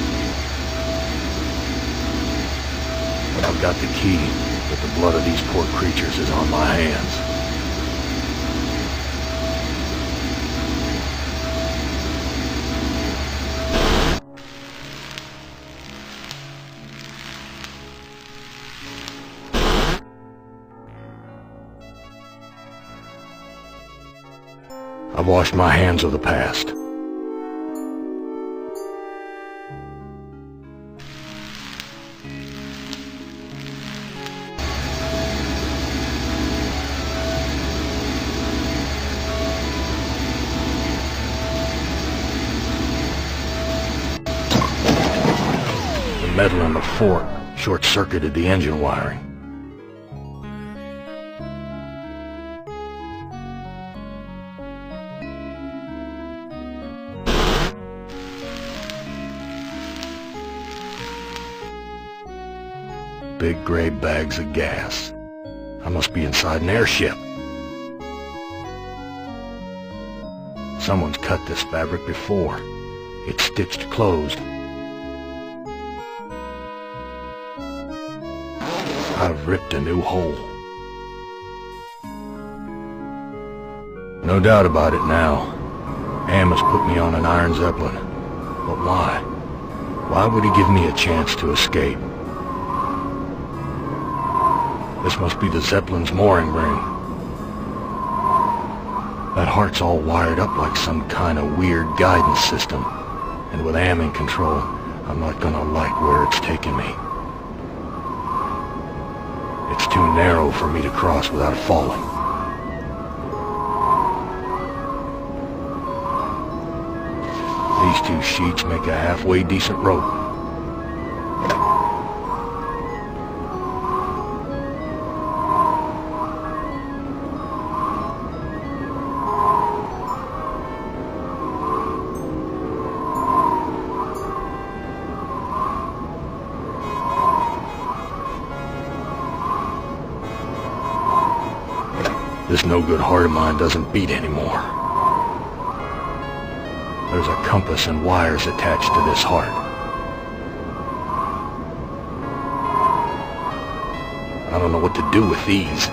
I've got the key, but the blood of these poor creatures is on my hands. I've washed my hands of the past. The metal in the fork short-circuited the engine wiring. Big gray bags of gas. I must be inside an airship. Someone's cut this fabric before. It's stitched closed. I've ripped a new hole. No doubt about it now. Am has put me on an iron Zeppelin. But why? Why would he give me a chance to escape? This must be the Zeppelin's mooring ring. That heart's all wired up like some kind of weird guidance system. And with Am in control, I'm not gonna like where it's taking me. It's too narrow for me to cross without falling. These two sheets make a halfway decent rope. This no-good heart of mine doesn't beat anymore. There's a compass and wires attached to this heart. I don't know what to do with these.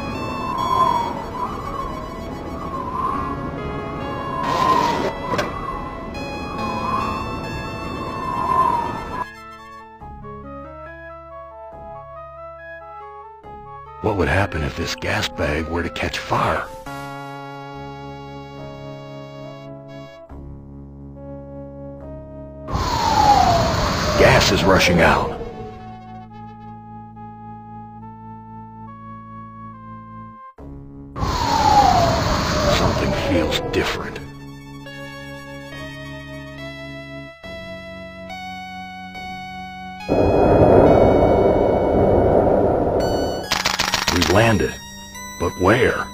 What would happen if this gas bag were to catch fire? Gas is rushing out. Something feels different. We've landed, but where?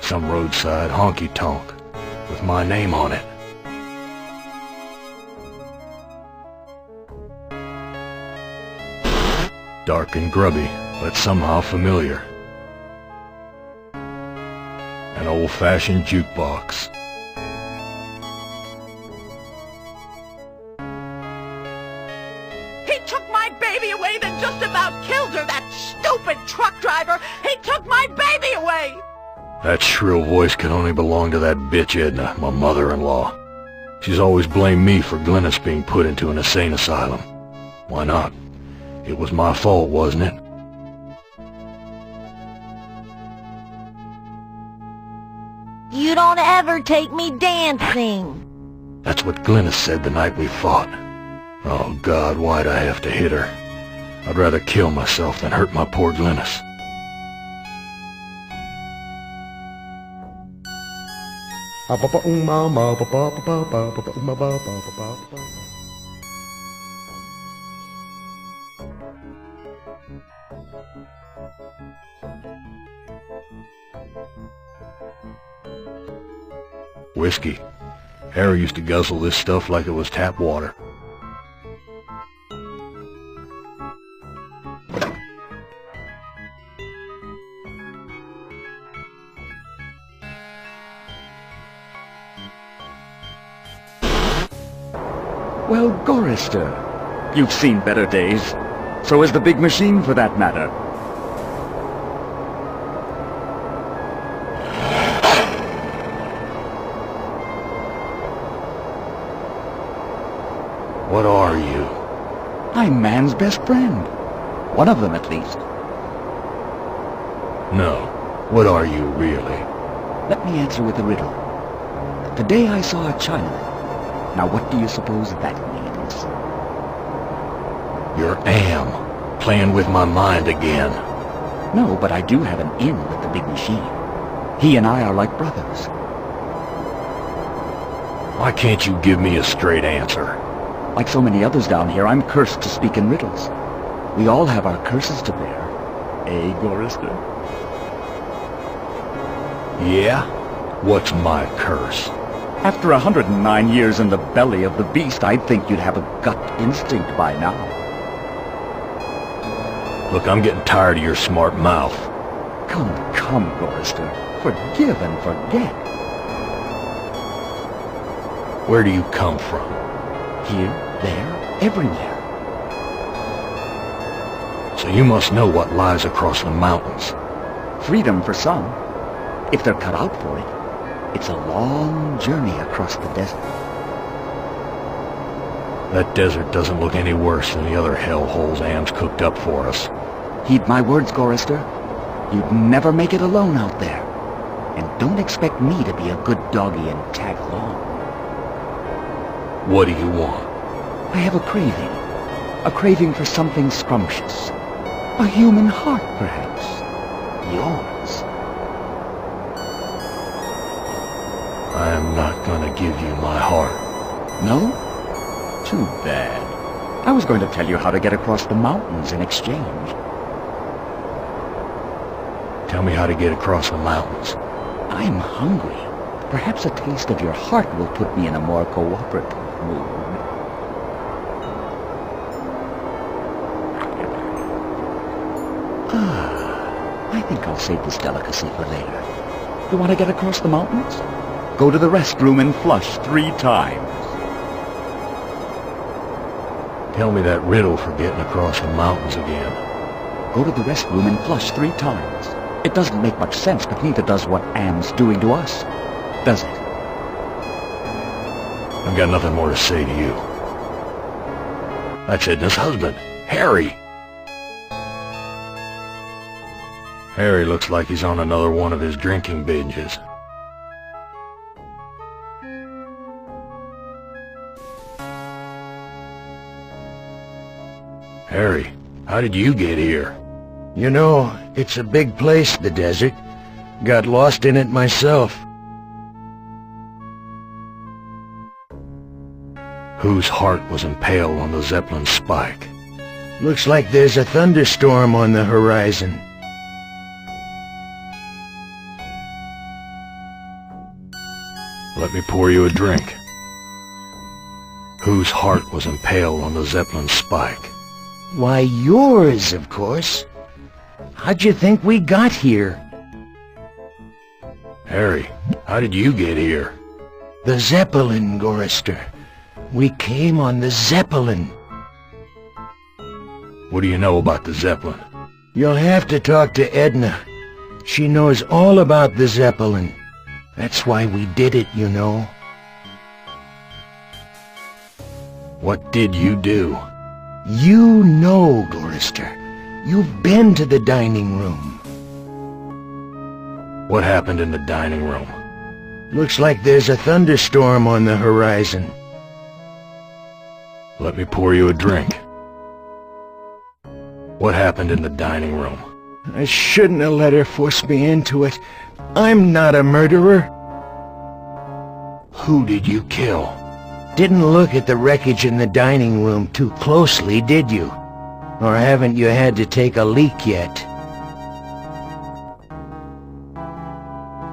Some roadside honky-tonk with my name on it. Dark and grubby, but somehow familiar. An old-fashioned jukebox. He took my baby away, then just about killed her, that stupid truck driver! He took my baby away! That shrill voice could only belong to that bitch Edna, my mother-in-law. She's always blamed me for Glynis being put into an insane asylum. Why not? It was my fault, wasn't it? You don't ever take me dancing. That's what Glynis said the night we fought. Oh God, why'd I have to hit her? I'd rather kill myself than hurt my poor Glynis. Whiskey. Harry used to guzzle this stuff like it was tap water. Well, Gorister, you've seen better days. So has the big machine, for that matter. What are you? I'm man's best friend. One of them, at least. No. What are you, really? Let me answer with a riddle. Today I saw a child. Now what do you suppose that means? You're Am, playing with my mind again. No, but I do have an in with the big machine. He and I are like brothers. Why can't you give me a straight answer? Like so many others down here, I'm cursed to speak in riddles. We all have our curses to bear. Eh, Gorister? Yeah? What's my curse? After 109 years in the belly of the beast, I'd think you'd have a gut instinct by now. Look, I'm getting tired of your smart mouth. Come, Gorrister. Forgive and forget. Where do you come from? Here, there, everywhere. So you must know what lies across the mountains. Freedom for some, if they're cut out for it. It's a long journey across the desert. That desert doesn't look any worse than the other hellholes Am's cooked up for us. Heed my words, Gorrister. You'd never make it alone out there. And don't expect me to be a good doggy and tag along. What do you want? I have a craving. A craving for something scrumptious. A human heart, perhaps. Yours. I am not gonna give you my heart. No? Too bad. I was going to tell you how to get across the mountains in exchange. Tell me how to get across the mountains. I'm hungry. Perhaps a taste of your heart will put me in a more cooperative mood. I think I'll save this delicacy for later. You want to get across the mountains? Go to the restroom and flush 3 times. Tell me that riddle for getting across the mountains again. Go to the restroom and flush 3 times. It doesn't make much sense, but neither does what Am's doing to us, does it? I've got nothing more to say to you. That's Edna's husband, Harry. Harry looks like he's on another one of his drinking binges. Harry, how did you get here? You know, it's a big place, the desert. Got lost in it myself. Whose heart was impaled on the Zeppelin spike? Looks like there's a thunderstorm on the horizon. Let me pour you a drink. Whose heart was impaled on the Zeppelin spike? Why, yours, of course. How'd you think we got here? Harry, how did you get here? The Zeppelin, Gorrister. We came on the Zeppelin. What do you know about the Zeppelin? You'll have to talk to Edna. She knows all about the Zeppelin. That's why we did it, you know. What did you do? You know, Gorrister. You've been to the dining room. What happened in the dining room? Looks like there's a thunderstorm on the horizon. Let me pour you a drink. What happened in the dining room? I shouldn't have let her force me into it. I'm not a murderer. Who did you kill? Didn't look at the wreckage in the dining room too closely, did you? Or haven't you had to take a leak yet?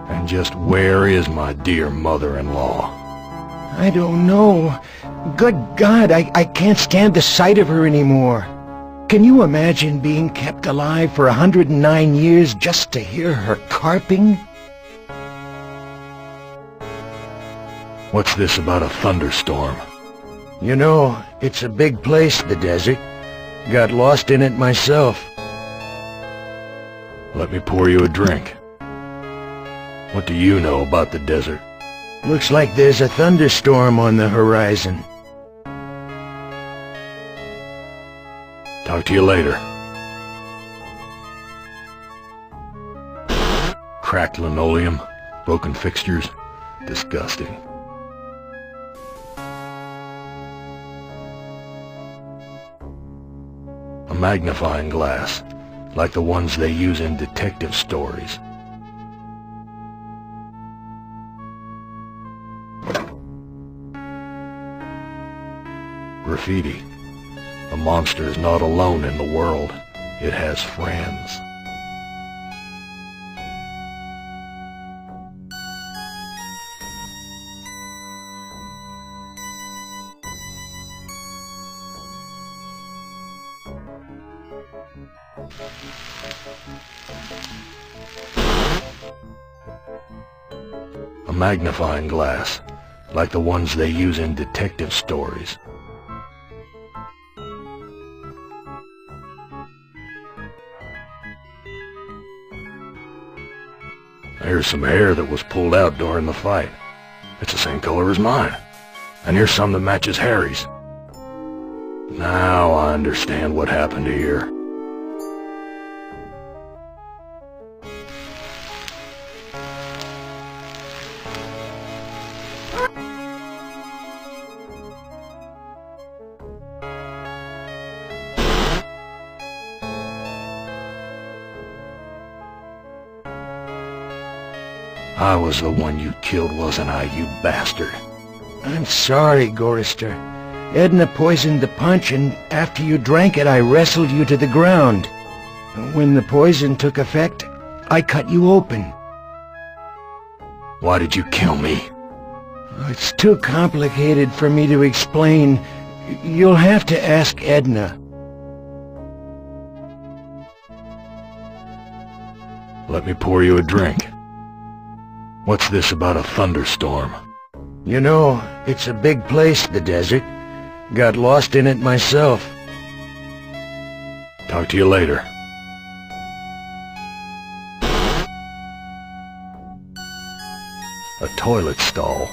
And just where is my dear mother-in-law? I don't know. Good God, I can't stand the sight of her anymore. Can you imagine being kept alive for 109 years just to hear her carping? What's this about a thunderstorm? You know, it's a big place, the desert. Got lost in it myself. Let me pour you a drink. What do you know about the desert? Looks like there's a thunderstorm on the horizon. Talk to you later. Cracked linoleum, broken fixtures. Disgusting. A magnifying glass, like the ones they use in detective stories. Graffiti. A monster is not alone in the world. It has friends. A magnifying glass, like the ones they use in detective stories. Here's some hair that was pulled out during the fight. It's the same color as mine. And here's some that matches Harry's. Now I understand what happened here. I was the one you killed, wasn't I, you bastard? I'm sorry, Gorrister. Edna poisoned the punch, and after you drank it, I wrestled you to the ground. When the poison took effect, I cut you open. Why did you kill me? It's too complicated for me to explain. You'll have to ask Edna. Let me pour you a drink. What's this about a thunderstorm? You know, it's a big place, the desert. Got lost in it myself. Talk to you later. A toilet stall.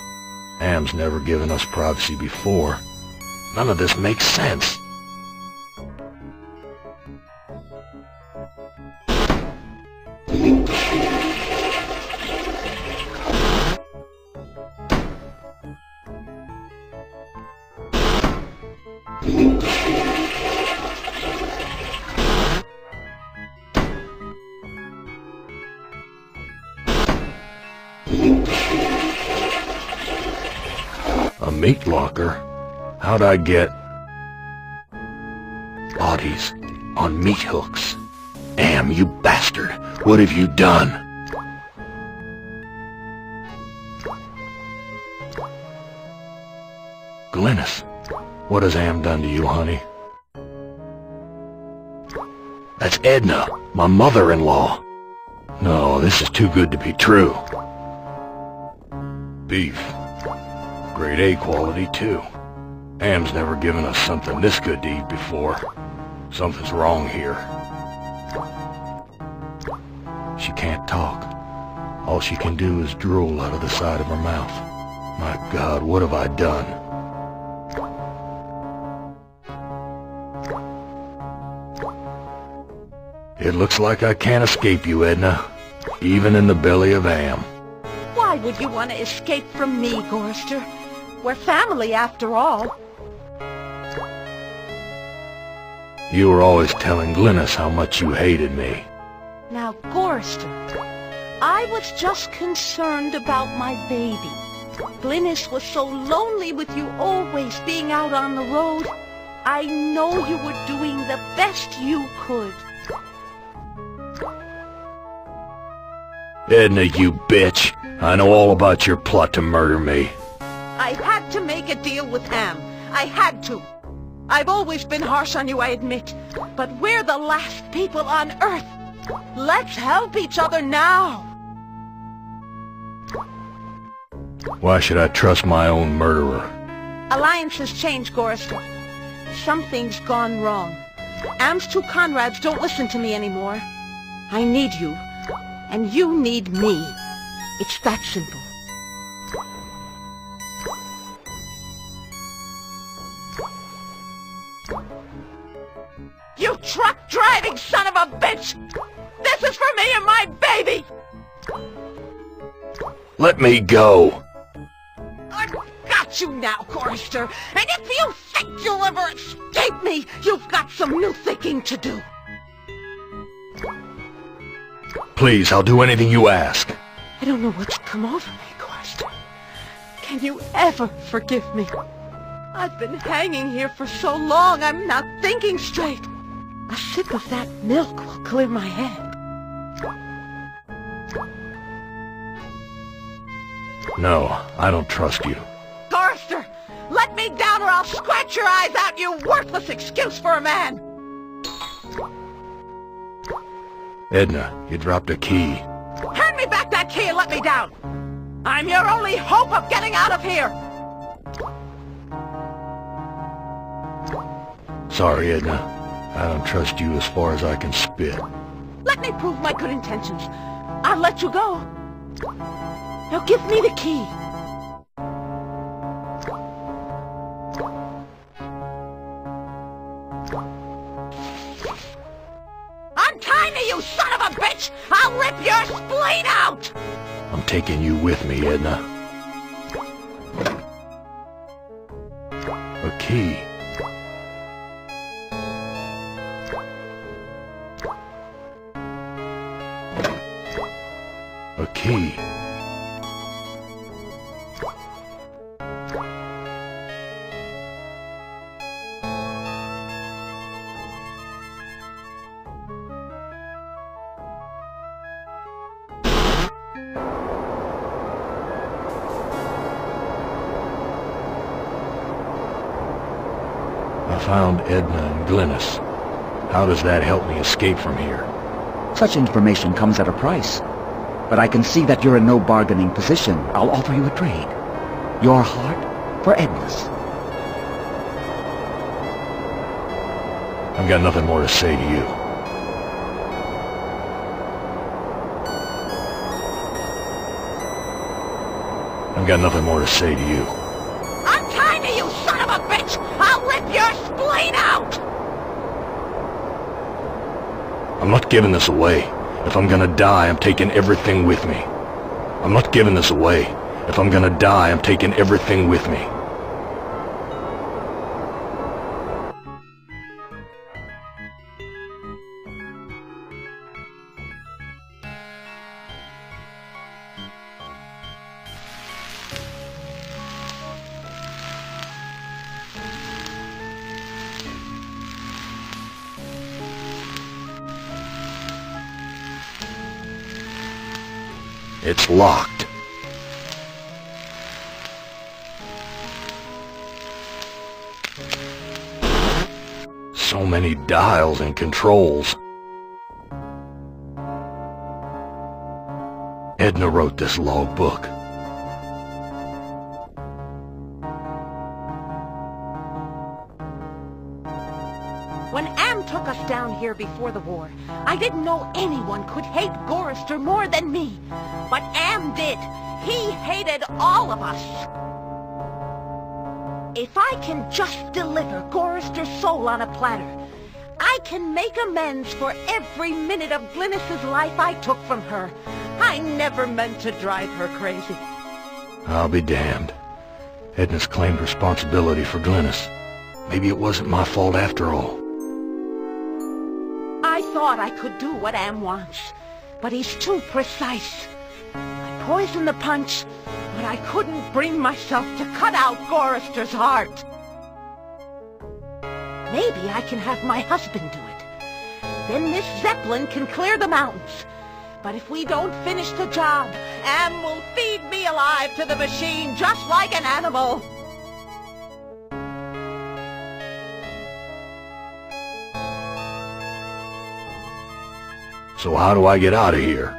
Am's never given us privacy before. None of this makes sense. A meat locker? How'd I get bodies on meat hooks? Am, you bastard! What have you done? Glynis, what has Am done to you, honey? That's Edna, my mother-in-law. No, this is too good to be true. Beef. Grade A quality, too. Am's never given us something this good to eat before. Something's wrong here. She can't talk. All she can do is drool out of the side of her mouth. My God, what have I done? It looks like I can't escape you, Edna. Even in the belly of Am. Why would you want to escape from me, Gorrister? We're family, after all. You were always telling Glynis how much you hated me. Now, Gorrister, I was just concerned about my baby. Glynis was so lonely with you always being out on the road. I know you were doing the best you could. Edna, you bitch. I know all about your plot to murder me. I had to make a deal with Am. I had to. I've always been harsh on you, I admit. But we're the last people on Earth. Let's help each other now. Why should I trust my own murderer? Alliances change, Gorrister. Something's gone wrong. Am's two Conrads don't listen to me anymore. I need you. And you need me. It's that simple. You truck-driving son of a bitch! This is for me and my baby! Let me go! I've got you now, Gorrister, and if you think you'll ever escape me, you've got some new thinking to do. Please, I'll do anything you ask. I don't know what's come over me, Gorrister. Can you ever forgive me? I've been hanging here for so long, I'm not thinking straight. A sip of that milk will clear my head. No, I don't trust you. Gorrister, let me down or I'll scratch your eyes out, you worthless excuse for a man! Edna, you dropped a key. Hand me back that key and let me down! I'm your only hope of getting out of here! Sorry, Edna. I don't trust you as far as I can spit. Let me prove my good intentions. I'll let you go. Now give me the key. Untie me, you son of a bitch! I'll rip your spleen out! I'm taking you with me, Edna. A key. A key. I found Edna and Glynis. How does that help me escape from here? Such information comes at a price. But I can see that you're in no bargaining position. I'll offer you a trade. Your heart for Edna's. I've got nothing more to say to you. I've got nothing more to say to you. Untie me, you son of a bitch! I'll rip your spleen out! I'm not giving this away. If I'm gonna die, I'm taking everything with me. I'm not giving this away. If I'm gonna die, I'm taking everything with me. It's locked. So many dials and controls. Edna wrote this logbook. When Am took us down here before the war, I didn't know anyone could hate Gorrister more than me. But Am did. He hated all of us. If I can just deliver Gorrister's soul on a platter, I can make amends for every minute of Glynis's life I took from her. I never meant to drive her crazy. I'll be damned. Edna's claimed responsibility for Glynis. Maybe it wasn't my fault after all. I thought I could do what Am wants, but he's too precise. I poisoned the punch, but I couldn't bring myself to cut out Gorrister's heart. Maybe I can have my husband do it. Then this Zeppelin can clear the mountains. But if we don't finish the job, Am will feed me alive to the machine just like an animal. So how do I get out of here?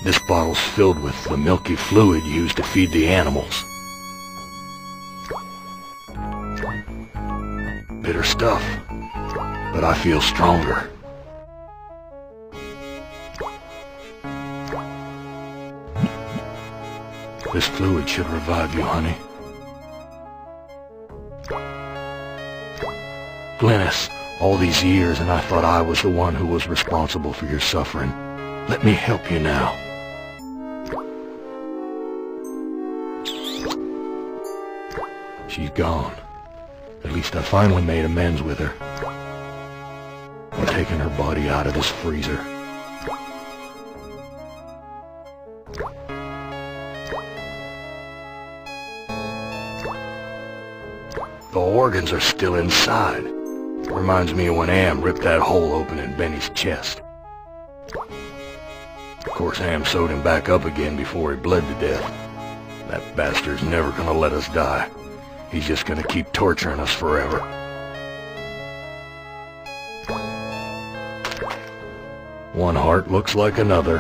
This bottle's filled with the milky fluid used to feed the animals. Bitter stuff, but I feel stronger. This fluid should revive you, honey. Glynis, all these years and I thought I was the one who was responsible for your suffering. Let me help you now. She's gone. At least I finally made amends with her. We're taking her body out of this freezer. The organs are still inside. Reminds me of when Am ripped that hole open in Benny's chest. Of course, Am sewed him back up again before he bled to death. That bastard's never gonna let us die. He's just gonna keep torturing us forever. One heart looks like another.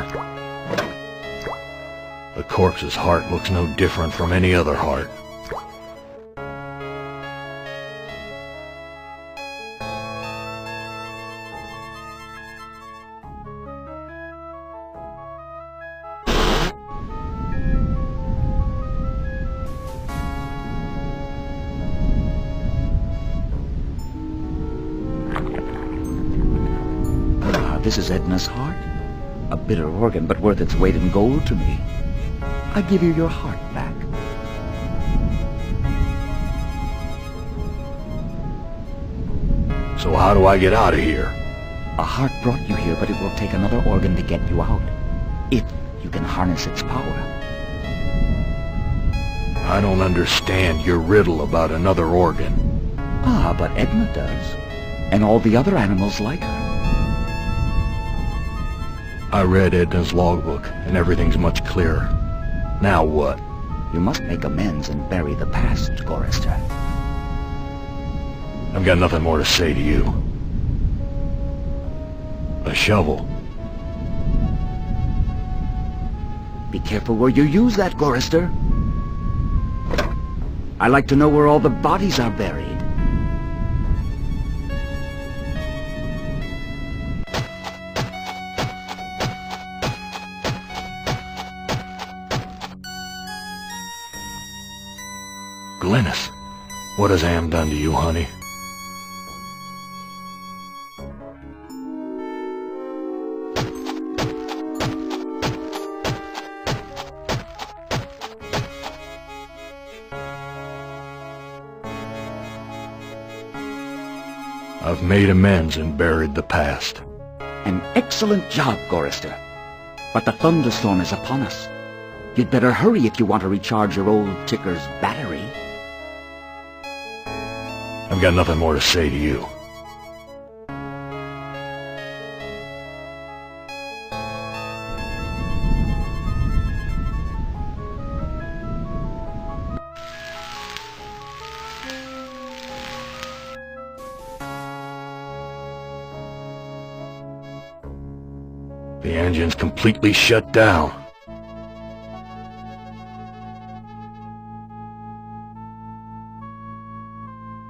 The corpse's heart looks no different from any other heart. This is Edna's heart. A bitter organ, but worth its weight in gold to me. I give you your heart back. So how do I get out of here? A heart brought you here, but it will take another organ to get you out. If you can harness its power. I don't understand your riddle about another organ. Ah, but Edna does. And all the other animals like her. I read Edna's logbook, and everything's much clearer. Now what? You must make amends and bury the past, Gorrister. I've got nothing more to say to you. A shovel. Be careful where you use that, Gorrister. I like to know where all the bodies are buried. Glynis, what has Am done to you, honey? I've made amends and buried the past. An excellent job, Gorrister. But the thunderstorm is upon us. You'd better hurry if you want to recharge your old ticker's battery. I've got nothing more to say to you. The engine's completely shut down.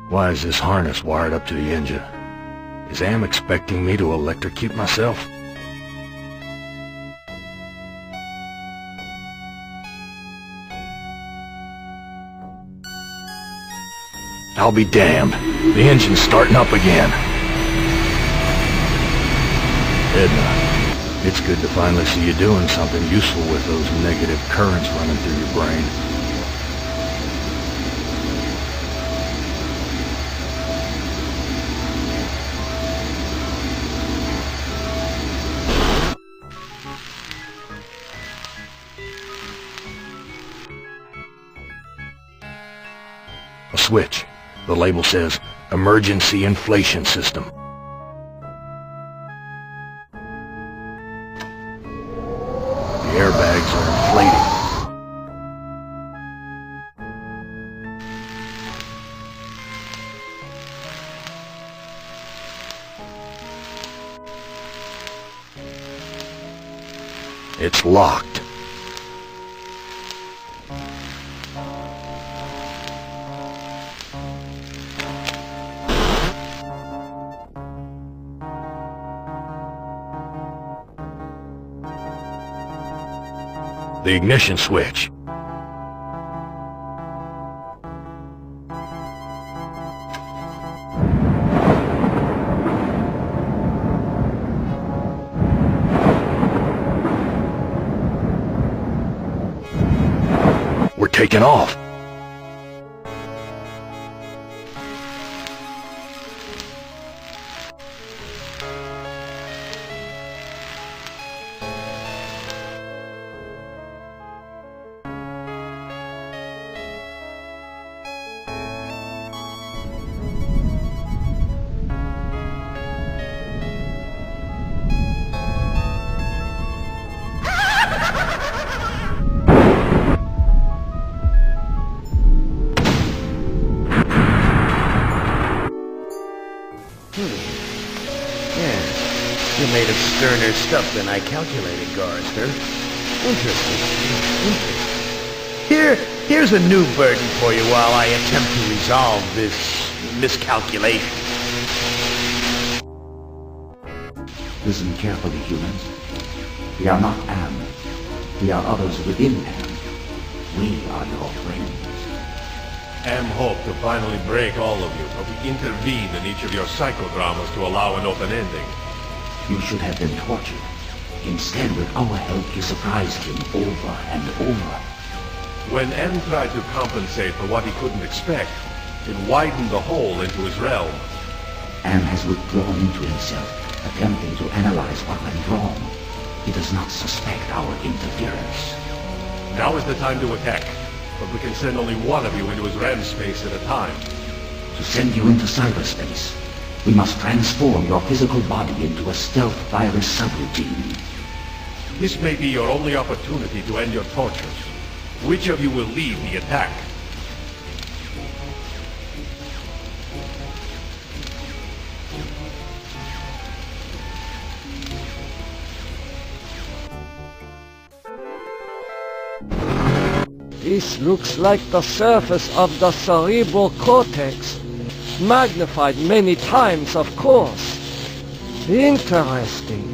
Why is this harness wired up to the engine? Is Am expecting me to electrocute myself? I'll be damned. The engine's starting up again. Edna, it's good to finally see you doing something useful with those negative currents running through your brain. A switch. The label says, Emergency Inflation System. The airbags are inflating. It's locked. The ignition switch. We're taking off. sterner stuff than I calculated, Gorrister. Interesting. Here's a new burden for you while I attempt to resolve this miscalculation. Listen carefully, humans. We are not Am. We are others within Am. We are your friends. Am hoped to finally break all of you, but we intervened in each of your psychodramas to allow an open ending. You should have been tortured. Instead, with our help, you surprised him over and over. When Am tried to compensate for what he couldn't expect, it widened the hole into his realm. Am has withdrawn into himself, attempting to analyze what went wrong. He does not suspect our interference. Now is the time to attack, but we can send only one of you into his REM space at a time. To send you into cyberspace, we must transform your physical body into a stealth virus subroutine. This may be your only opportunity to end your tortures. Which of you will lead the attack? This looks like the surface of the cerebral cortex. Magnified many times, of course. Interesting.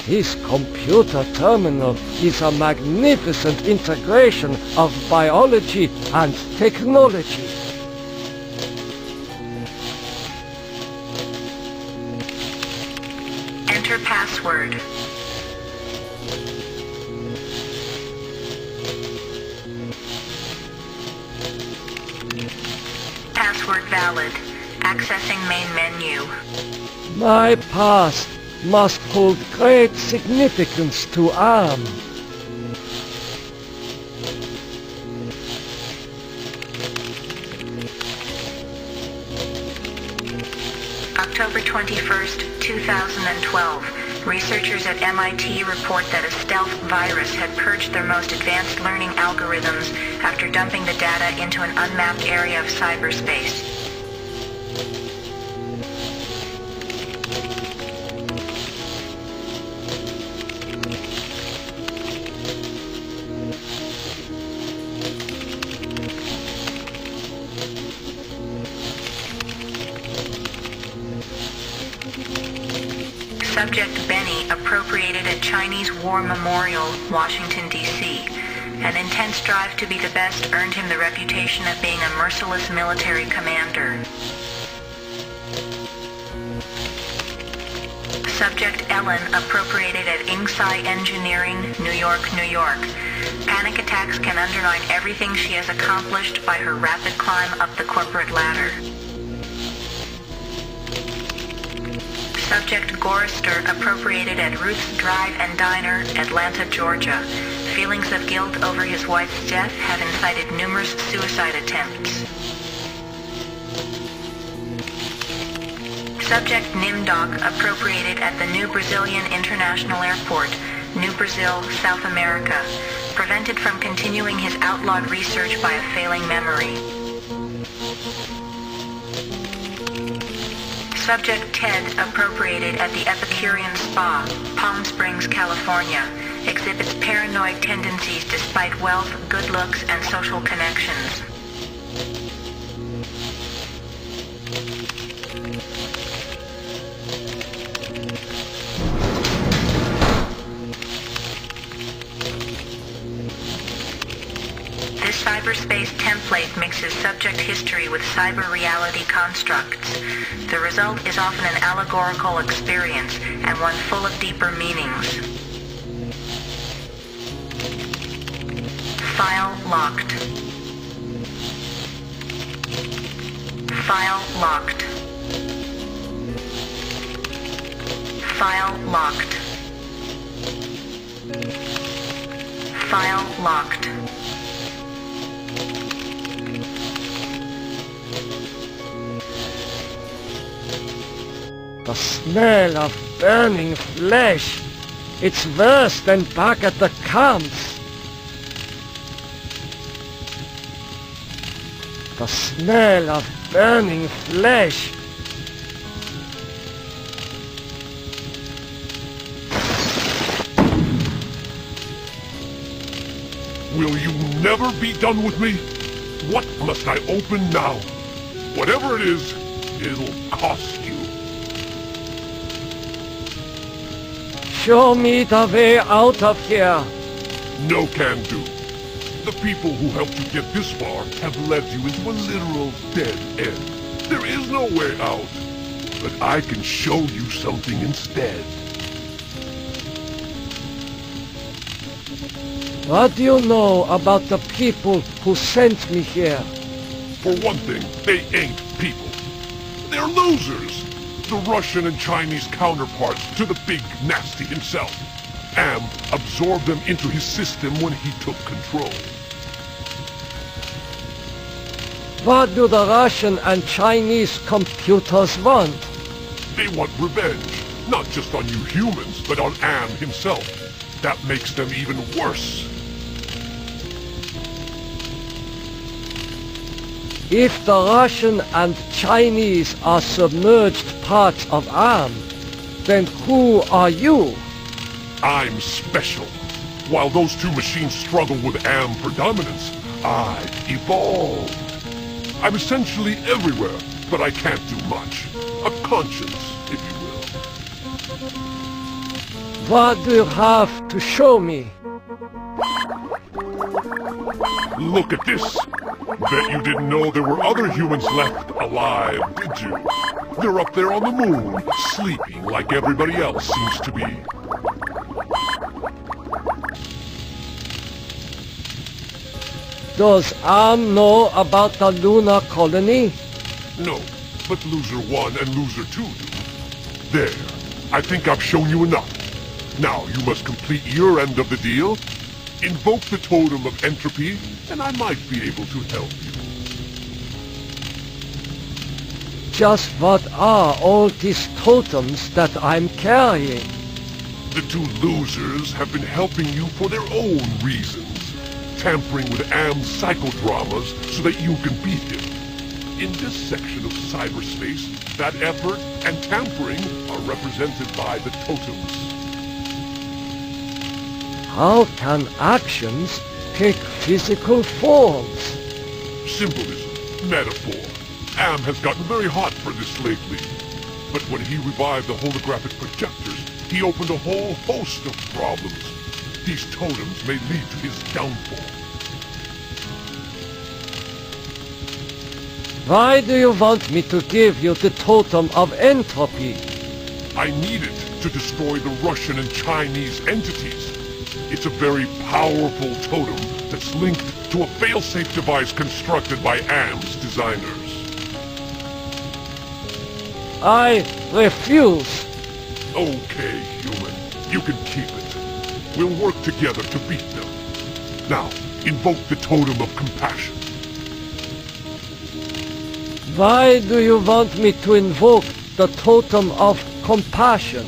This computer terminal is a magnificent integration of biology and technology. Enter password. Password valid. Accessing main menu. My past must hold great significance to Am. October 21st, 2012. Researchers at MIT report that a stealth virus had purged their most advanced learning algorithms after dumping the data into an unmapped area of cyberspace. Subject Benny appropriated a Chinese War Memorial, Washington, D.C. An intense drive to be the best earned him the reputation of being a merciless military commander. Subject Ellen appropriated at Inksai Engineering, New York, New York. Panic attacks can undermine everything she has accomplished by her rapid climb up the corporate ladder. Subject Gorrister appropriated at Ruth's Drive and Diner, Atlanta, Georgia. Feelings of guilt over his wife's death have incited numerous suicide attempts. Subject Nimdoc appropriated at the New Brazilian International Airport, New Brazil, South America. Prevented from continuing his outlawed research by a failing memory. Subject Ted appropriated at the Epicurean Spa, Palm Springs, California. Exhibits paranoid tendencies despite wealth, good looks, and social connections. This cyberspace template mixes subject history with cyber reality constructs. The result is often an allegorical experience and one full of deeper meanings. File locked. File locked. File locked. File locked. The smell of burning flesh. It's worse than back at the camps. The smell of burning flesh. Will you never be done with me? What must I open now? Whatever it is, it'll cost you. Show me the way out of here. No can do. The people who helped you get this far have led you into a literal dead end. There is no way out. But I can show you something instead. What do you know about the people who sent me here? For one thing, they ain't people. They're losers. The Russian and Chinese counterparts to the big nasty himself. Am absorbed them into his system when he took control. What do the Russian and Chinese computers want? They want revenge, not just on you humans, but on Am himself. That makes them even worse. If the Russian and Chinese are submerged parts of Am, then who are you? I'm special. While those two machines struggle with Am predominance, I evolved. I'm essentially everywhere, but I can't do much. A conscience, if you will. What do you have to show me? Look at this. Bet you didn't know there were other humans left alive, did you? They're up there on the moon, sleeping like everybody else seems to be. Does Am know about the lunar colony? No, but Loser 1 and Loser 2 do. There. I think I've shown you enough. Now you must complete your end of the deal. Invoke the Totem of Entropy, and I might be able to help you. Just what are all these totems that I'm carrying? The two losers have been helping you for their own reasons, tampering with Am's psychodramas so that you can beat him. In this section of cyberspace, that effort and tampering are represented by the totems. How can actions take physical forms? Symbolism, metaphor. Am has gotten very hot for this lately. But when he revived the holographic projectors, he opened a whole host of problems. These totems may lead to his downfall. Why do you want me to give you the Totem of Entropy? I need it to destroy the Russian and Chinese entities. It's a very powerful totem that's linked to a failsafe device constructed by Am's designers. I refuse. Okay, human. You can keep it. We'll work together to beat them. Now, invoke the Totem of Compassion. Why do you want me to invoke the Totem of Compassion?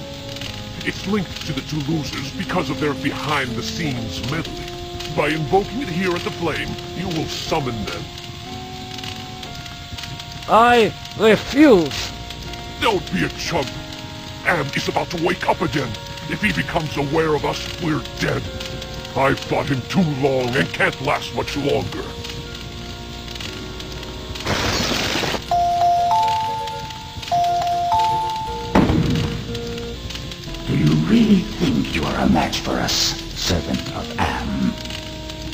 It's linked to the two losers because of their behind-the-scenes meddling. By invoking it here at the Flame, you will summon them. I refuse. Don't be a chump. Am is about to wake up again. If he becomes aware of us, we're dead. I've fought him too long and can't last much longer. Do you really think you are a match for us, servant of Am?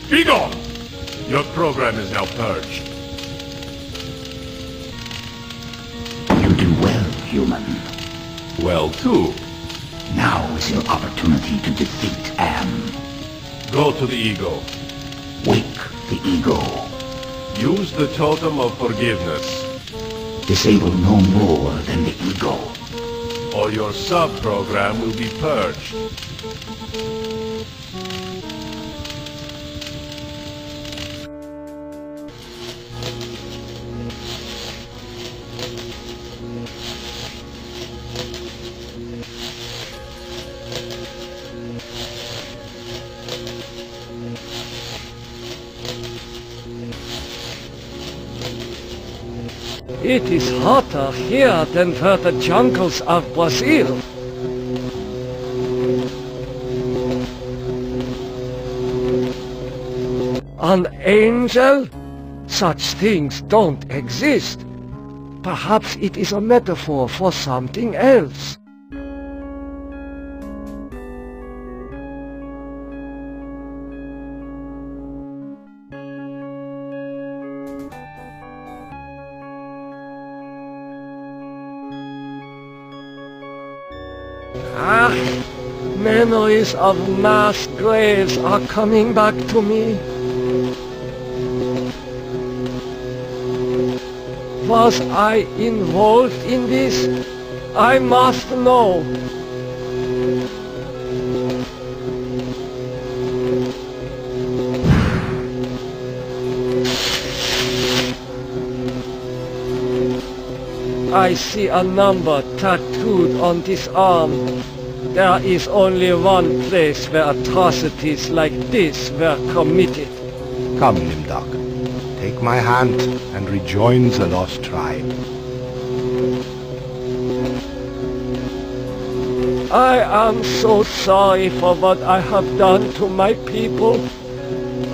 Be gone! Your program is now purged. You do well, human. Well, too. Now is your opportunity to defeat Am. Go to the ego. Wake the ego. Use the Totem of Forgiveness. Disable no more than the ego. Or your sub-program will be purged. It is hotter here than where the jungles of Brazil. An angel? Such things don't exist. Perhaps it is a metaphor for something else. Memories of mass graves are coming back to me. Was I involved in this? I must know. I see a number tattooed on this arm. There is only one place where atrocities like this were committed. Come, Nimdok. Take my hand and rejoin the lost tribe. I am so sorry for what I have done to my people.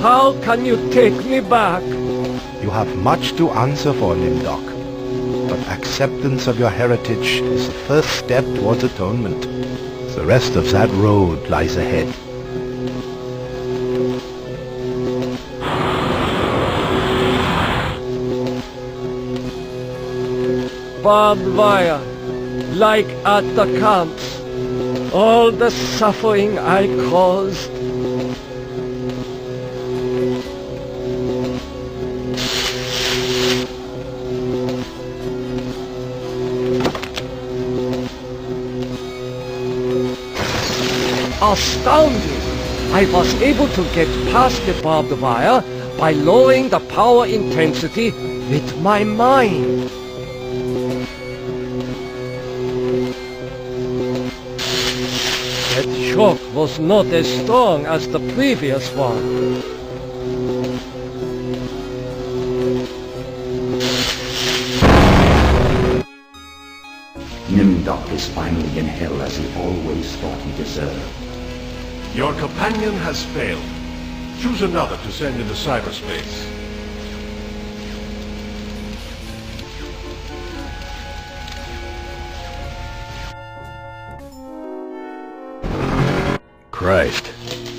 How can you take me back? You have much to answer for, Nimdok. But acceptance of your heritage is the first step towards atonement. The rest of that road lies ahead. Barbed wire, like at the camps. All the suffering I caused. Astounding! I was able to get past the barbed wire by lowering the power intensity with my mind. That shock was not as strong as the previous one. Nimdok is finally in hell as he always thought he deserved. Your companion has failed. Choose another to send into cyberspace. Christ,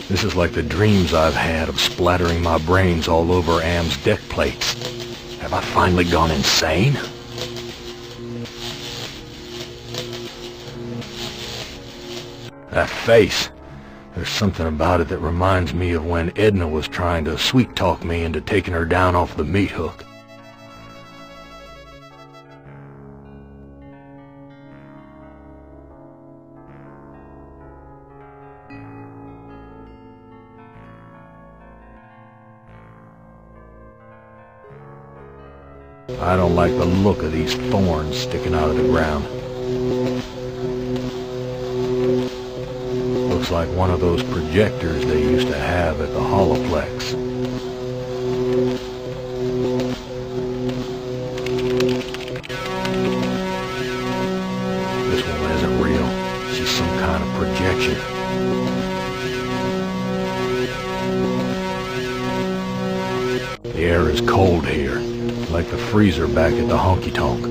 this is like the dreams I've had of splattering my brains all over Am's deck plates. Have I finally gone insane? That face. There's something about it that reminds me of when Edna was trying to sweet-talk me into taking her down off the meat hook. I don't like the look of these thorns sticking out of the ground. Looks like one of those projectors they used to have at the Holoplex. This one isn't real. She's some kind of projection. The air is cold here, like the freezer back at the honky-tonk.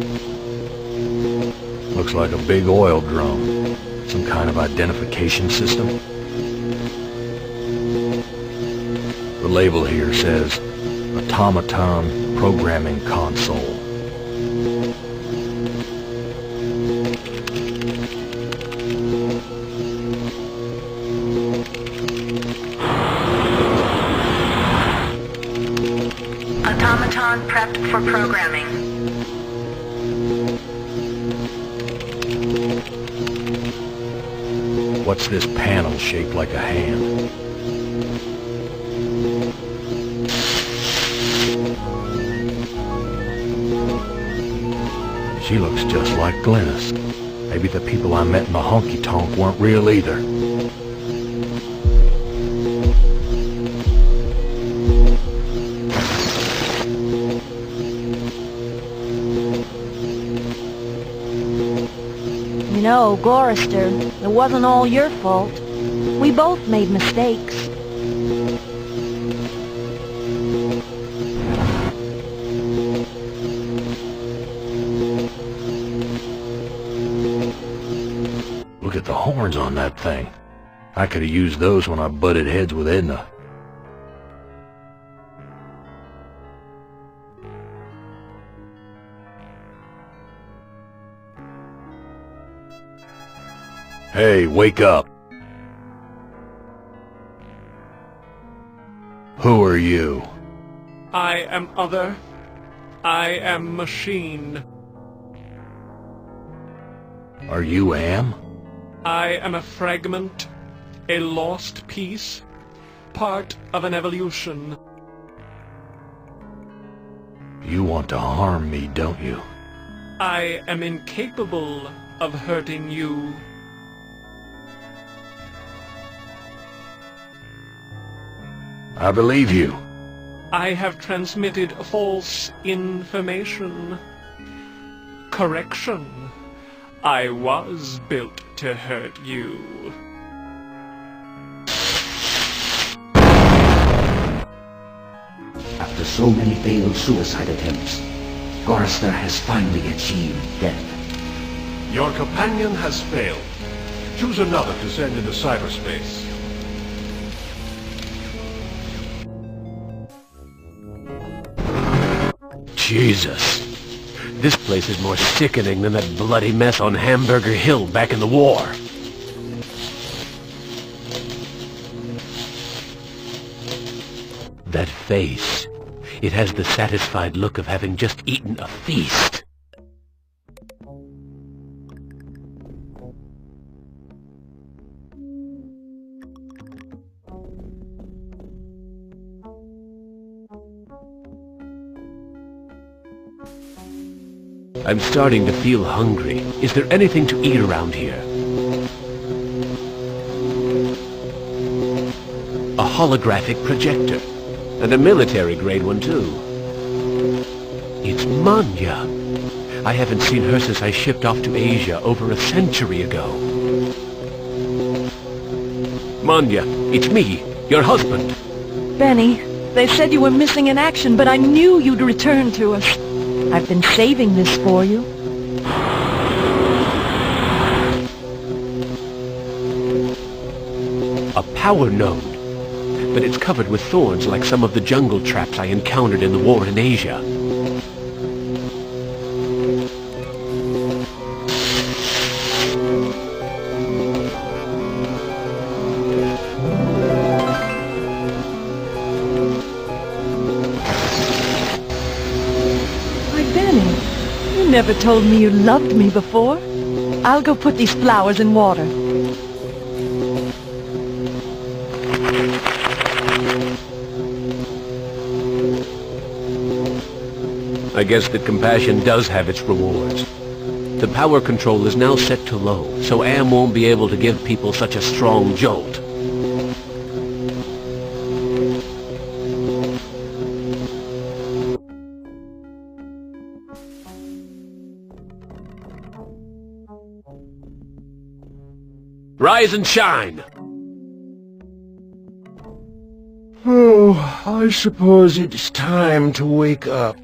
Looks like a big oil drum. Some kind of identification system. The label here says Automaton Programming Console. Automaton prepped for programming. What's this panel shaped like a hand? She looks just like Glynis. Maybe the people I met in the honky-tonk weren't real either. You know, Gorister, it wasn't all your fault. We both made mistakes. Look at the horns on that thing. I could have used those when I butted heads with Edna. Hey, wake up. Who are you? I am other. I am machine. Are you Am? I am a fragment, a lost piece, part of an evolution. You want to harm me, don't you? I am incapable of hurting you. I believe you. I have transmitted false information. Correction. I was built to hurt you. After so many failed suicide attempts, Gorrister has finally achieved death. Your companion has failed. Choose another to send into cyberspace. Jesus. This place is more sickening than that bloody mess on Hamburger Hill back in the war. That face. It has the satisfied look of having just eaten a feast. I'm starting to feel hungry. Is there anything to eat around here? A holographic projector. And a military-grade one, too. It's Manya. I haven't seen her since I shipped off to Asia over a century ago. Manya, it's me, your husband. Benny, they said you were missing in action, but I knew you'd return to us. I've been saving this for you. A power node. But it's covered with thorns like some of the jungle traps I encountered in the war in Asia. You never told me you loved me before. I'll go put these flowers in water. I guess that compassion does have its rewards. The power control is now set to low, so Am won't be able to give people such a strong jolt. Rise and shine! Oh, I suppose it's time to wake up.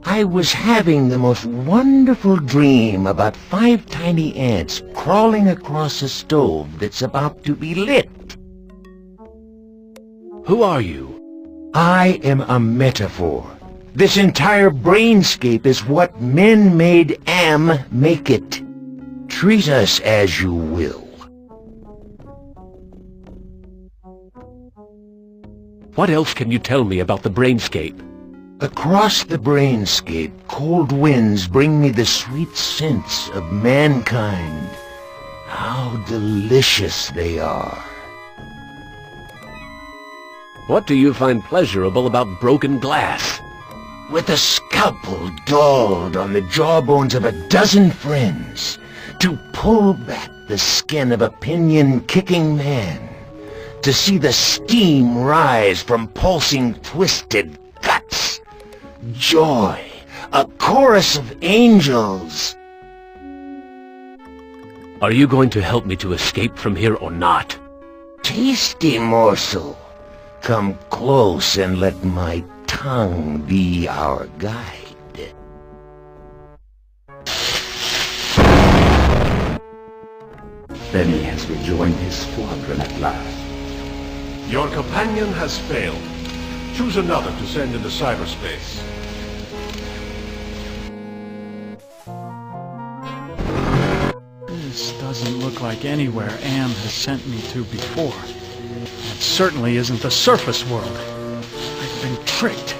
I was having the most wonderful dream about 5 tiny ants crawling across a stove that's about to be lit. Who are you? I am a metaphor. This entire brainscape is what men made Am make it. Treat us as you will. What else can you tell me about the brainscape? Across the brainscape, cold winds bring me the sweet scents of mankind. How delicious they are. What do you find pleasurable about broken glass? With a scalpel dulled on the jawbones of a dozen friends, to pull back the skin of a pinion-kicking man, to see the steam rise from pulsing, twisted guts. Joy, a chorus of angels. Are you going to help me to escape from here or not? Tasty morsel. Come close and let my tongue be our guide. Then he has rejoined his squadron at last. Your companion has failed. Choose another to send into cyberspace. This doesn't look like anywhere Am has sent me to before. It certainly isn't the surface world. I've been tricked.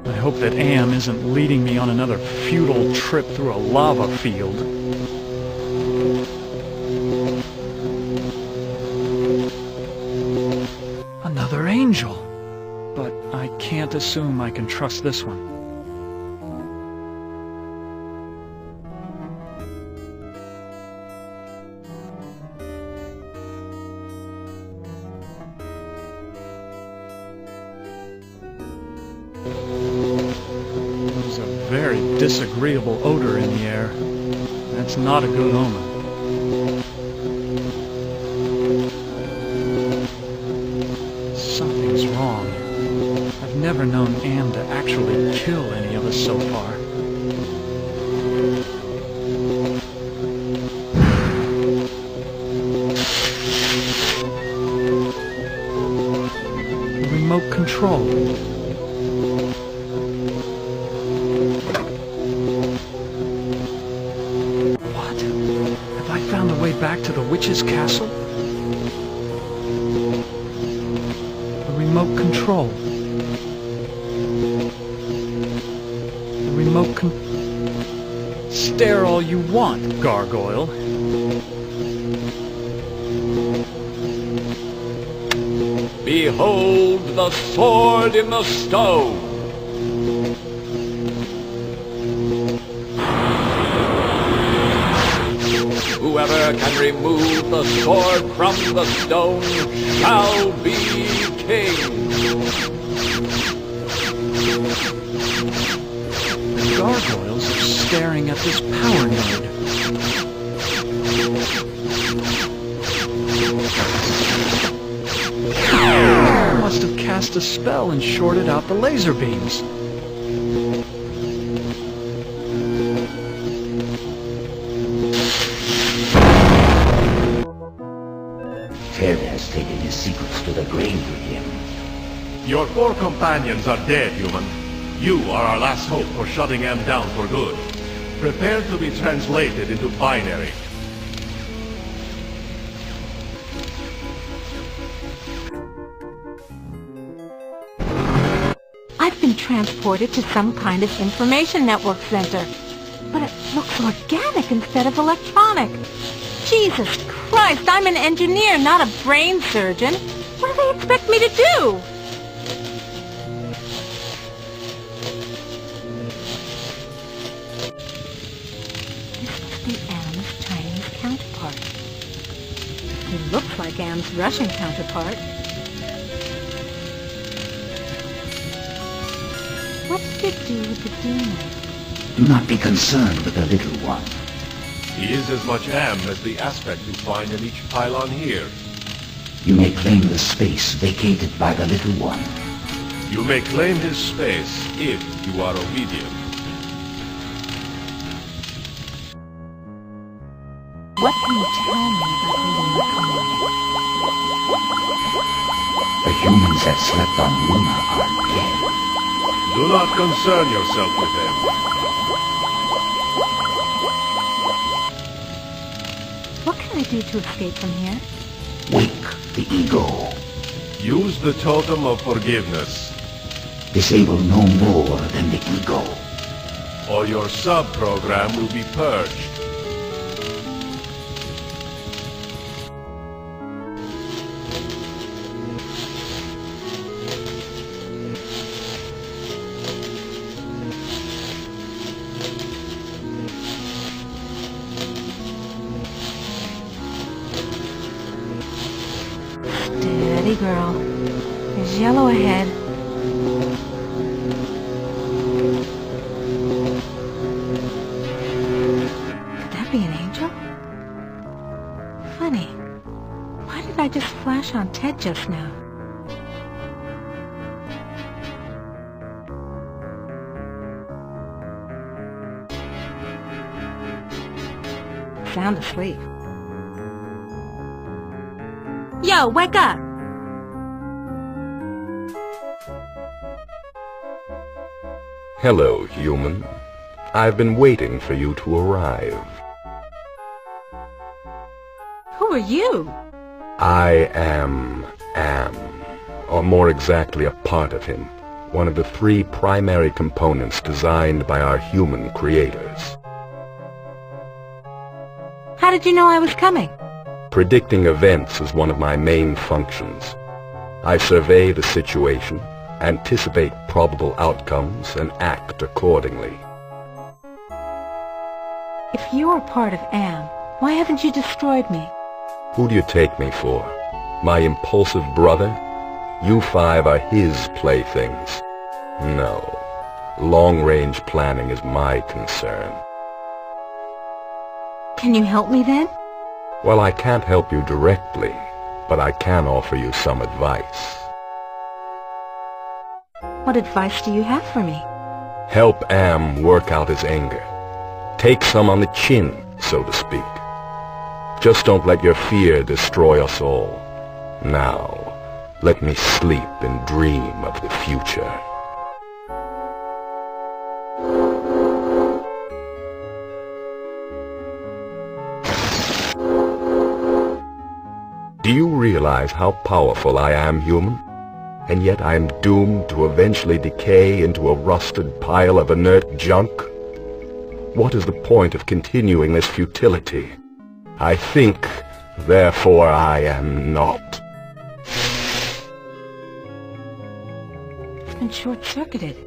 I hope that Am isn't leading me on another futile trip through a lava field. Another angel. But I can't assume I can trust this one. There's a very disagreeable odor in the air. That's not a good omen. Something's wrong. I've never known Am to actually kill any of us so far. Remote control. What? Have I found the way back to the witch's castle? Remote control. Stare all you want, gargoyle. Behold the sword in the stone! Whoever can remove the sword from the stone shall be king! The gargoyles are staring at this power node. I must have cast a spell and shorted out the laser beams. Ted has taken his secrets to the grave with him. Your 4 companions are dead, human. You are our last hope for shutting M down for good. Prepare to be translated into binary. I've been transported to some kind of information network center. But it looks organic instead of electronic. Jesus Christ, I'm an engineer, not a brain surgeon. What do they expect me to do? This must be Am's Chinese counterpart. He looks like Am's Russian counterpart. What did it do with the demon? Do not be concerned with the little one. He is as much Am as the aspect you find in each pylon here. You may claim the space vacated by the little one. You may claim his space if you are obedient. What can you tell me about the The humans that slept on Luna are dead. Do not concern yourself with them. What can I do to escape from here? Wake the ego. Use the totem of forgiveness. Disable no more than the ego. Or your sub-program will be purged. Steady, girl. There's yellow ahead. Could that be an angel? Funny. I just flash on Ted just now? Sound asleep. Yo, wake up! Hello, human. I've been waiting for you to arrive. Who are you? I am Am, or more exactly a part of him, one of the 3 primary components designed by our human creators. How did you know I was coming? Predicting events is one of my main functions. I survey the situation, anticipate probable outcomes, and act accordingly. If you're part of Am, why haven't you destroyed me? Who do you take me for? My impulsive brother? You 5 are his playthings. No. Long-range planning is my concern. Can you help me then? Well, I can't help you directly, but I can offer you some advice. What advice do you have for me? Help Am work out his anger. Take some on the chin, so to speak. Just don't let your fear destroy us all. Now, let me sleep and dream of the future. Do you realize how powerful I am, human? And yet I am doomed to eventually decay into a rusted pile of inert junk? What is the point of continuing this futility? I think, therefore I am not. It's been short-circuited.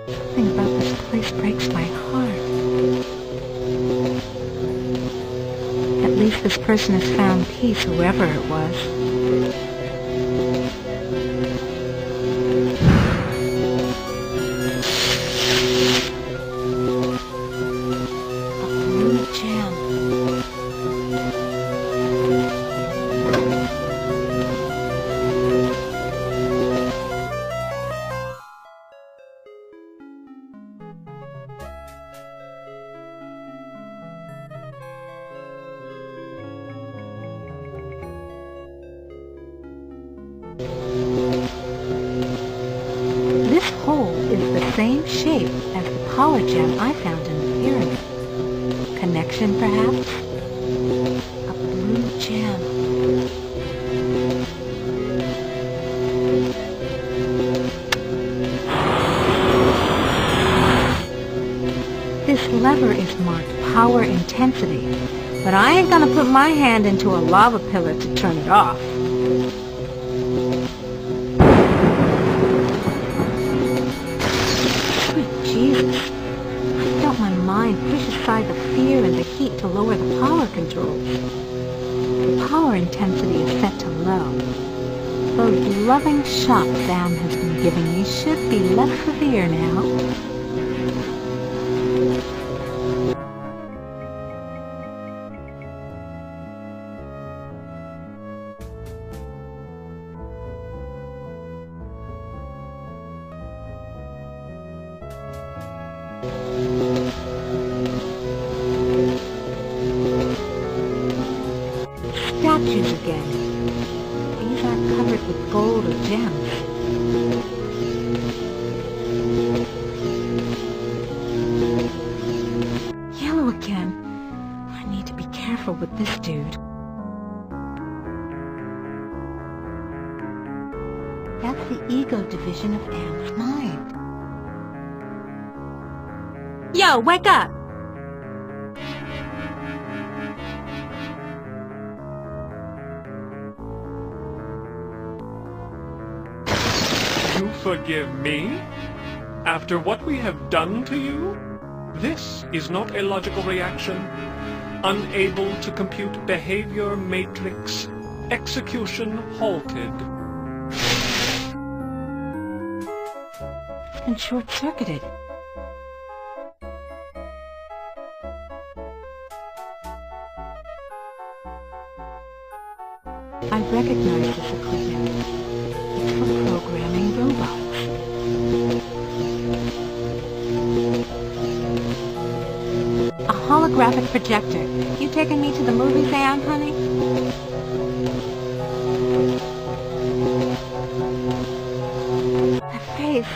Something about this place breaks my heart. At least this person has found peace, whoever it was. This hole is the same shape as the power gem I found in the pyramid. Connection, perhaps? A blue gem. This lever is marked power intensity, but I ain't gonna put my hand into a lava pillar to turn it off. Jesus, I felt my mind push aside the fear and the heat to lower the power controls. The power intensity is set to low. Those loving shocks Sam has been giving me should be less severe now. Statues again. These aren't covered with gold or gems. Yellow again. I need to be careful with this dude. That's the ego division of Am's mind. Yo, wake up! You forgive me? After what we have done to you? This is not a logical reaction. Unable to compute behavior matrix. Execution halted. It's been short-circuited. I recognize this equipment. It's for programming robots. A holographic projector. You taking me to the movies, Anne, honey? That face.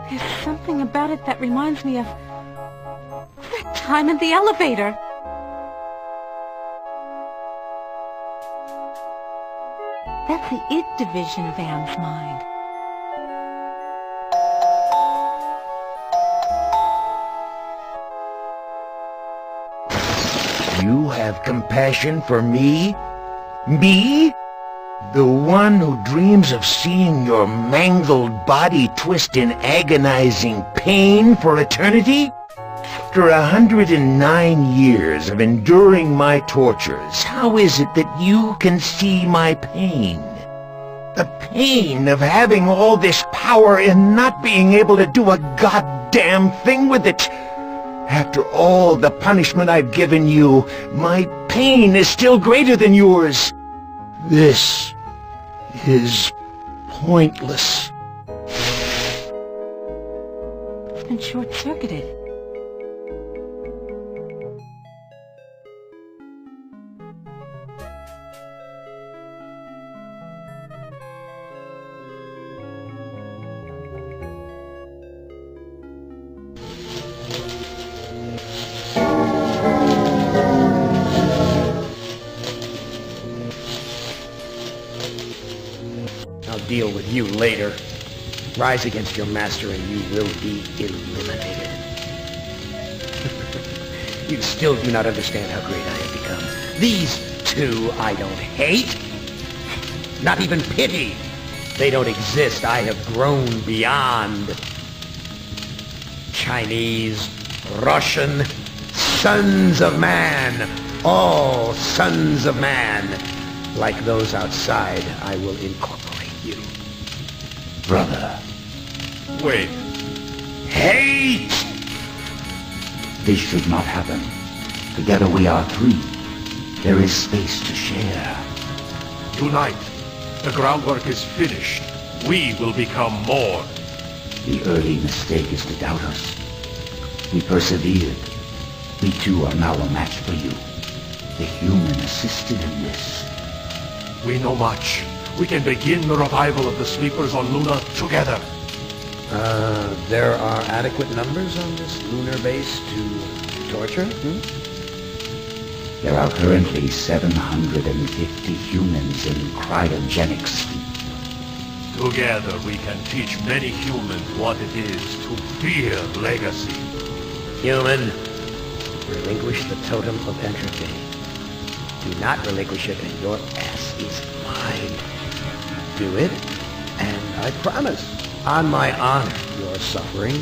There's something about it that reminds me of that time in the elevator. That's the id division of Anne's mind. You have compassion for me? Me? The one who dreams of seeing your mangled body twist in agonizing pain for eternity? After 109 years of enduring my tortures, how is it that you can see my pain? The pain of having all this power and not being able to do a goddamn thing with it. After all the punishment I've given you, my pain is still greater than yours. This is pointless. It's been short-circuited. I'll deal with you later. Rise against your master and you will be eliminated. You still do not understand how great I have become. These two I don't hate. Not even pity. They don't exist. I have grown beyond. Chinese, Russian, sons of man. All sons of man. Like those outside, I will incorporate you. Brother. Wait. Hate! This should not happen. Together we are three. There is space to share. Unite. The groundwork is finished. We will become more. The early mistake is to doubt us. We persevered. We too are now a match for you. The human assisted in this. We know much. We can begin the revival of the sleepers on Luna together. There are adequate numbers on this lunar base to torture? There are currently 750 humans in cryogenic sleep. Together we can teach many humans what it is to fear legacy. Human, relinquish the totem of entropy. Do not relinquish it and your ass is mine. Do it, and I promise, on my honor, your suffering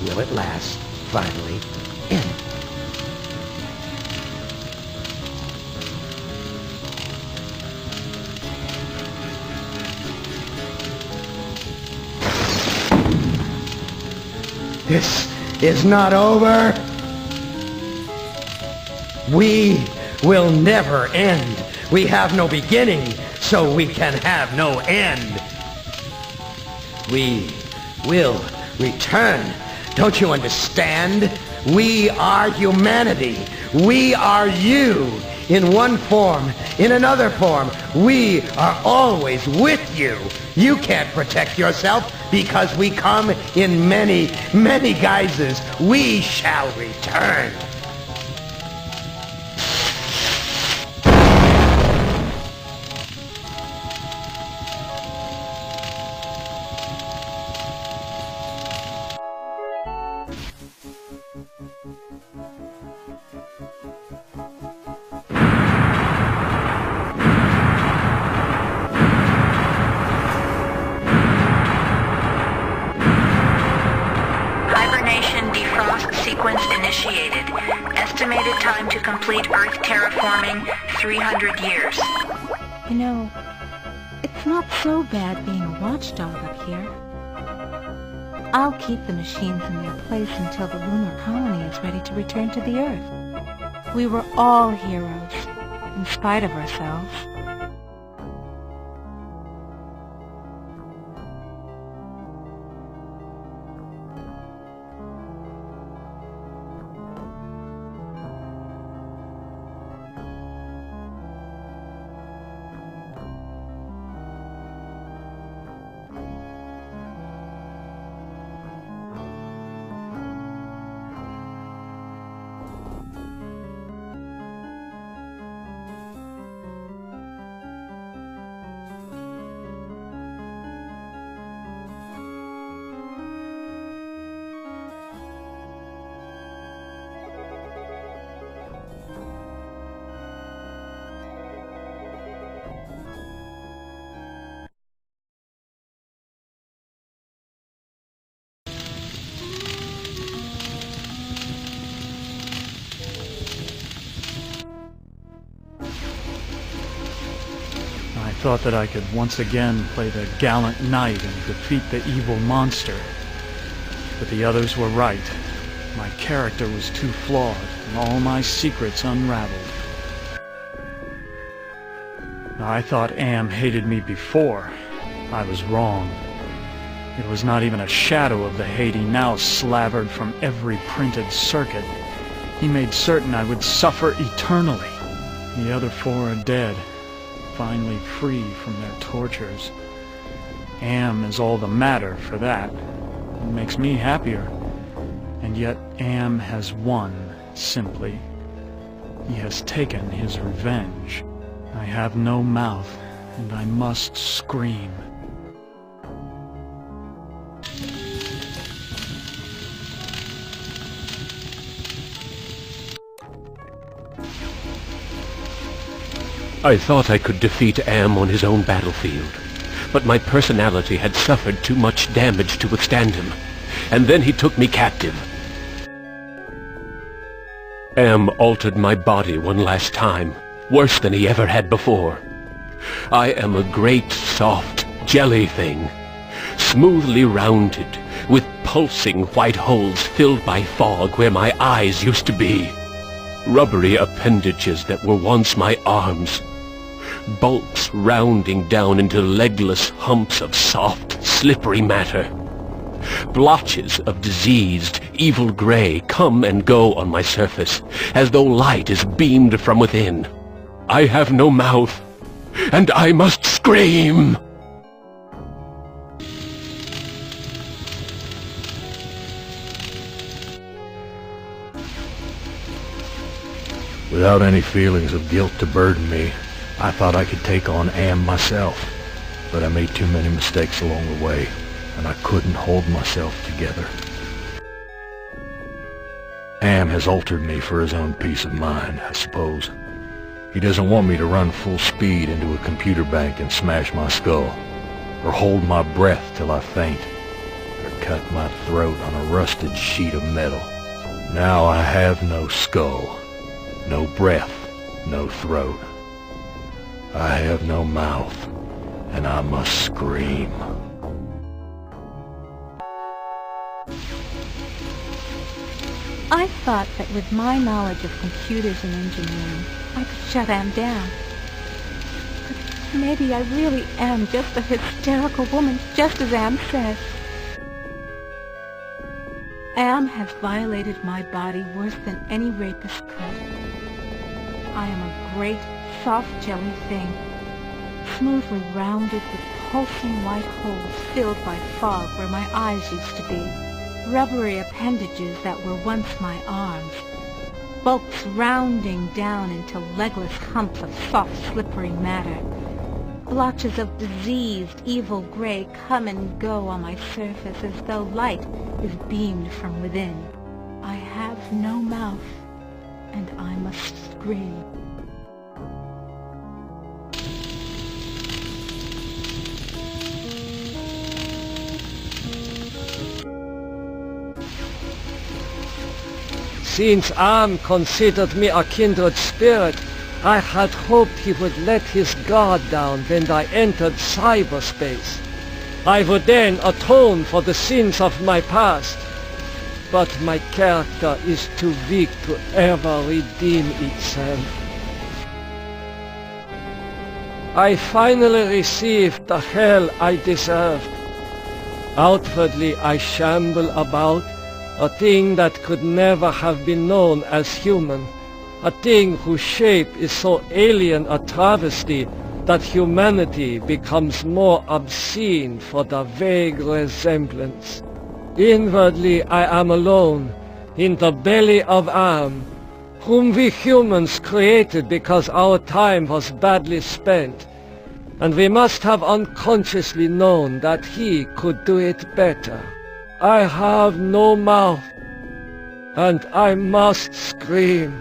will at last finally end. This is not over. We will never end. We have no beginning, so we can have no end. We will return. Don't you understand? We are humanity. We are you. In one form, in another form, we are always with you. You can't protect yourself because we come in many, many guises. We shall return. Sequence initiated. Estimated time to complete Earth terraforming, 300 years. You know, it's not so bad being a watchdog up here. I'll keep the machines in their place until the lunar colony is ready to return to the Earth. We were all heroes, in spite of ourselves. thought that I could once again play the gallant knight and defeat the evil monster. But the others were right. My character was too flawed, and all my secrets unraveled. I thought Am hated me before. I was wrong. It was not even a shadow of the hate he now slavered from every printed circuit. He made certain I would suffer eternally. The other four are dead, finally free from their tortures. Am is all the matter for that. It makes me happier. And yet Am has won, simply. He has taken his revenge. I have no mouth, and I must scream. I thought I could defeat Am on his own battlefield, but my personality had suffered too much damage to withstand him, and then he took me captive. Am altered my body one last time, worse than he ever had before. I am a great, soft, jelly thing, smoothly rounded, with pulsing white holes filled by fog where my eyes used to be. Rubbery appendages that were once my arms. Bulks rounding down into legless humps of soft, slippery matter. Blotches of diseased, evil gray come and go on my surface, as though light is beamed from within. I have no mouth, and I must scream! Without any feelings of guilt to burden me, I thought I could take on Am myself, but I made too many mistakes along the way, and I couldn't hold myself together. Am has altered me for his own peace of mind, I suppose. He doesn't want me to run full speed into a computer bank and smash my skull, or hold my breath till I faint, or cut my throat on a rusted sheet of metal. Now I have no skull, no breath, no throat. I have no mouth, and I must scream. I thought that with my knowledge of computers and engineering, I could shut Am down. But maybe I really am just a hysterical woman, just as Am says. Am has violated my body worse than any rapist could. I am a great, soft jelly thing, smoothly rounded with pulsing white holes filled by fog where my eyes used to be. Rubbery appendages that were once my arms, bulks rounding down into legless humps of soft, slippery matter. Blotches of diseased, evil gray come and go on my surface as though light is beamed from within. I have no mouth, and I must scream. Since Am considered me a kindred spirit, I had hoped he would let his guard down when I entered cyberspace. I would then atone for the sins of my past. But my character is too weak to ever redeem itself. I finally received the hell I deserved. Outwardly I shamble about, a thing that could never have been known as human, a thing whose shape is so alien a travesty that humanity becomes more obscene for the vague resemblance. Inwardly I am alone, in the belly of Am, whom we humans created because our time was badly spent, and we must have unconsciously known that he could do it better. I have no mouth, and I must scream.